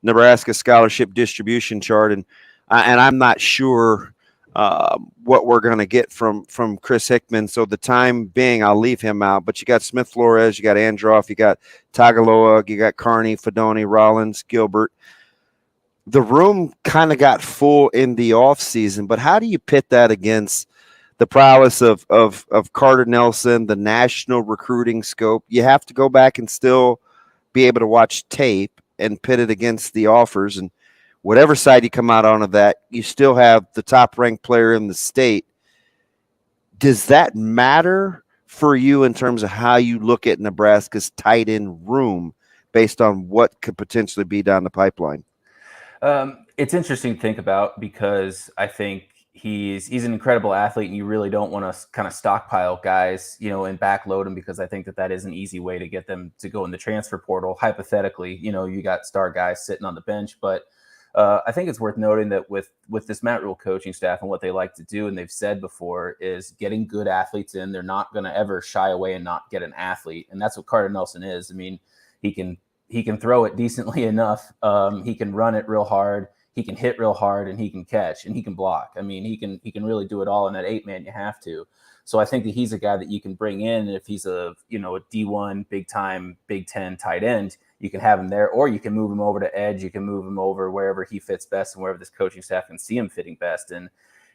Nebraska's scholarship distribution chart, and I'm not sure what we're going to get from Chris Hickman. So the time being, I'll leave him out. But you got Smith Flores, you got Androff, you got Tagaloa, you got Carney, Fidone, Rollins, Gilbert. The room kind of got full in the offseason, but how do you pit that against the prowess of Carter Nelson, the national recruiting scope? You have to go back and still be able to watch tape and pit it against the offers. And whatever side you come out on of that, you still have the top-ranked player in the state. Does that matter for you in terms of how you look at Nebraska's tight end room based on what could potentially be down the pipeline? It's interesting to think about, because I think he's an incredible athlete, and you really don't want to kind of stockpile guys, and backload them, because I think that is an easy way to get them to go in the transfer portal. Hypothetically, you got star guys sitting on the bench, but I think it's worth noting that with this Matt Rule coaching staff and what they like to do, and they've said before, is getting good athletes in. They're not going to ever shy away and not get an athlete, and that's what Carter Nelson is. I mean, he can throw it decently enough. He can run it real hard. He can hit real hard, and he can catch, and he can block. I mean, he can really do it all. In that 8-man, you have to. So I think that he's a guy that you can bring in. And if he's a D1 big time Big Ten tight end, you can have him there, or you can move him over to edge. You can move him over wherever he fits best and wherever this coaching staff can see him fitting best. And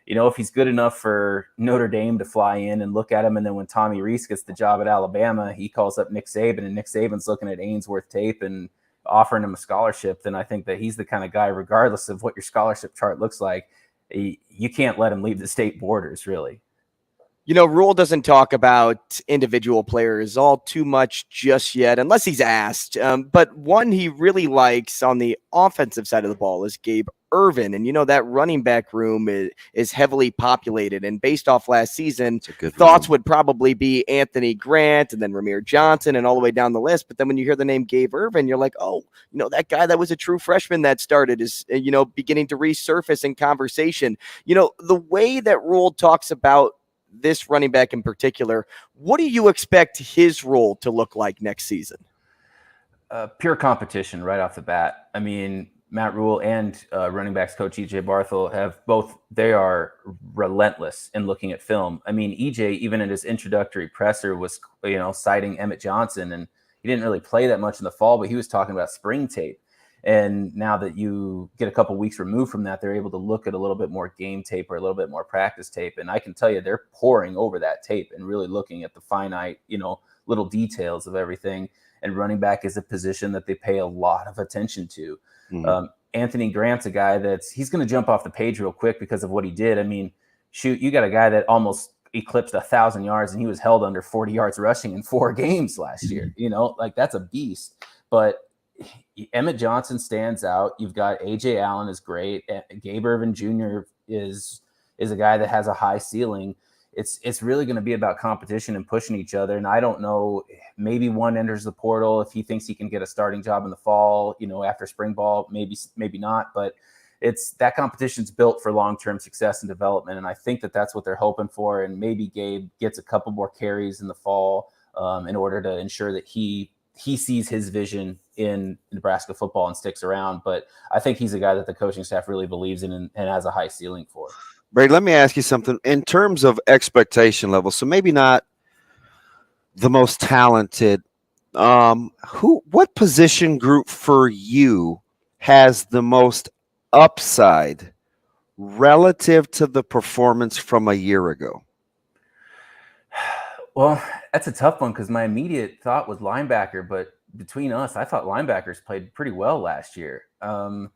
if he's good enough for Notre Dame to fly in and look at him, and then when Tommy Rees gets the job at Alabama, he calls up Nick Saban, and Nick Saban's looking at Ainsworth tape and offering him a scholarship, then I think that he's the kind of guy, regardless of what your scholarship chart looks like, you can't let him leave the state borders, really. Rule doesn't talk about individual players all too much just yet, unless he's asked. But one he really likes on the offensive side of the ball is Gabe Ervin. And, that running back room is heavily populated. And based off last season, thoughts would probably be Anthony Grant and then Ramir Johnson and all the way down the list. But then when you hear the name Gabe Ervin, you're like, oh, that guy that was a true freshman that started is, beginning to resurface in conversation. The way that Rule talks about this running back in particular, what do you expect his role to look like next season? Pure competition right off the bat. I mean, Matt Rule and running backs coach EJ Barthel they are relentless in looking at film. I mean, EJ, even in his introductory presser, was, citing Emmett Johnson, and he didn't really play that much in the fall, but he was talking about spring tape. And now that you get a couple weeks removed from that, they're able to look at a little bit more game tape or a little bit more practice tape. And I can tell you, they're poring over that tape and really looking at the finite, little details of everything. And running back is a position that they pay a lot of attention to. Mm-hmm. Anthony Grant's a guy he's going to jump off the page real quick because of what he did. I mean, shoot, you got a guy that almost eclipsed 1,000 yards, and he was held under 40 yards rushing in 4 games last year. That's a beast. But Emmett Johnson stands out. You've got A.J. Allen is great. Gabe Ervin Jr. is a guy that has a high ceiling. It's really going to be about competition and pushing each other. And I don't know, maybe one enters the portal if he thinks he can get a starting job in the fall, after spring ball, maybe not. But it's that competition's built for long-term success and development. And I think that that's what they're hoping for. And maybe Gabe gets a couple more carries in the fall in order to ensure that he sees his vision in Nebraska football and sticks around. But I think he's a guy that the coaching staff really believes in and has a high ceiling for. Brady, let me ask you something in terms of expectation level. So maybe not the most talented. What position group for you has the most upside relative to the performance from a year ago? Well, that's a tough one because my immediate thought was linebacker, but between us, I thought linebackers played pretty well last year.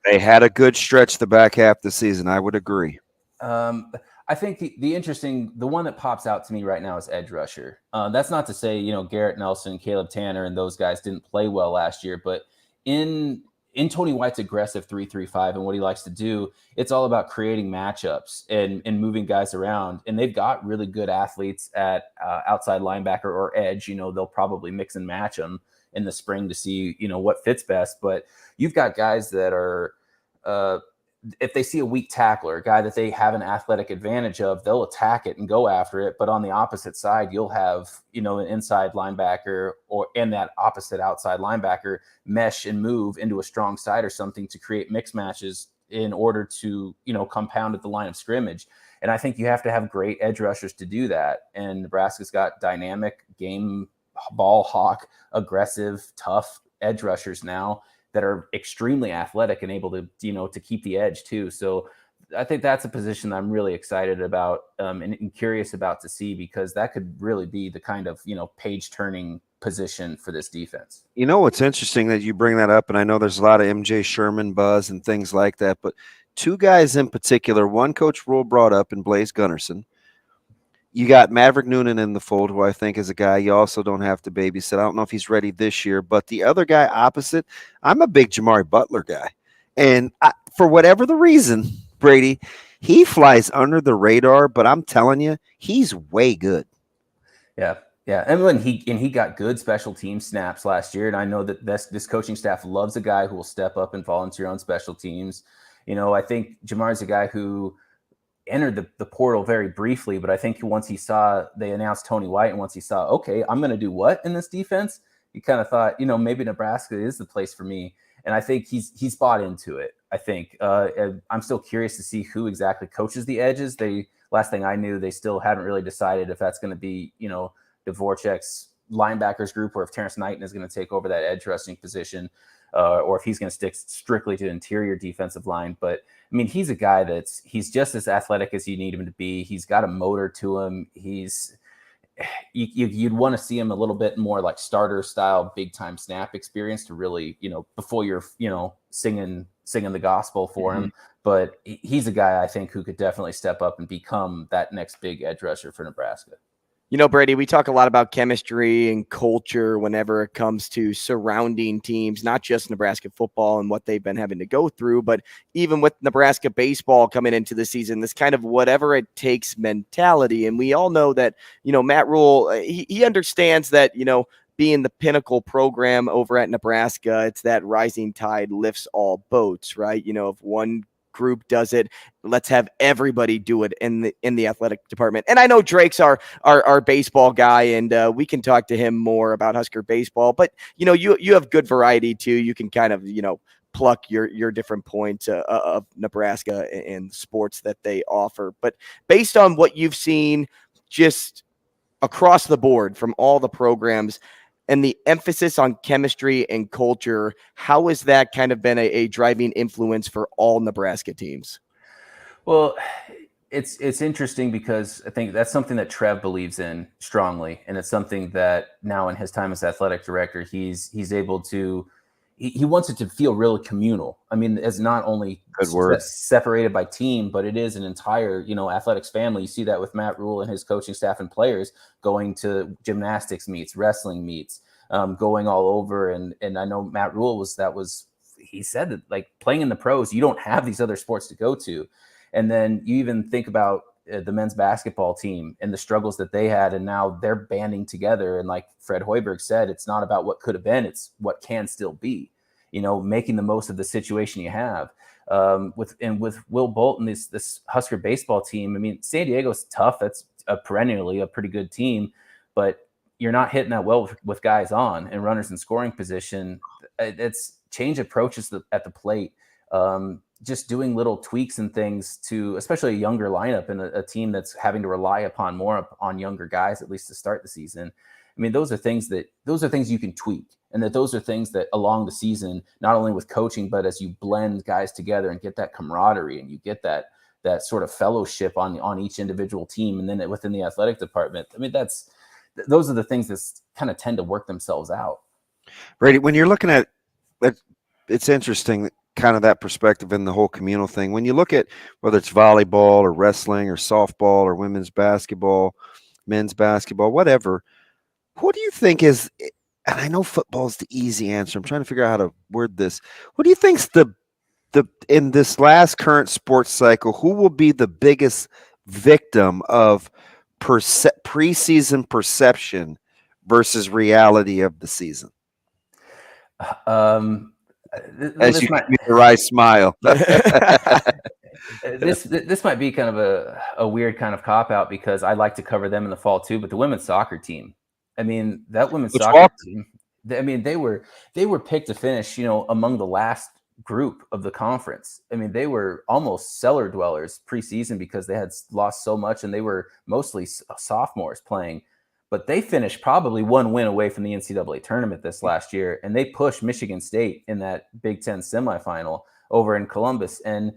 They had a good stretch the back half of the season. I would agree. I think the one that pops out to me right now is edge rusher. That's not to say, Garrett Nelson, Caleb Tanner, and those guys didn't play well last year, but in Tony White's aggressive 3-3-5 and what he likes to do, it's all about creating matchups and moving guys around. And they've got really good athletes at outside linebacker or edge. They'll probably mix and match them in the spring to see, what fits best. But you've got guys that are, if they see a weak tackler, a guy that they have an athletic advantage of, they'll attack it and go after it. But on the opposite side, you'll have, an inside linebacker and that opposite outside linebacker mesh and move into a strong side or something to create mix matches in order to, compound at the line of scrimmage. And I think you have to have great edge rushers to do that. And Nebraska's got dynamic game ball hawk, aggressive, tough edge rushers now that are extremely athletic and able to, to keep the edge too. So I think that's a position that I'm really excited about and curious about to see, because that could really be the kind of, page turning position for this defense. It's interesting that you bring that up. And I know there's a lot of MJ Sherman buzz and things like that, but two guys in particular, one Coach Rule brought up in Blaze Gunnarsson. You got Maverick Noonan in the fold, who I think is a guy you also don't have to babysit. I don't know if he's ready this year, but the other guy opposite, I'm a big Jamari Butler guy. And for whatever the reason, Brady, he flies under the radar, but I'm telling you, he's way good. Yeah. Yeah. And when he got good special team snaps last year. And I know that this coaching staff loves a guy who will step up and volunteer on special teams. I think Jamar's a guy who entered the portal very briefly, but I think once they announced Tony White, and once he saw, okay, I'm going to do what in this defense, he kind of thought, maybe Nebraska is the place for me. And I think he's bought into it. I think I'm still curious to see who exactly coaches the edges. Last thing I knew, they still haven't really decided if that's going to be, Dvorak's linebackers group, or if Terrence Knighton is going to take over that edge rushing position, or if he's going to stick strictly to interior defensive line. But I mean, he's a guy he's just as athletic as you need him to be. He's got a motor to him. You'd want to see him a little bit more like starter style, big time snap experience to really, before you're, singing the gospel for him. But he's a guy I think who could definitely step up and become that next big edge rusher for Nebraska. Brady, we talk a lot about chemistry and culture whenever it comes to surrounding teams, not just Nebraska football and what they've been having to go through, but even with Nebraska baseball coming into the season, this kind of whatever it takes mentality. And we all know that, Matt Rule, he understands that, being the pinnacle program over at Nebraska, it's that rising tide lifts all boats, right? If one group does it, let's have everybody do it in the athletic department. And I know Drake's our baseball guy, and we can talk to him more about Husker baseball, but you have good variety too. You can kind of pluck your different points of Nebraska and sports that they offer. But based on what you've seen just across the board from all the programs and the emphasis on chemistry and culture, how has that kind of been a driving influence for all Nebraska teams? Well, it's interesting because I think that's something that Trev believes in strongly. And it's something that now in his time as athletic director, he's able to, he wants it to feel really communal. I mean, it's not only separated by team, but it is an entire, athletics family. You see that with Matt Rule and his coaching staff and players going to gymnastics meets, wrestling meets, going all over. And I know Matt Rule he said that like playing in the pros, you don't have these other sports to go to. And then you even think about the men's basketball team and the struggles that they had, and now they're banding together. And like Fred Hoiberg said, it's not about what could have been, it's what can still be, making the most of the situation you have. with Will Bolton, this Husker baseball team. I mean, San Diego's tough. That's perennially a pretty good team, but you're not hitting that well with guys on and runners in scoring position. It's change approaches at the plate. Just doing little tweaks and things to, especially a younger lineup and a team that's having to rely upon more on younger guys, at least to start the season. I mean, those are things you can tweak, and those are things that along the season, not only with coaching, but as you blend guys together and get that camaraderie and you get that sort of fellowship on each individual team, and then within the athletic department. I mean, those are the things that kind of tend to work themselves out. Brady, when you're looking at it, it's interesting, kind of that perspective in the whole communal thing. When you look at whether it's volleyball or wrestling or softball or women's basketball, men's basketball, whatever, who do you think is, and I know football is the easy answer, I'm trying to figure out how to word this. What do you think's the in this last current sports cycle, who will be the biggest victim of preseason perception versus reality of the season? As you give me the right smile. This might be kind of a weird kind of cop out, because I like to cover them in the fall too. But the women's soccer team, I mean, that women's soccer team, I mean, they were picked to finish, among the last group of the conference. I mean, they were almost cellar dwellers preseason because they had lost so much, and they were mostly sophomores playing. But they finished probably one win away from the NCAA tournament this last year, and they pushed Michigan State in that Big Ten semifinal over in Columbus. And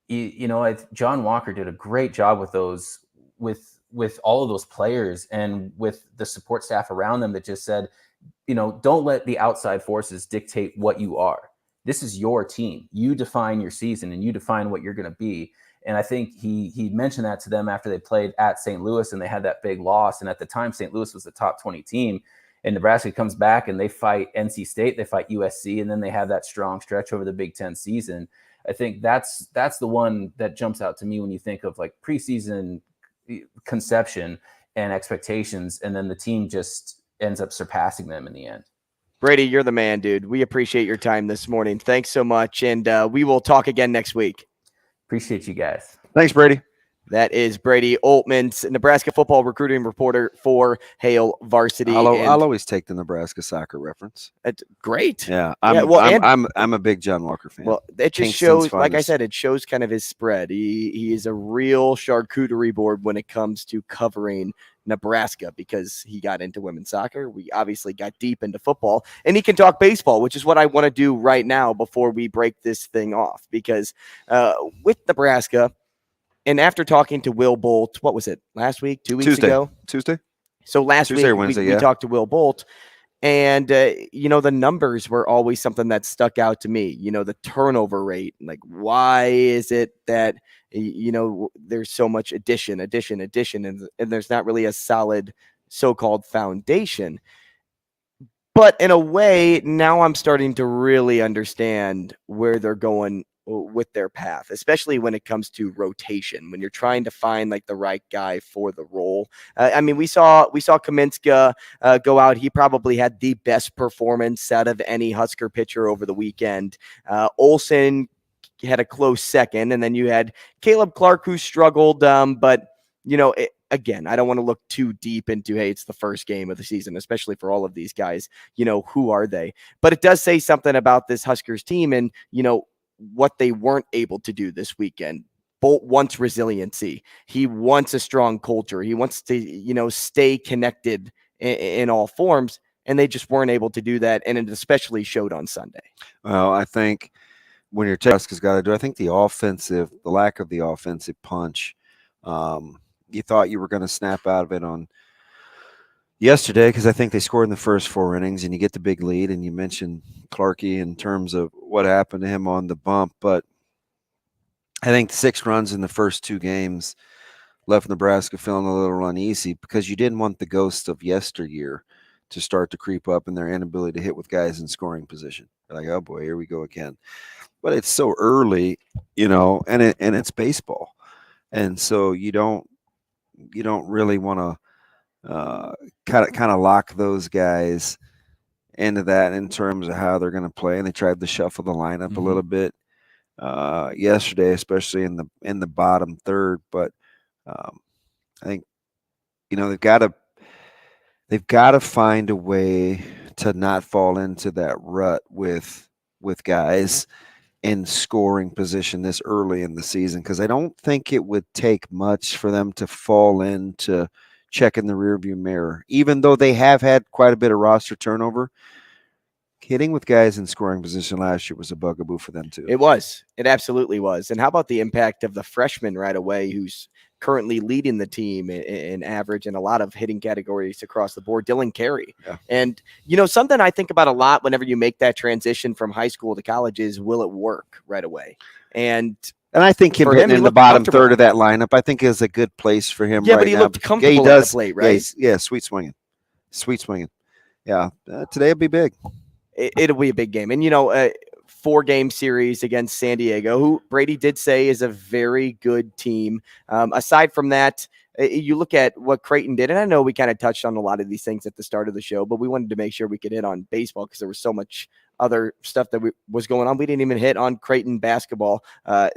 John Walker did a great job with those, with all of those players, and with the support staff around them that just said, don't let the outside forces dictate what you are. This is your team. You define your season, and you define what you're going to be. And I think he mentioned that to them after they played at St. Louis and they had that big loss. And at the time, St. Louis was the top 20 team, and Nebraska comes back and they fight NC State, they fight USC, and then they have that strong stretch over the Big Ten season. I think that's the one that jumps out to me when you think of like preseason conception and expectations, and then the team just ends up surpassing them in the end. Brady, you're the man, dude. We appreciate your time this morning. Thanks so much, and we will talk again next week. Appreciate you guys. Thanks, Brady. That is Brady Oltmans, Nebraska football recruiting reporter for Hail Varsity. I'll always take the Nebraska soccer reference. It's great. Yeah, I'm a big John Walker fan. Well, it just shows, like I said, it shows kind of his spread. He is a real charcuterie board when it comes to covering Nebraska, because he got into women's soccer. We obviously got deep into football, and he can talk baseball, which is what I want to do right now before we break this thing off, because with Nebraska, and after talking to Will Bolt, what was it, last week, 2 weeks ago? Tuesday. So last Tuesday week or Wednesday, we talked to Will Bolt, and the numbers were always something that stuck out to me. The turnover rate, like, why is it that there's so much addition, and there's not really a solid so-called foundation. But in a way, now I'm starting to really understand where they're going with their path, especially when it comes to rotation, when you're trying to find like the right guy for the role. I mean, we saw Kaminska go out. He probably had the best performance out of any Husker pitcher over the weekend. Olsen had a close second, and then you had Caleb Clark, who struggled, but again, I don't want to look too deep into, hey, it's the first game of the season, especially for all of these guys. Who are they? But it does say something about this Huskers team and, what they weren't able to do this weekend. Bolt wants resiliency. He wants a strong culture. He wants to, stay connected in all forms, and they just weren't able to do that, and it especially showed on Sunday. Well, I think when your task has got to do, I think the lack of the offensive punch, you thought you were going to snap out of it on yesterday, because I think they scored in the first 4 innings and you get the big lead, and you mentioned Clarkey in terms of what happened to him on the bump. But I think 6 runs in the first 2 games left Nebraska feeling a little uneasy, because you didn't want the ghost of yesteryear to start to creep up in their inability to hit with guys in scoring position. Like, oh boy, here we go again. But it's so early, and it's baseball. And so you don't really want to kind of lock those guys into that in terms of how they're going to play. And they tried to shuffle the lineup a little bit. yesterday, especially in the bottom third. But I think they've got to find a way to not fall into that rut with guys in scoring position this early in the season, because I don't think it would take much for them to fall into checking the rearview mirror, even though they have had quite a bit of roster turnover. Hitting with guys in scoring position last year was a bugaboo for them too. It was. It absolutely was. And how about the impact of the freshman right away, who's currently leading the team in average and a lot of hitting categories across the board, Dylan Carey. Yeah. And, something I think about a lot whenever you make that transition from high school to college is, will it work right away? And I think him hitting in the bottom third of that lineup, I think is a good place for him. Yeah, right but he now. looked comfortable at the plate, right? Yeah, sweet swinging. Yeah, today will be big. It'll be a big game. And, 4-game series against San Diego, who Brady did say is a very good team. Aside from that, you look at what Creighton did, and I know we kind of touched on a lot of these things at the start of the show, but we wanted to make sure we could hit on baseball because there was so much other stuff that was going on. We didn't even hit on Creighton basketball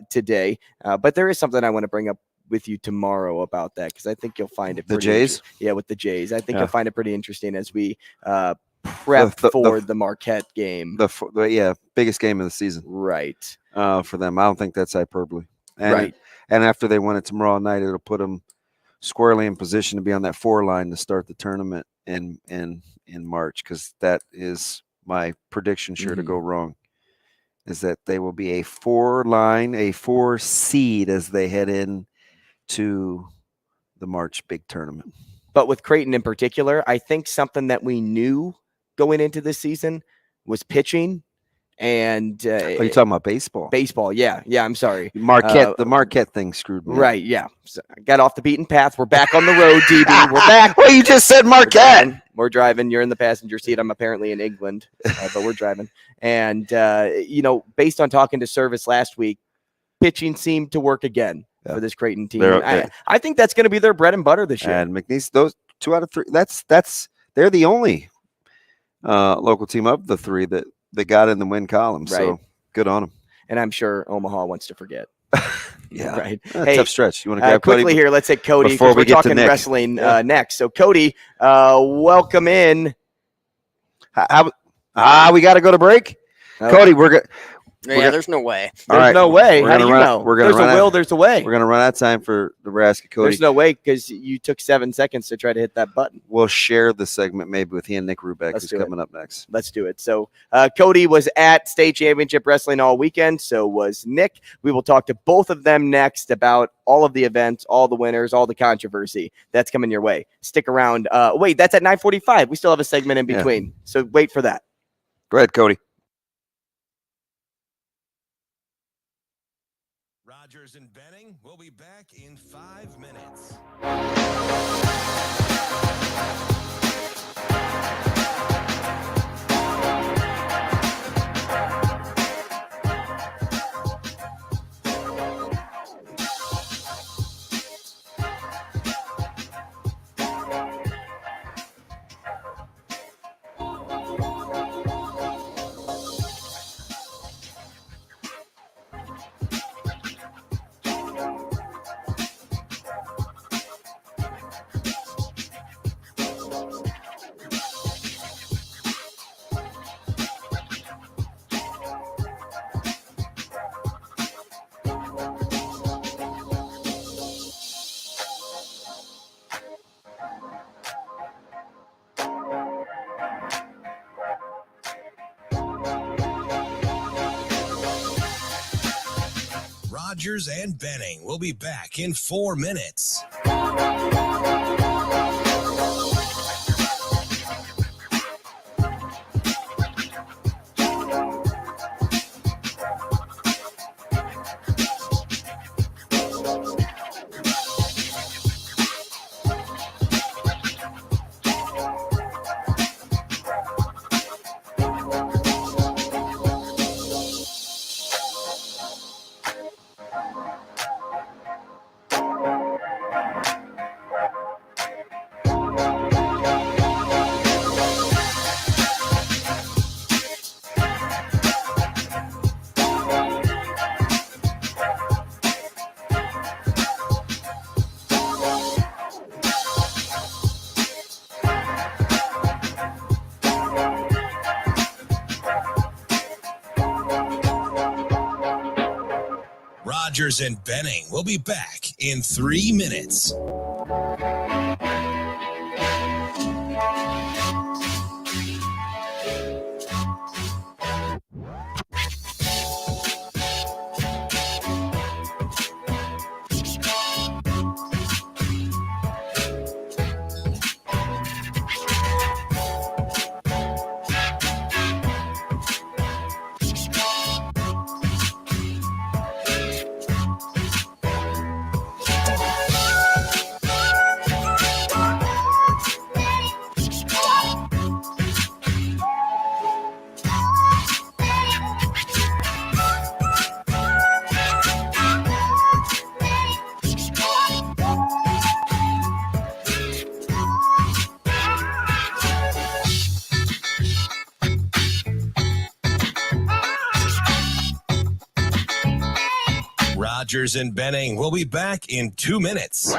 today, but there is something I want to bring up with you tomorrow about that, because I think you'll find it pretty Jays? Yeah, with the Jays. I think you'll find it pretty interesting as we prep for the Marquette game. The biggest game of the season. Right. For them. I don't think that's hyperbole. And right. And after they win it tomorrow night, it'll put them squarely in position to be on that 4 line to start the tournament in March, because that is my prediction to go wrong, is that they will be a 4 line, a 4 seed as they head in to the March big tournament. But with Creighton in particular, I think something that we knew going into this season was pitching. And are you talking about baseball? Baseball, yeah. I'm sorry. Marquette, the Marquette thing screwed me. Right, yeah. So I got off the beaten path. We're back on the road, DB. We're back. Well, you just said Marquette. We're driving. You're in the passenger seat. I'm apparently in England, but we're driving. And based on talking to Service last week, pitching seemed to work again for this Creighton team. I think that's going to be their bread and butter this year. And McNeese, those 2 out of 3. They're the only local team of the 3 that got in the win column. Right. So good on them. And I'm sure Omaha wants to forget. Yeah. Right. Hey, tough stretch. You want to grab quickly Cody? Here? Let's hit Cody, because we're talking wrestling next. So Cody, welcome in. We got to go to break. Cody, we're good. There's no way. There's no way. How do you know? There's a will, there's a way. We're going to run out of time for Nebraska, Cody. There's no way, because you took 7 seconds to try to hit that button. We'll share the segment maybe with Nick Rubek, who's coming up next. Let's do it. So Cody was at State Championship Wrestling all weekend. So was Nick. We will talk to both of them next about all of the events, all the winners, all the controversy that's coming your way. Stick around. Wait, that's at 9:45. We still have a segment in between. Yeah. So wait for that. Go ahead, Cody. Rogers and Benning will be back in 5 minutes. Rogers and Benning will be back in 4 minutes. Rogers and Benning will be back in 3 minutes. Rogers and Benning will be back in 2 minutes.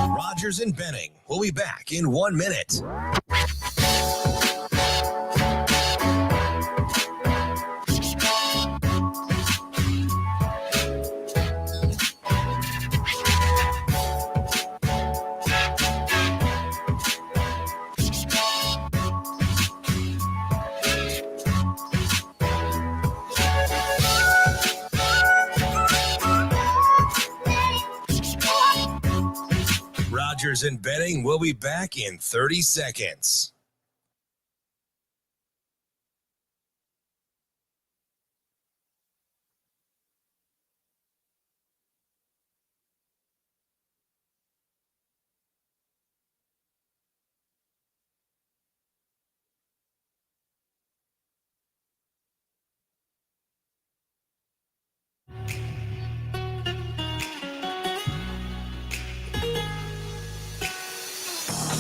Rogers and Benning will be back in 1 minute. Rogers and Benning will be back in 30 seconds.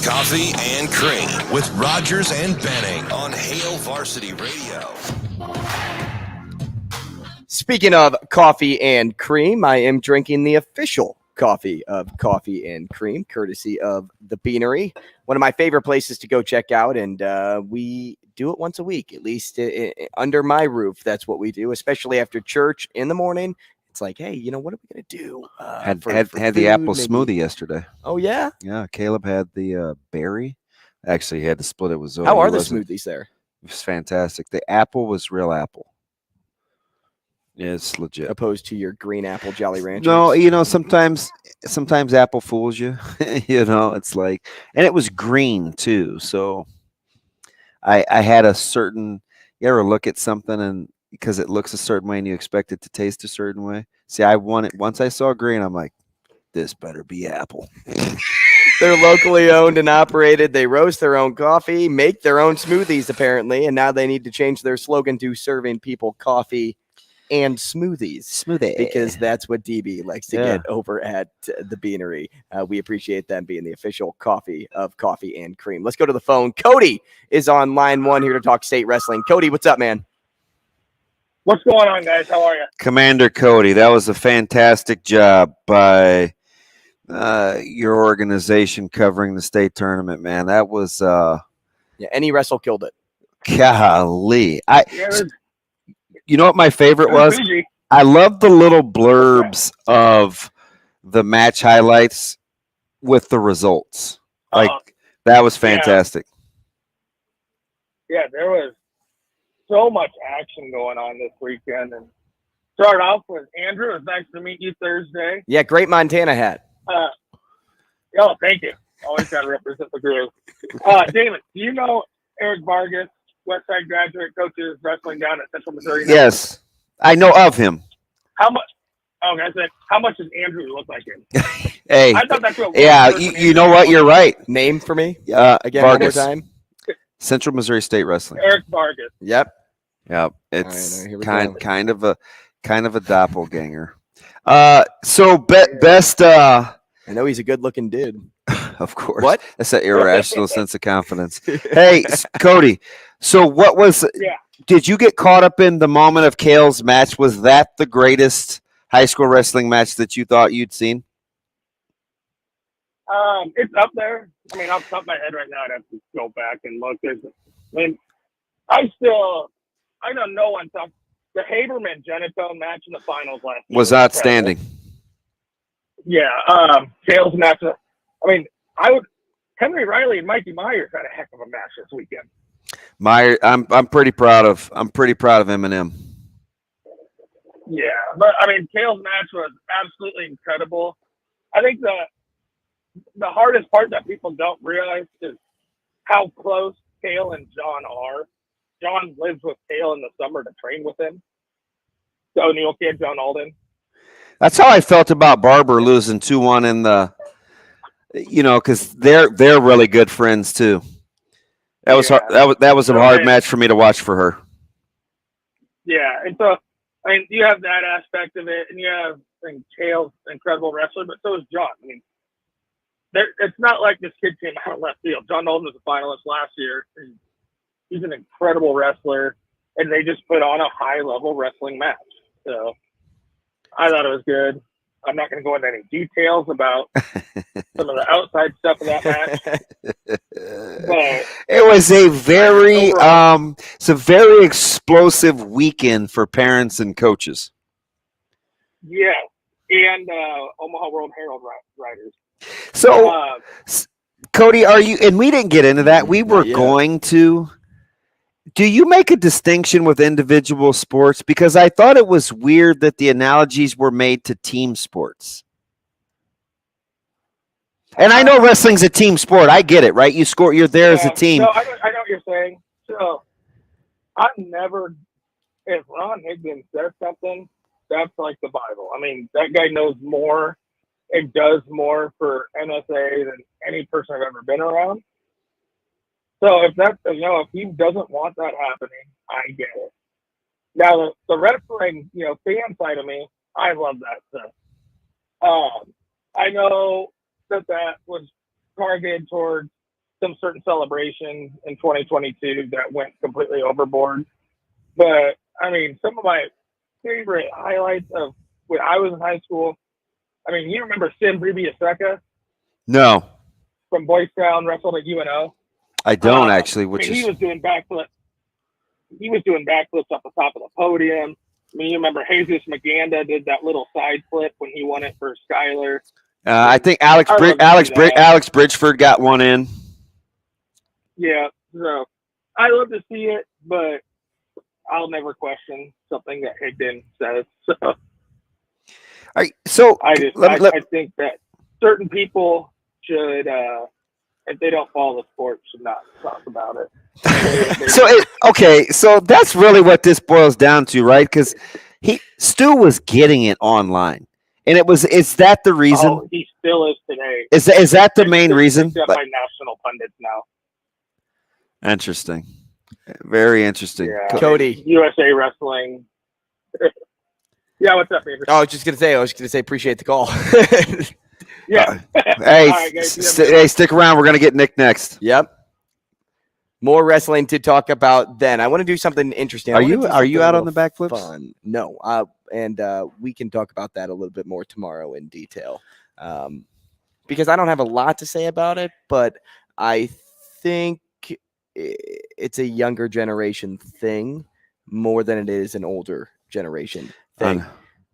Coffee and Cream with Rogers and Benning on Hail Varsity Radio. Speaking of coffee and cream, I am drinking the official coffee of Coffee and Cream, courtesy of the Beanery. One of my favorite places to go check out, and we do it once a week, at least under my roof. That's what we do, especially after church in the morning. It's like, hey, you know, what are we going to do? Had food, the apple maybe? smoothie yesterday. Oh, yeah? Yeah, Caleb had the berry. Actually, he had to split it with Zoe. How are the smoothies there? It was fantastic. The apple was real apple. Yeah, it's legit. Opposed to your green apple Jolly Ranchers? No, you know, sometimes apple fools you. You know, it's like, and it was green too. So I had a certain, you ever look at something and because it looks a certain way and you expect it to taste a certain way. See, I want it. Once I saw green, I'm like, this better be apple. They're locally owned and operated. They roast their own coffee, make their own smoothies, apparently, and now they need to change their slogan to serving people coffee and smoothies. Because that's what DB likes to get over at the Beanery. We appreciate them being the official coffee of Coffee and Cream. Let's go to the phone. Cody is on line 1 here to talk state wrestling. Cody, what's up, man? What's going on, guys? How are you? Commander Cody, that was a fantastic job by your organization covering the state tournament, man. That was any wrestle killed it. Golly. You know what my favorite was? I love the little blurbs of the match highlights with the results. That was fantastic. Yeah, there was so much action going on this weekend. And start off with Andrew. It was nice to meet you Thursday. Yeah, great Montana hat. Oh, thank you. Always got to represent the group. Damon, do you know Eric Vargas, Westside graduate, coaches wrestling down at Central Missouri? Yes, I know of him. How much? Okay, I said, how much does Andrew look like him? Hey, I thought that's what. Yeah, you know what? You're right. Name for me again Vargas. one more time. Central Missouri State Wrestling. Eric Vargas. Yep. Yep. It's here we kind go. kind of a doppelganger. So best. I know he's a good-looking dude. Of course. What? That's an irrational sense of confidence. Hey, Cody. So what was? Yeah. Did you get caught up in the moment of Kale's match? Was that the greatest high school wrestling match that you thought you'd seen? It's up there. I mean, off the top of my head right now, I'd have to go back and look. I know no one talked. The Haberman Genitone match in the finals last year Was outstanding. Yeah. Kale's match. I mean, Henry Riley and Mikey Myers had a heck of a match this weekend. I'm pretty proud of Eminem. Yeah, but I mean, Kale's match was absolutely incredible. I think the hardest part that people don't realize is how close Kale and John are. John lives with Kale in the summer to train with him. The O'Neill kid, John Alden. That's how I felt about Barber losing 2-1 in the, because they're really good friends too. That was hard, that was a hard match for me to watch for her. Yeah, and so I mean, you have that aspect of it, and you have Kale's incredible wrestler, but so is John. I mean, it's not like this kid came out of left field. John Alden was a finalist last year. He's an incredible wrestler, and they just put on a high-level wrestling match. So I thought it was good. I'm not going to go into any details about some of the outside stuff of that match. But it was a very it's a very explosive weekend for parents and coaches. Yeah, and Omaha World-Herald writers. So, Cody, are you? And we didn't get into that. We were going to. Do you make a distinction with individual sports? Because I thought it was weird that the analogies were made to team sports. And I know wrestling's a team sport. I get it, right? You're there as a team. No, I know what you're saying. So I've never, if Ron Higdon says something, that's like the Bible. I mean, that guy knows more and does more for NSA than any person I've ever been around. So if if he doesn't want that happening, I get it. Now the wrestling, fan side of me, I love that stuff. I know that was targeted towards some certain celebration in 2022 that went completely overboard. But I mean, some of my favorite highlights of when I was in high school. I mean, you remember Sim Bribiaseka? No. From Boys Town, wrestled at UNO. I don't actually. He was doing backflips. He was doing backflips off the top of the podium. I mean, you remember Jesus Maganda did that little side flip when he won it for Skyler. I think Alex Bridgeford got one in. Yeah, so I love to see it, but I'll never question something that Higdon says. So, I think that certain people should, if they don't follow the sport, should not talk about it. So that's really what this boils down to, right? Because Stu was getting it online, and is that the reason? Oh, he still is today. Is that the main reason? By national pundits now. Interesting, very interesting. Yeah. Cody, USA Wrestling. Yeah, what's up, favorite? I was just gonna say, appreciate the call. Yeah. Hey, right, guys, stick around. We're gonna get Nick next. Yep. More wrestling to talk about then. I want to do something interesting. Are you out on the backflips? Fun. No. And we can talk about that a little bit more tomorrow in detail. Because I don't have a lot to say about it, but I think it's a younger generation thing more than it is an older generation thing.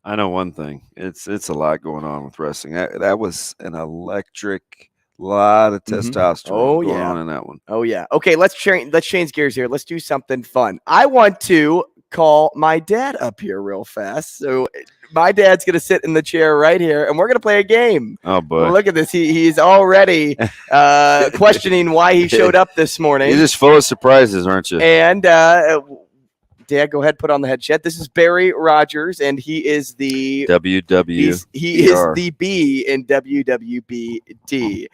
I know one thing. It's a lot going on with wrestling. That was an electric, lot of testosterone going on in that one. Oh yeah. Okay, let's change gears here. Let's do something fun. I want to call my dad up here real fast. So my dad's going to sit in the chair right here, and we're going to play a game. Oh, boy. Look at this. He's already questioning why he showed up this morning. You're just full of surprises, aren't you? And Dad, go ahead, put on the headset. This is Barry Rogers, and he is the WW. He is the B in WWBD.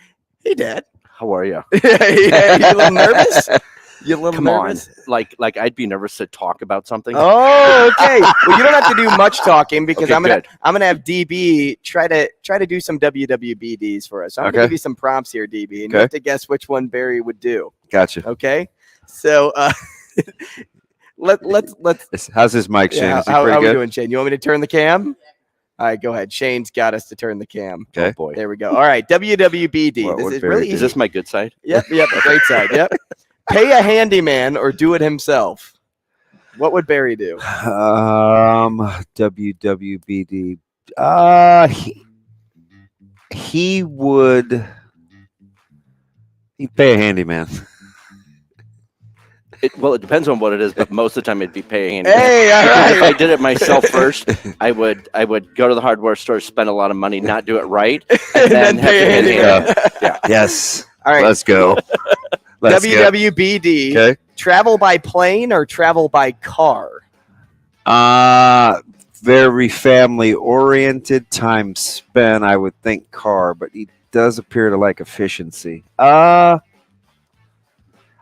Hey, Dad. How are you? You a little nervous? You a little Come nervous? on. Like I'd be nervous to talk about something. Oh, okay. Well, you don't have to do much talking because Okay, I'm gonna good. have DB try to do some WWBDs for us. So I'm gonna give you some prompts here, DB, and you have to guess which one Barry would do. Gotcha. Okay. So let's. How's this mic, Shane? Yeah, Is he how pretty are we good? doing, Shane? You want me to turn the cam? All right, go ahead. Shane's got us to turn the cam. Okay. Oh, boy. There we go. All right, WWBD. What This would is Barry really do? Is this my good side? Yep, great side. Yep. Pay a handyman or do it himself. What would Barry do? WWBD. He'd pay a handyman. It depends on what it is, but most of the time it'd be paying. Hey, all right. If I did it myself first, I would go to the hardware store, spend a lot of money, not do it right, and then have to pay the handyman. Yeah. Yes. All right. Let's go. Let's go. WWBD. Okay. Travel by plane or travel by car? Very family oriented, time spent. I would think car, but he does appear to like efficiency.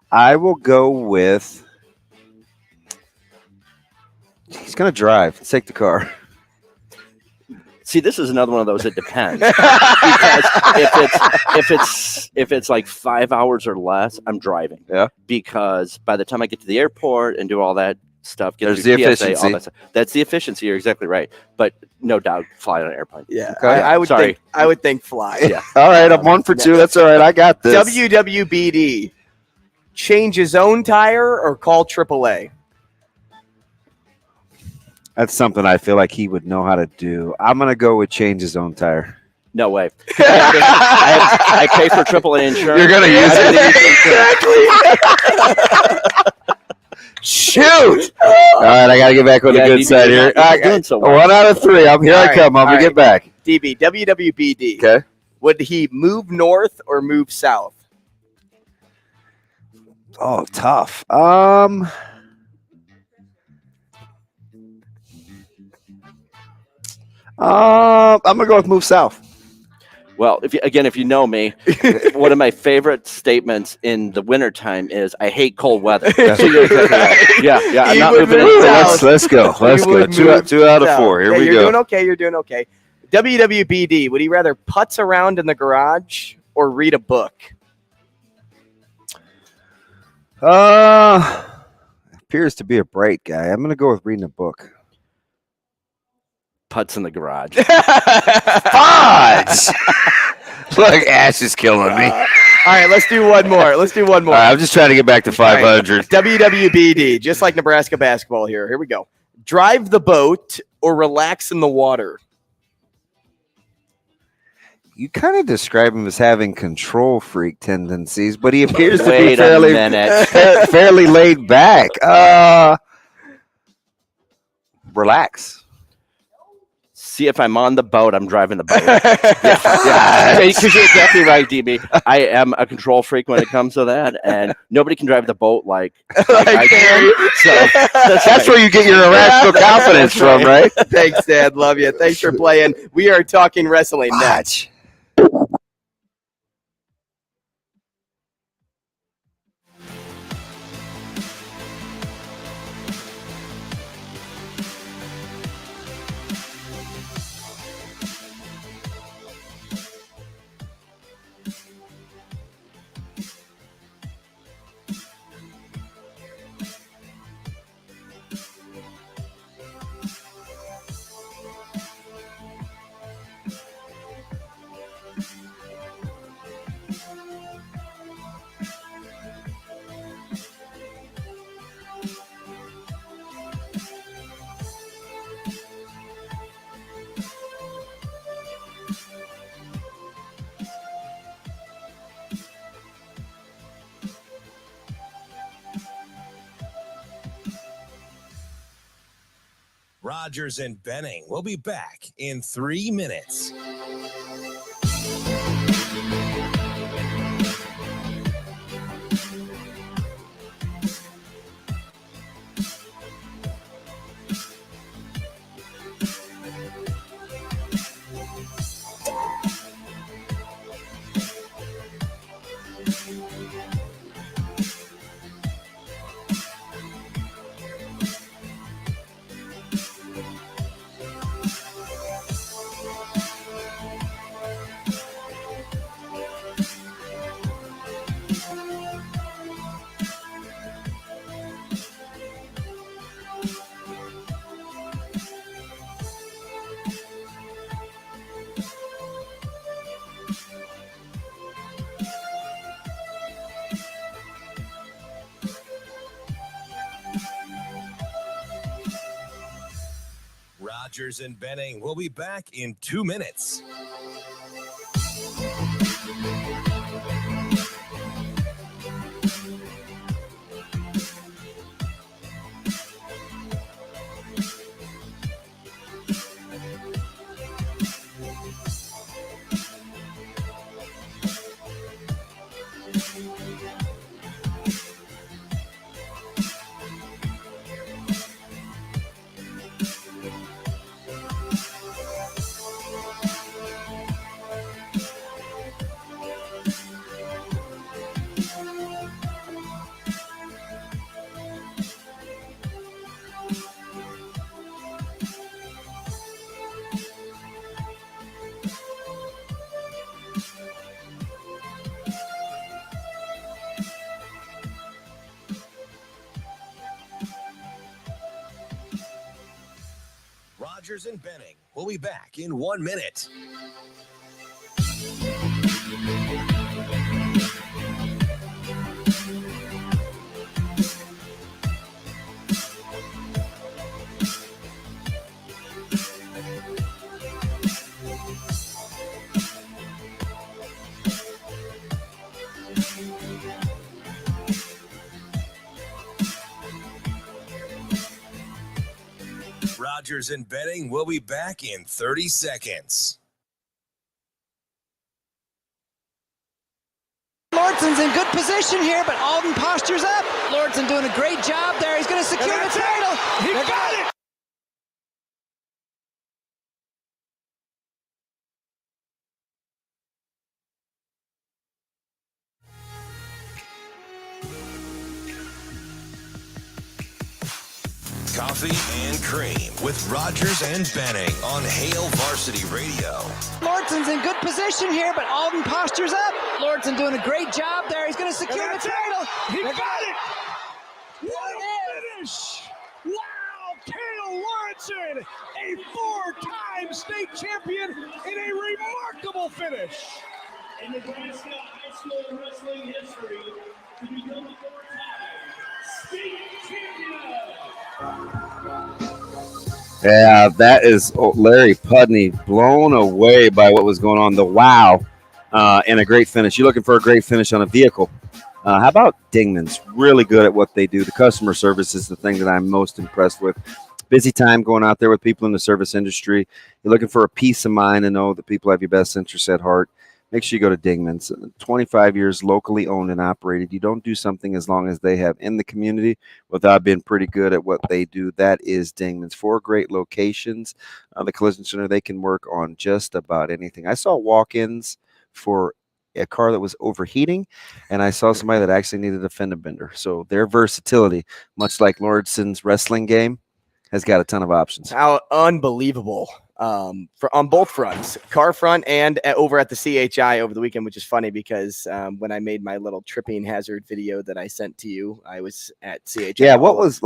I will go with. He's gonna drive. Let's take the car. See, this is another one of those. It depends. Because if it's like 5 hours or less, I'm driving. Yeah. Because by the time I get to the airport and do all that stuff, get There's through the TSA, efficiency. all that stuff. That's the efficiency. You're exactly right. But no doubt, fly on an airplane. Yeah, Okay. I would Sorry. think fly. Yeah. All right, I'm 1 for 2. That's all right. I got this. WWBD. Change his own tire or call AAA? That's something I feel like he would know how to do. I'm gonna go with change his own tire. No way. I pay for AAA insurance. You're gonna use it. Shoot! All right, I gotta get back on the good side here. You're doing so well. 1 out of 3. I'm here. All I right, come. I'm all gonna right. get back. DB. WWBD. Okay. Would he move north or move south? Oh, tough. I'm gonna go with move south. Well, if you know me, one of my favorite statements in the wintertime is I hate cold weather. So you're exactly right. Yeah. I'm He not would moving move anywhere. south. Let's go. Let's He go. would Two out of south. 4. Here Yeah, we you're go. doing okay. You're doing okay. WWBD. Would he rather putz around in the garage or read a book? Appears to be a bright guy. I'm gonna go with reading a book. Putts in the garage. Fudge! Look, Ash is killing me. All right, let's do one more. All right, I'm just trying to get back to 500. WWBD, just like Nebraska basketball here. Here we go. Drive the boat or relax in the water? You kind of describe him as having control freak tendencies, but he appears to be Wait a minute. fairly laid back. Relax. See, if I'm on the boat, I'm driving the boat. Yeah. Because you're exactly right, DB. I am a control freak when it comes to that, and nobody can drive the boat like I can. So That's where you get your irrational confidence from, right? Thanks, Dad. Love you. Thanks for playing. We are talking wrestling next. Rogers and Benning will be back in 3 minutes. Rogers and Benning will be back in 2 minutes. Rogers and Benning will be back in 1 minute. Rogers and Benning will be back in 30 seconds. Lordson's in good position here, but Alden postures up. Lordson doing a great job there. He's going to secure the title. He got it. Coffee and Cream with Rogers and Benning on Hail Varsity Radio. Lordson's in good position here, but Alden postures up. Lordson doing a great job there. He's going to secure the title. He got it. What a finish. Wow, Cale Lawrenson, a 4-time state champion in a remarkable finish. In Nebraska high school wrestling history, to become the 4-time state champion. Yeah, that is Larry Pudney blown away by what was going on. The wow and a great finish. You're looking for a great finish on a vehicle. How about Dingman's? Really good at what they do. The customer service is the thing that I'm most impressed with. Busy time going out there with people in the service industry. You're looking for a peace of mind and know that people have your best interests at heart. Make sure you go to Dingman's. 25 years locally owned and operated. You don't do something as long as they have in the community without being pretty good at what they do. That is Dingman's. 4 great locations. The Collision Center, they can work on just about anything. I saw walk-ins for a car that was overheating, and I saw somebody that actually needed a fender bender. So their versatility, much like Lordson's wrestling game, has got a ton of options. How unbelievable. On both fronts, car front and over at the CHI over the weekend, which is funny because when I made my little tripping hazard video that I sent to you, I was at CHI. Yeah, what was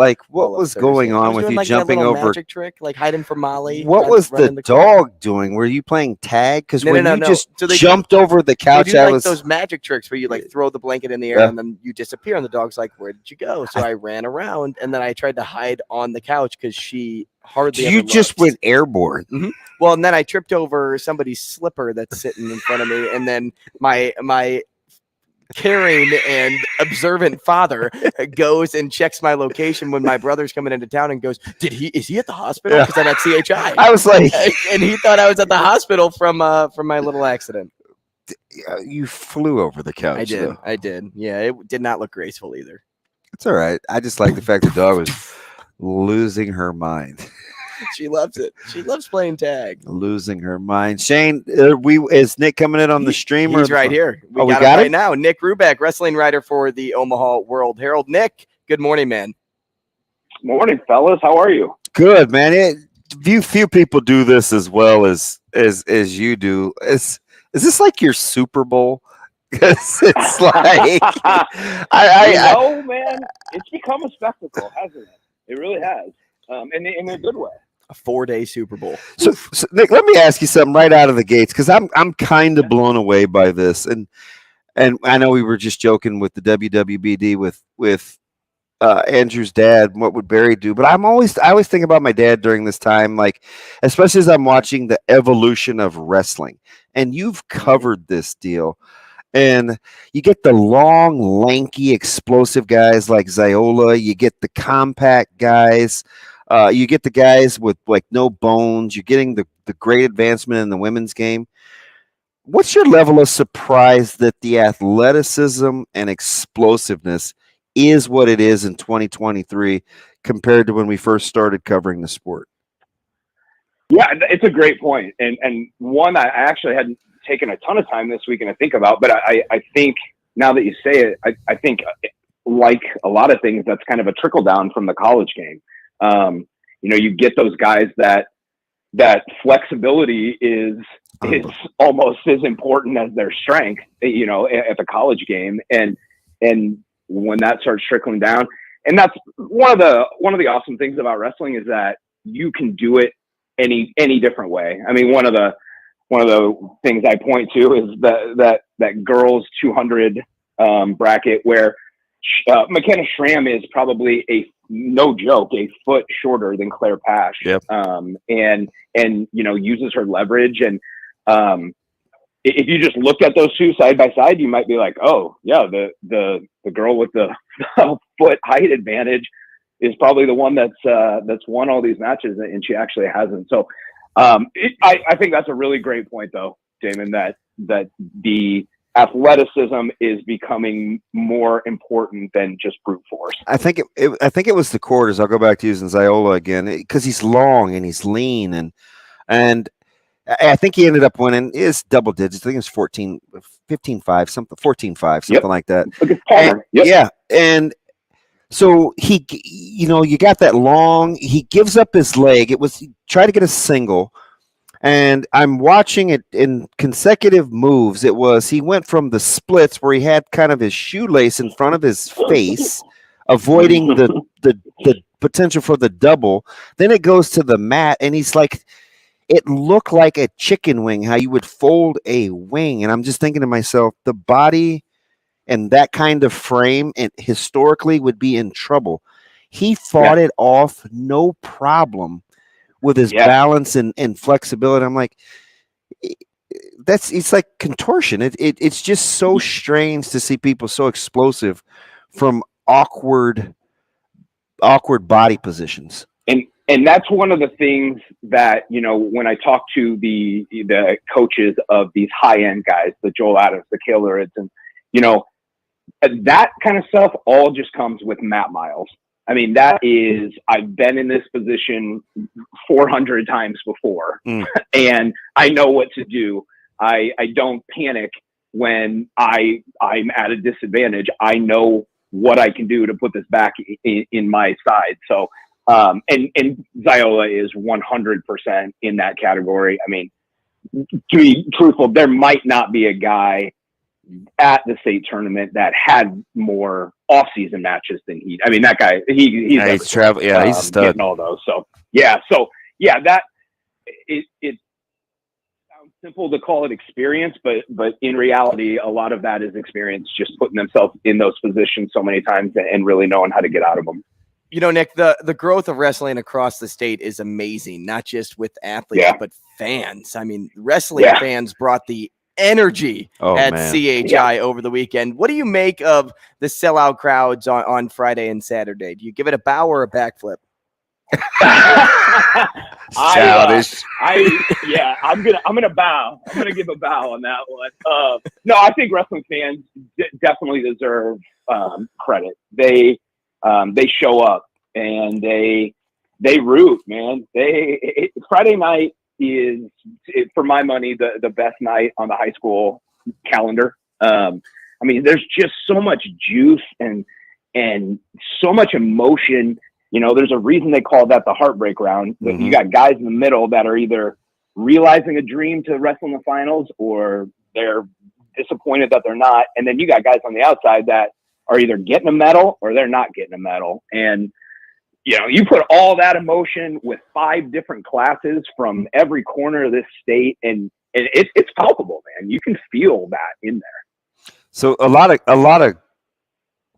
going on with you like jumping that over? Magic trick, like hiding from Molly. What was the dog doing? Were you playing tag? Because when you just so they jumped over the couch, they do I like was those magic tricks where you like throw the blanket in the air and then you disappear, and the dog's like, "Where did you go?" So I ran around, and then I tried to hide on the couch because she hardly. You just went airborne. Mm-hmm. Well, and then I tripped over somebody's slipper that's sitting in front of me, and then my caring and observant father goes and checks my location when my brother's coming into town and goes, is he at the hospital? Because I'm at CHI. I was like, and he thought I was at the hospital from my little accident. You flew over the couch. I did. Yeah, it did not look graceful either. It's all right. I just like the fact the dog was losing her mind. She loves it. She loves playing tag. Losing her mind. Shane, is Nick coming in on the stream? He's right here. We got it right now. Nick Rubek, wrestling writer for the Omaha World-Herald. Nick, good morning, man. Morning, fellas. How are you? Good, man. Few people do this as well as you do. Is this like your Super Bowl? Because it's like I know, man. It's become a spectacle, hasn't it? It really has, in a good way. A 4-day Super Bowl. So Nick, let me ask you something right out of the gates, because I'm kind of blown away by this, and I know we were just joking with the WWBD with Andrew's dad. What would Barry do? But I always think about my dad during this time, like especially as I'm watching the evolution of wrestling, and you've covered this deal. And you get the long, lanky, explosive guys like Ziola. You get the compact guys. You get the guys with like no bones. You're getting the great advancement in the women's game. What's your level of surprise that the athleticism and explosiveness is what it is in 2023 compared to when we first started covering the sport? Yeah, it's a great point. And one I actually hadn't taken a ton of time this weekend to think about, but I think now that you say it, I think like a lot of things, that's kind of a trickle down from the college game. You get those guys that flexibility is almost as important as their strength, at the college game. And when that starts trickling down, and that's one of the awesome things about wrestling is that you can do it any different way. I mean, one of the things I point to is that girls 200 bracket where McKenna Schramm is probably no joke, a foot shorter than Claire Pash. Yep. And uses her leverage. And if you just looked at those two side by side, you might be like, oh yeah, the girl with the foot height advantage is probably the one that's won all these matches, and she actually hasn't. So I think that's a really great point, though, Damon, that the athleticism is becoming more important than just brute force. I think it was the quarters. I'll go back to using Ziola again because he's long and he's lean, and I think he ended up winning his double digits. I think it was 15-5, something 14-5, something like that. Yeah, and so you got that long. He gives up his leg. It was try to get a single. And I'm watching it in consecutive moves. He went from the splits where he had kind of his shoelace in front of his face, avoiding the potential for the double. Then it goes to the mat, and he's like, it looked like a chicken wing, how you would fold a wing. And I'm just thinking to myself, the body and that kind of frame and historically would be in trouble. He fought it off, no problem, with his balance and flexibility. I'm like, it's like contortion. It's just so strange to see people so explosive from awkward body positions. And that's one of the things that, when I talk to the coaches of these high end guys, the Joel Adams, the Cale Lurids, and that kind of stuff all just comes with mat miles. I mean, I've been in this position 400 times before, and I know what to do. I don't panic when I'm at a disadvantage. I know what I can do to put this back in my side. So, and Ziola is 100% in that category. I mean, to be truthful, there might not be a guy at the state tournament that had more off-season matches than he. I mean, that guy, he's traveling. Yeah, he's a stud. Getting all those. So that it sounds simple to call it experience, but in reality, a lot of that is experience, just putting themselves in those positions so many times and really knowing how to get out of them. Nick, the growth of wrestling across the state is amazing, not just with athletes, but fans. I mean, wrestling fans brought the energy at man. CHI over the weekend. What do you make of the sellout crowds on Friday and Saturday? Do you give it a bow or a backflip? Childish. I'm gonna bow. I'm gonna give a bow on that one. No, I think wrestling fans definitely deserve credit. They show up and they root, man. Friday night is, for my money, the best night on the high school calendar. I mean, there's just so much juice and so much emotion. You know, there's a reason they call that the heartbreak round. Mm-hmm. You got guys in the middle that are either realizing a dream to wrestle in the finals, or they're disappointed that they're not. And then you got guys on the outside that are either getting a medal or they're not getting a medal. And, you know, you put all that emotion with 5 different classes from every corner of this state, and it's palpable, man. You can feel that in there. So a lot of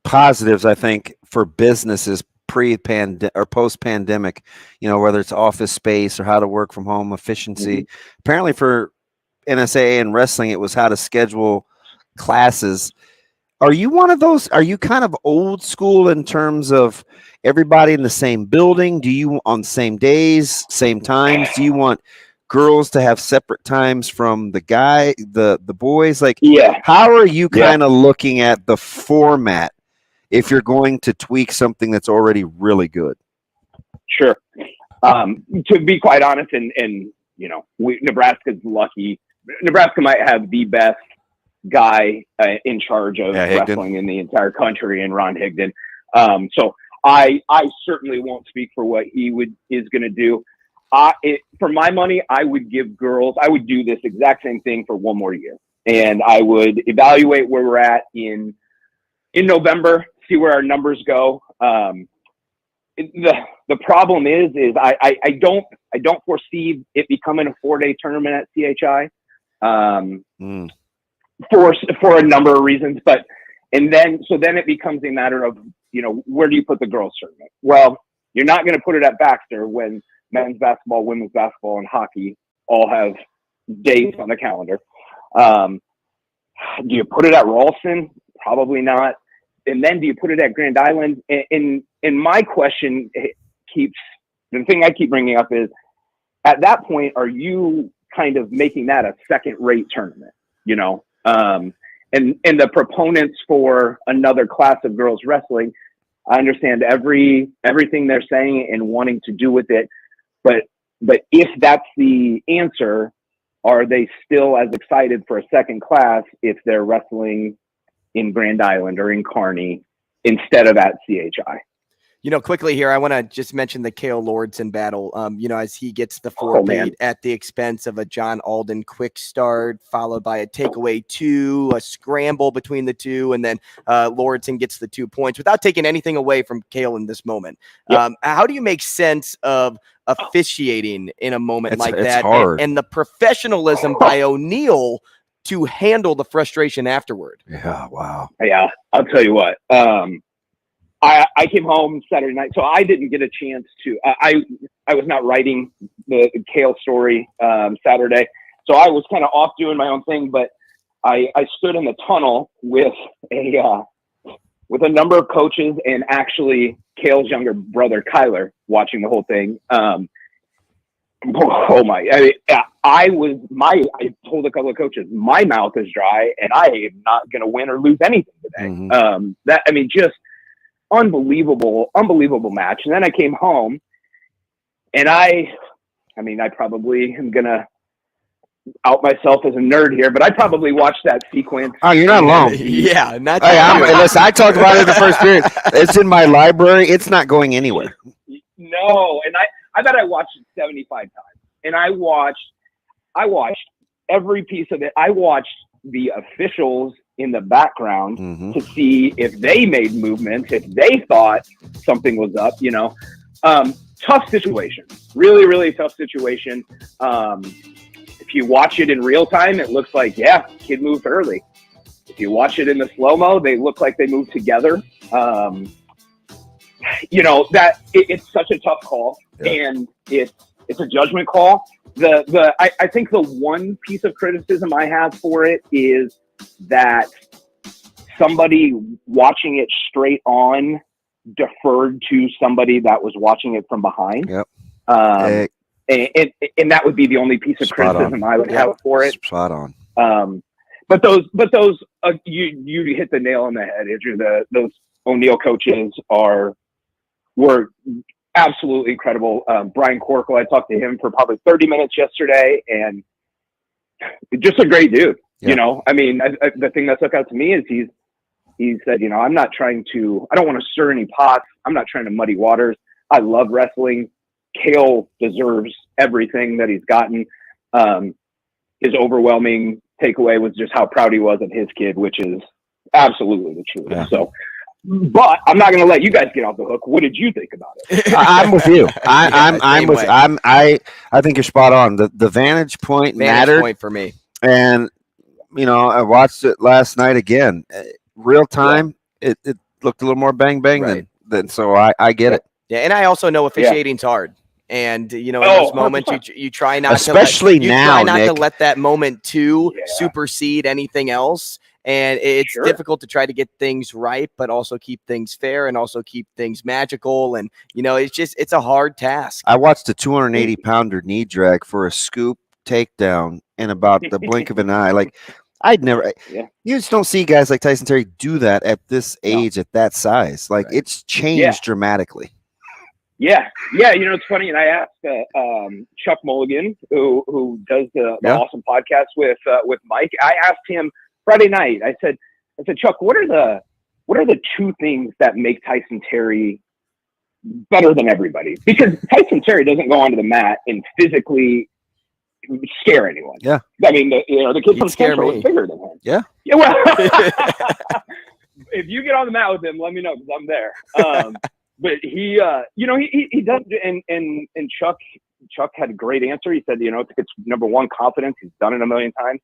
positives, I think, for businesses pre-pandemic or post-pandemic, you know, whether it's office space or how to work from home, efficiency. Mm-hmm. Apparently for NSAA and wrestling, it was how to schedule classes. Are you one of those? Are you kind of old school in terms of everybody in the same building? Do you on the same days, same times? Do you want girls to have separate times from the boys? Like, how are you kind of looking at the format if you're going to tweak something that's already really good? Sure. To be quite honest, and you know, Nebraska's lucky. Nebraska might have the best guy in charge of wrestling in the entire country, in Ron Higdon. So I certainly won't speak for what he is going to do. For my money, I would do this exact same thing for one more year, and I would evaluate where we're at in November, see where our numbers go. The problem is I don't foresee it becoming a 4-day tournament at CHI, for a number of reasons. But then it becomes a matter of, you know, where do you put the girls tournament? Well, you're not going to put it at Baxter when men's basketball, women's basketball, and hockey all have days on the calendar. Do you put it at Ralston? Probably not. And then do you put it at Grand Island? And my question the thing I keep bringing up is, at that point, are you kind of making that a second-rate tournament? You know, and the proponents for another class of girls wrestling, I understand everything they're saying and wanting to do with it, but if that's the answer, are they still as excited for a second class if they're wrestling in Grand Island or in Kearney instead of at CHI? You know, quickly here, I want to just mention the Cale Lordson battle. You know, as he gets the 4-8 at the expense of a John Alden quick start, followed by a takeaway 2, a scramble between the two, and then Lordson gets the 2 points without taking anything away from Cale in this moment. How do you make sense of officiating in a moment like that, and the professionalism by O'Neill to handle the frustration afterward? Yeah, wow. Yeah, I'll tell you what. I came home Saturday night, so I didn't get a chance to. I was not writing the Cale story Saturday, so I was kind of off doing my own thing. But I stood in the tunnel with a number of coaches and actually Cale's younger brother Kyler watching the whole thing. Oh my! I told a couple of coaches, my mouth is dry, and I am not going to win or lose anything today. Mm-hmm. Just unbelievable match. And then I came home, and I probably am going to out myself as a nerd here, but I probably watched that sequence. Oh, you're not alone. Yeah, not. Listen, I talked about it in the first period. It's in my library. It's not going anywhere. No, and I bet I watched it 75 times, and I watched every piece of it. I watched the officials in the background to see if they made movements, if they thought something was up. You know, tough situation, really, really tough situation. If you watch it in real time, it looks like, kid moved early. If you watch it in the slow-mo, they look like they moved together. You know, that it's such a tough call, and it's a judgment call. I think the one piece of criticism I have for it is that somebody watching it straight on deferred to somebody that was watching it from behind. Yep. And that would be the only piece of criticism I would have for it. Spot on. But those you hit the nail on the head, Andrew. Those O'Neill coaches were absolutely incredible. Brian Corkle, I talked to him for probably 30 minutes yesterday, and just a great dude. Yeah. You know, I mean, the thing that stuck out to me is he said, you know, I don't want to stir any pots. I'm not trying to muddy waters. I love wrestling. Cale deserves everything that he's gotten. His overwhelming takeaway was just how proud he was of his kid, which is absolutely the truth. Yeah. So, but I'm not going to let you guys get off the hook. What did you think about it? I'm with you. I think you're spot on. The vantage point mattered point for me. And you know, I watched it last night again. Real time, it looked a little more bang bang than so I get it. Yeah, and I also know officiating's hard. And you know, in those moments, you try not especially to Nick, let that moment supersede anything else. And it's difficult to try to get things right, but also keep things fair and also keep things magical. And you know, it's a hard task. I watched a 280-pounder knee drag for a scoop takedown in about the blink of an eye. Like I'd never. You just don't see guys like Tyson Terry do that at this age, at that size. Like it's changed dramatically. Yeah. You know, it's funny. And I asked Chuck Mulligan, who does the awesome podcast with Mike. I asked him Friday night. I said, Chuck, what are the two things that make Tyson Terry better than everybody? Because Tyson Terry doesn't go onto the mat and physically scare anyone. Yeah. I mean, the kid from Central is bigger than him. Yeah. Well, if you get on the mat with him, let me know because I'm there. But he does, and Chuck had a great answer. He said, you know, it's number one, confidence. He's done it a million times.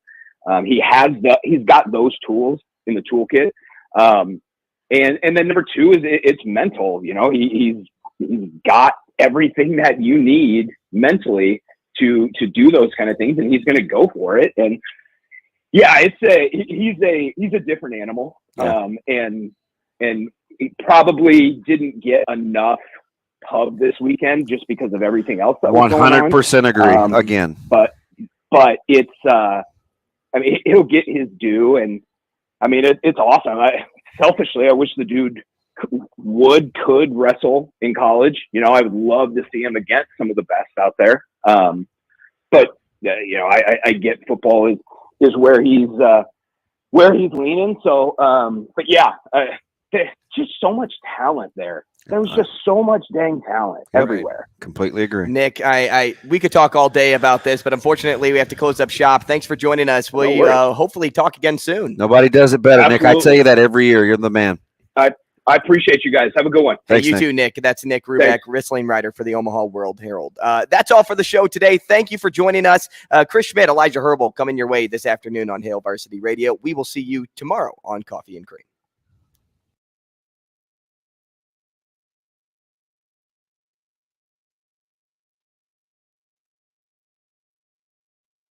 He's got those tools in the toolkit. And then number two is it's mental. You know, he's got everything that you need mentally to do those kind of things, and he's going to go for it. And yeah, he's a different animal. And he probably didn't get enough pub this weekend just because of everything else that was going on. 100% agree again. But it's I mean, he'll get his due, and I mean it's awesome. Selfishly, I wish the dude could wrestle in college. You know, I would love to see him against some of the best out there. But you know, I get football is where he's leaning. So, but yeah, just so much talent there. There was just so much dang talent everywhere. Completely agree. Nick, we could talk all day about this, but unfortunately we have to close up shop. Thanks for joining us. We'll hopefully talk again soon. Nobody does it better, Absolutely. Nick. I tell you that every year. You're the man. I appreciate you guys. Have a good one. Thanks, you Nick. too, Nick. That's Nick Rubek, wrestling writer for the Omaha World-Herald. That's all for the show today. Thank you for joining us. Chris Schmidt, Elijah Herbal coming your way this afternoon on Hail Varsity Radio. We will see you tomorrow on Coffee and Cream.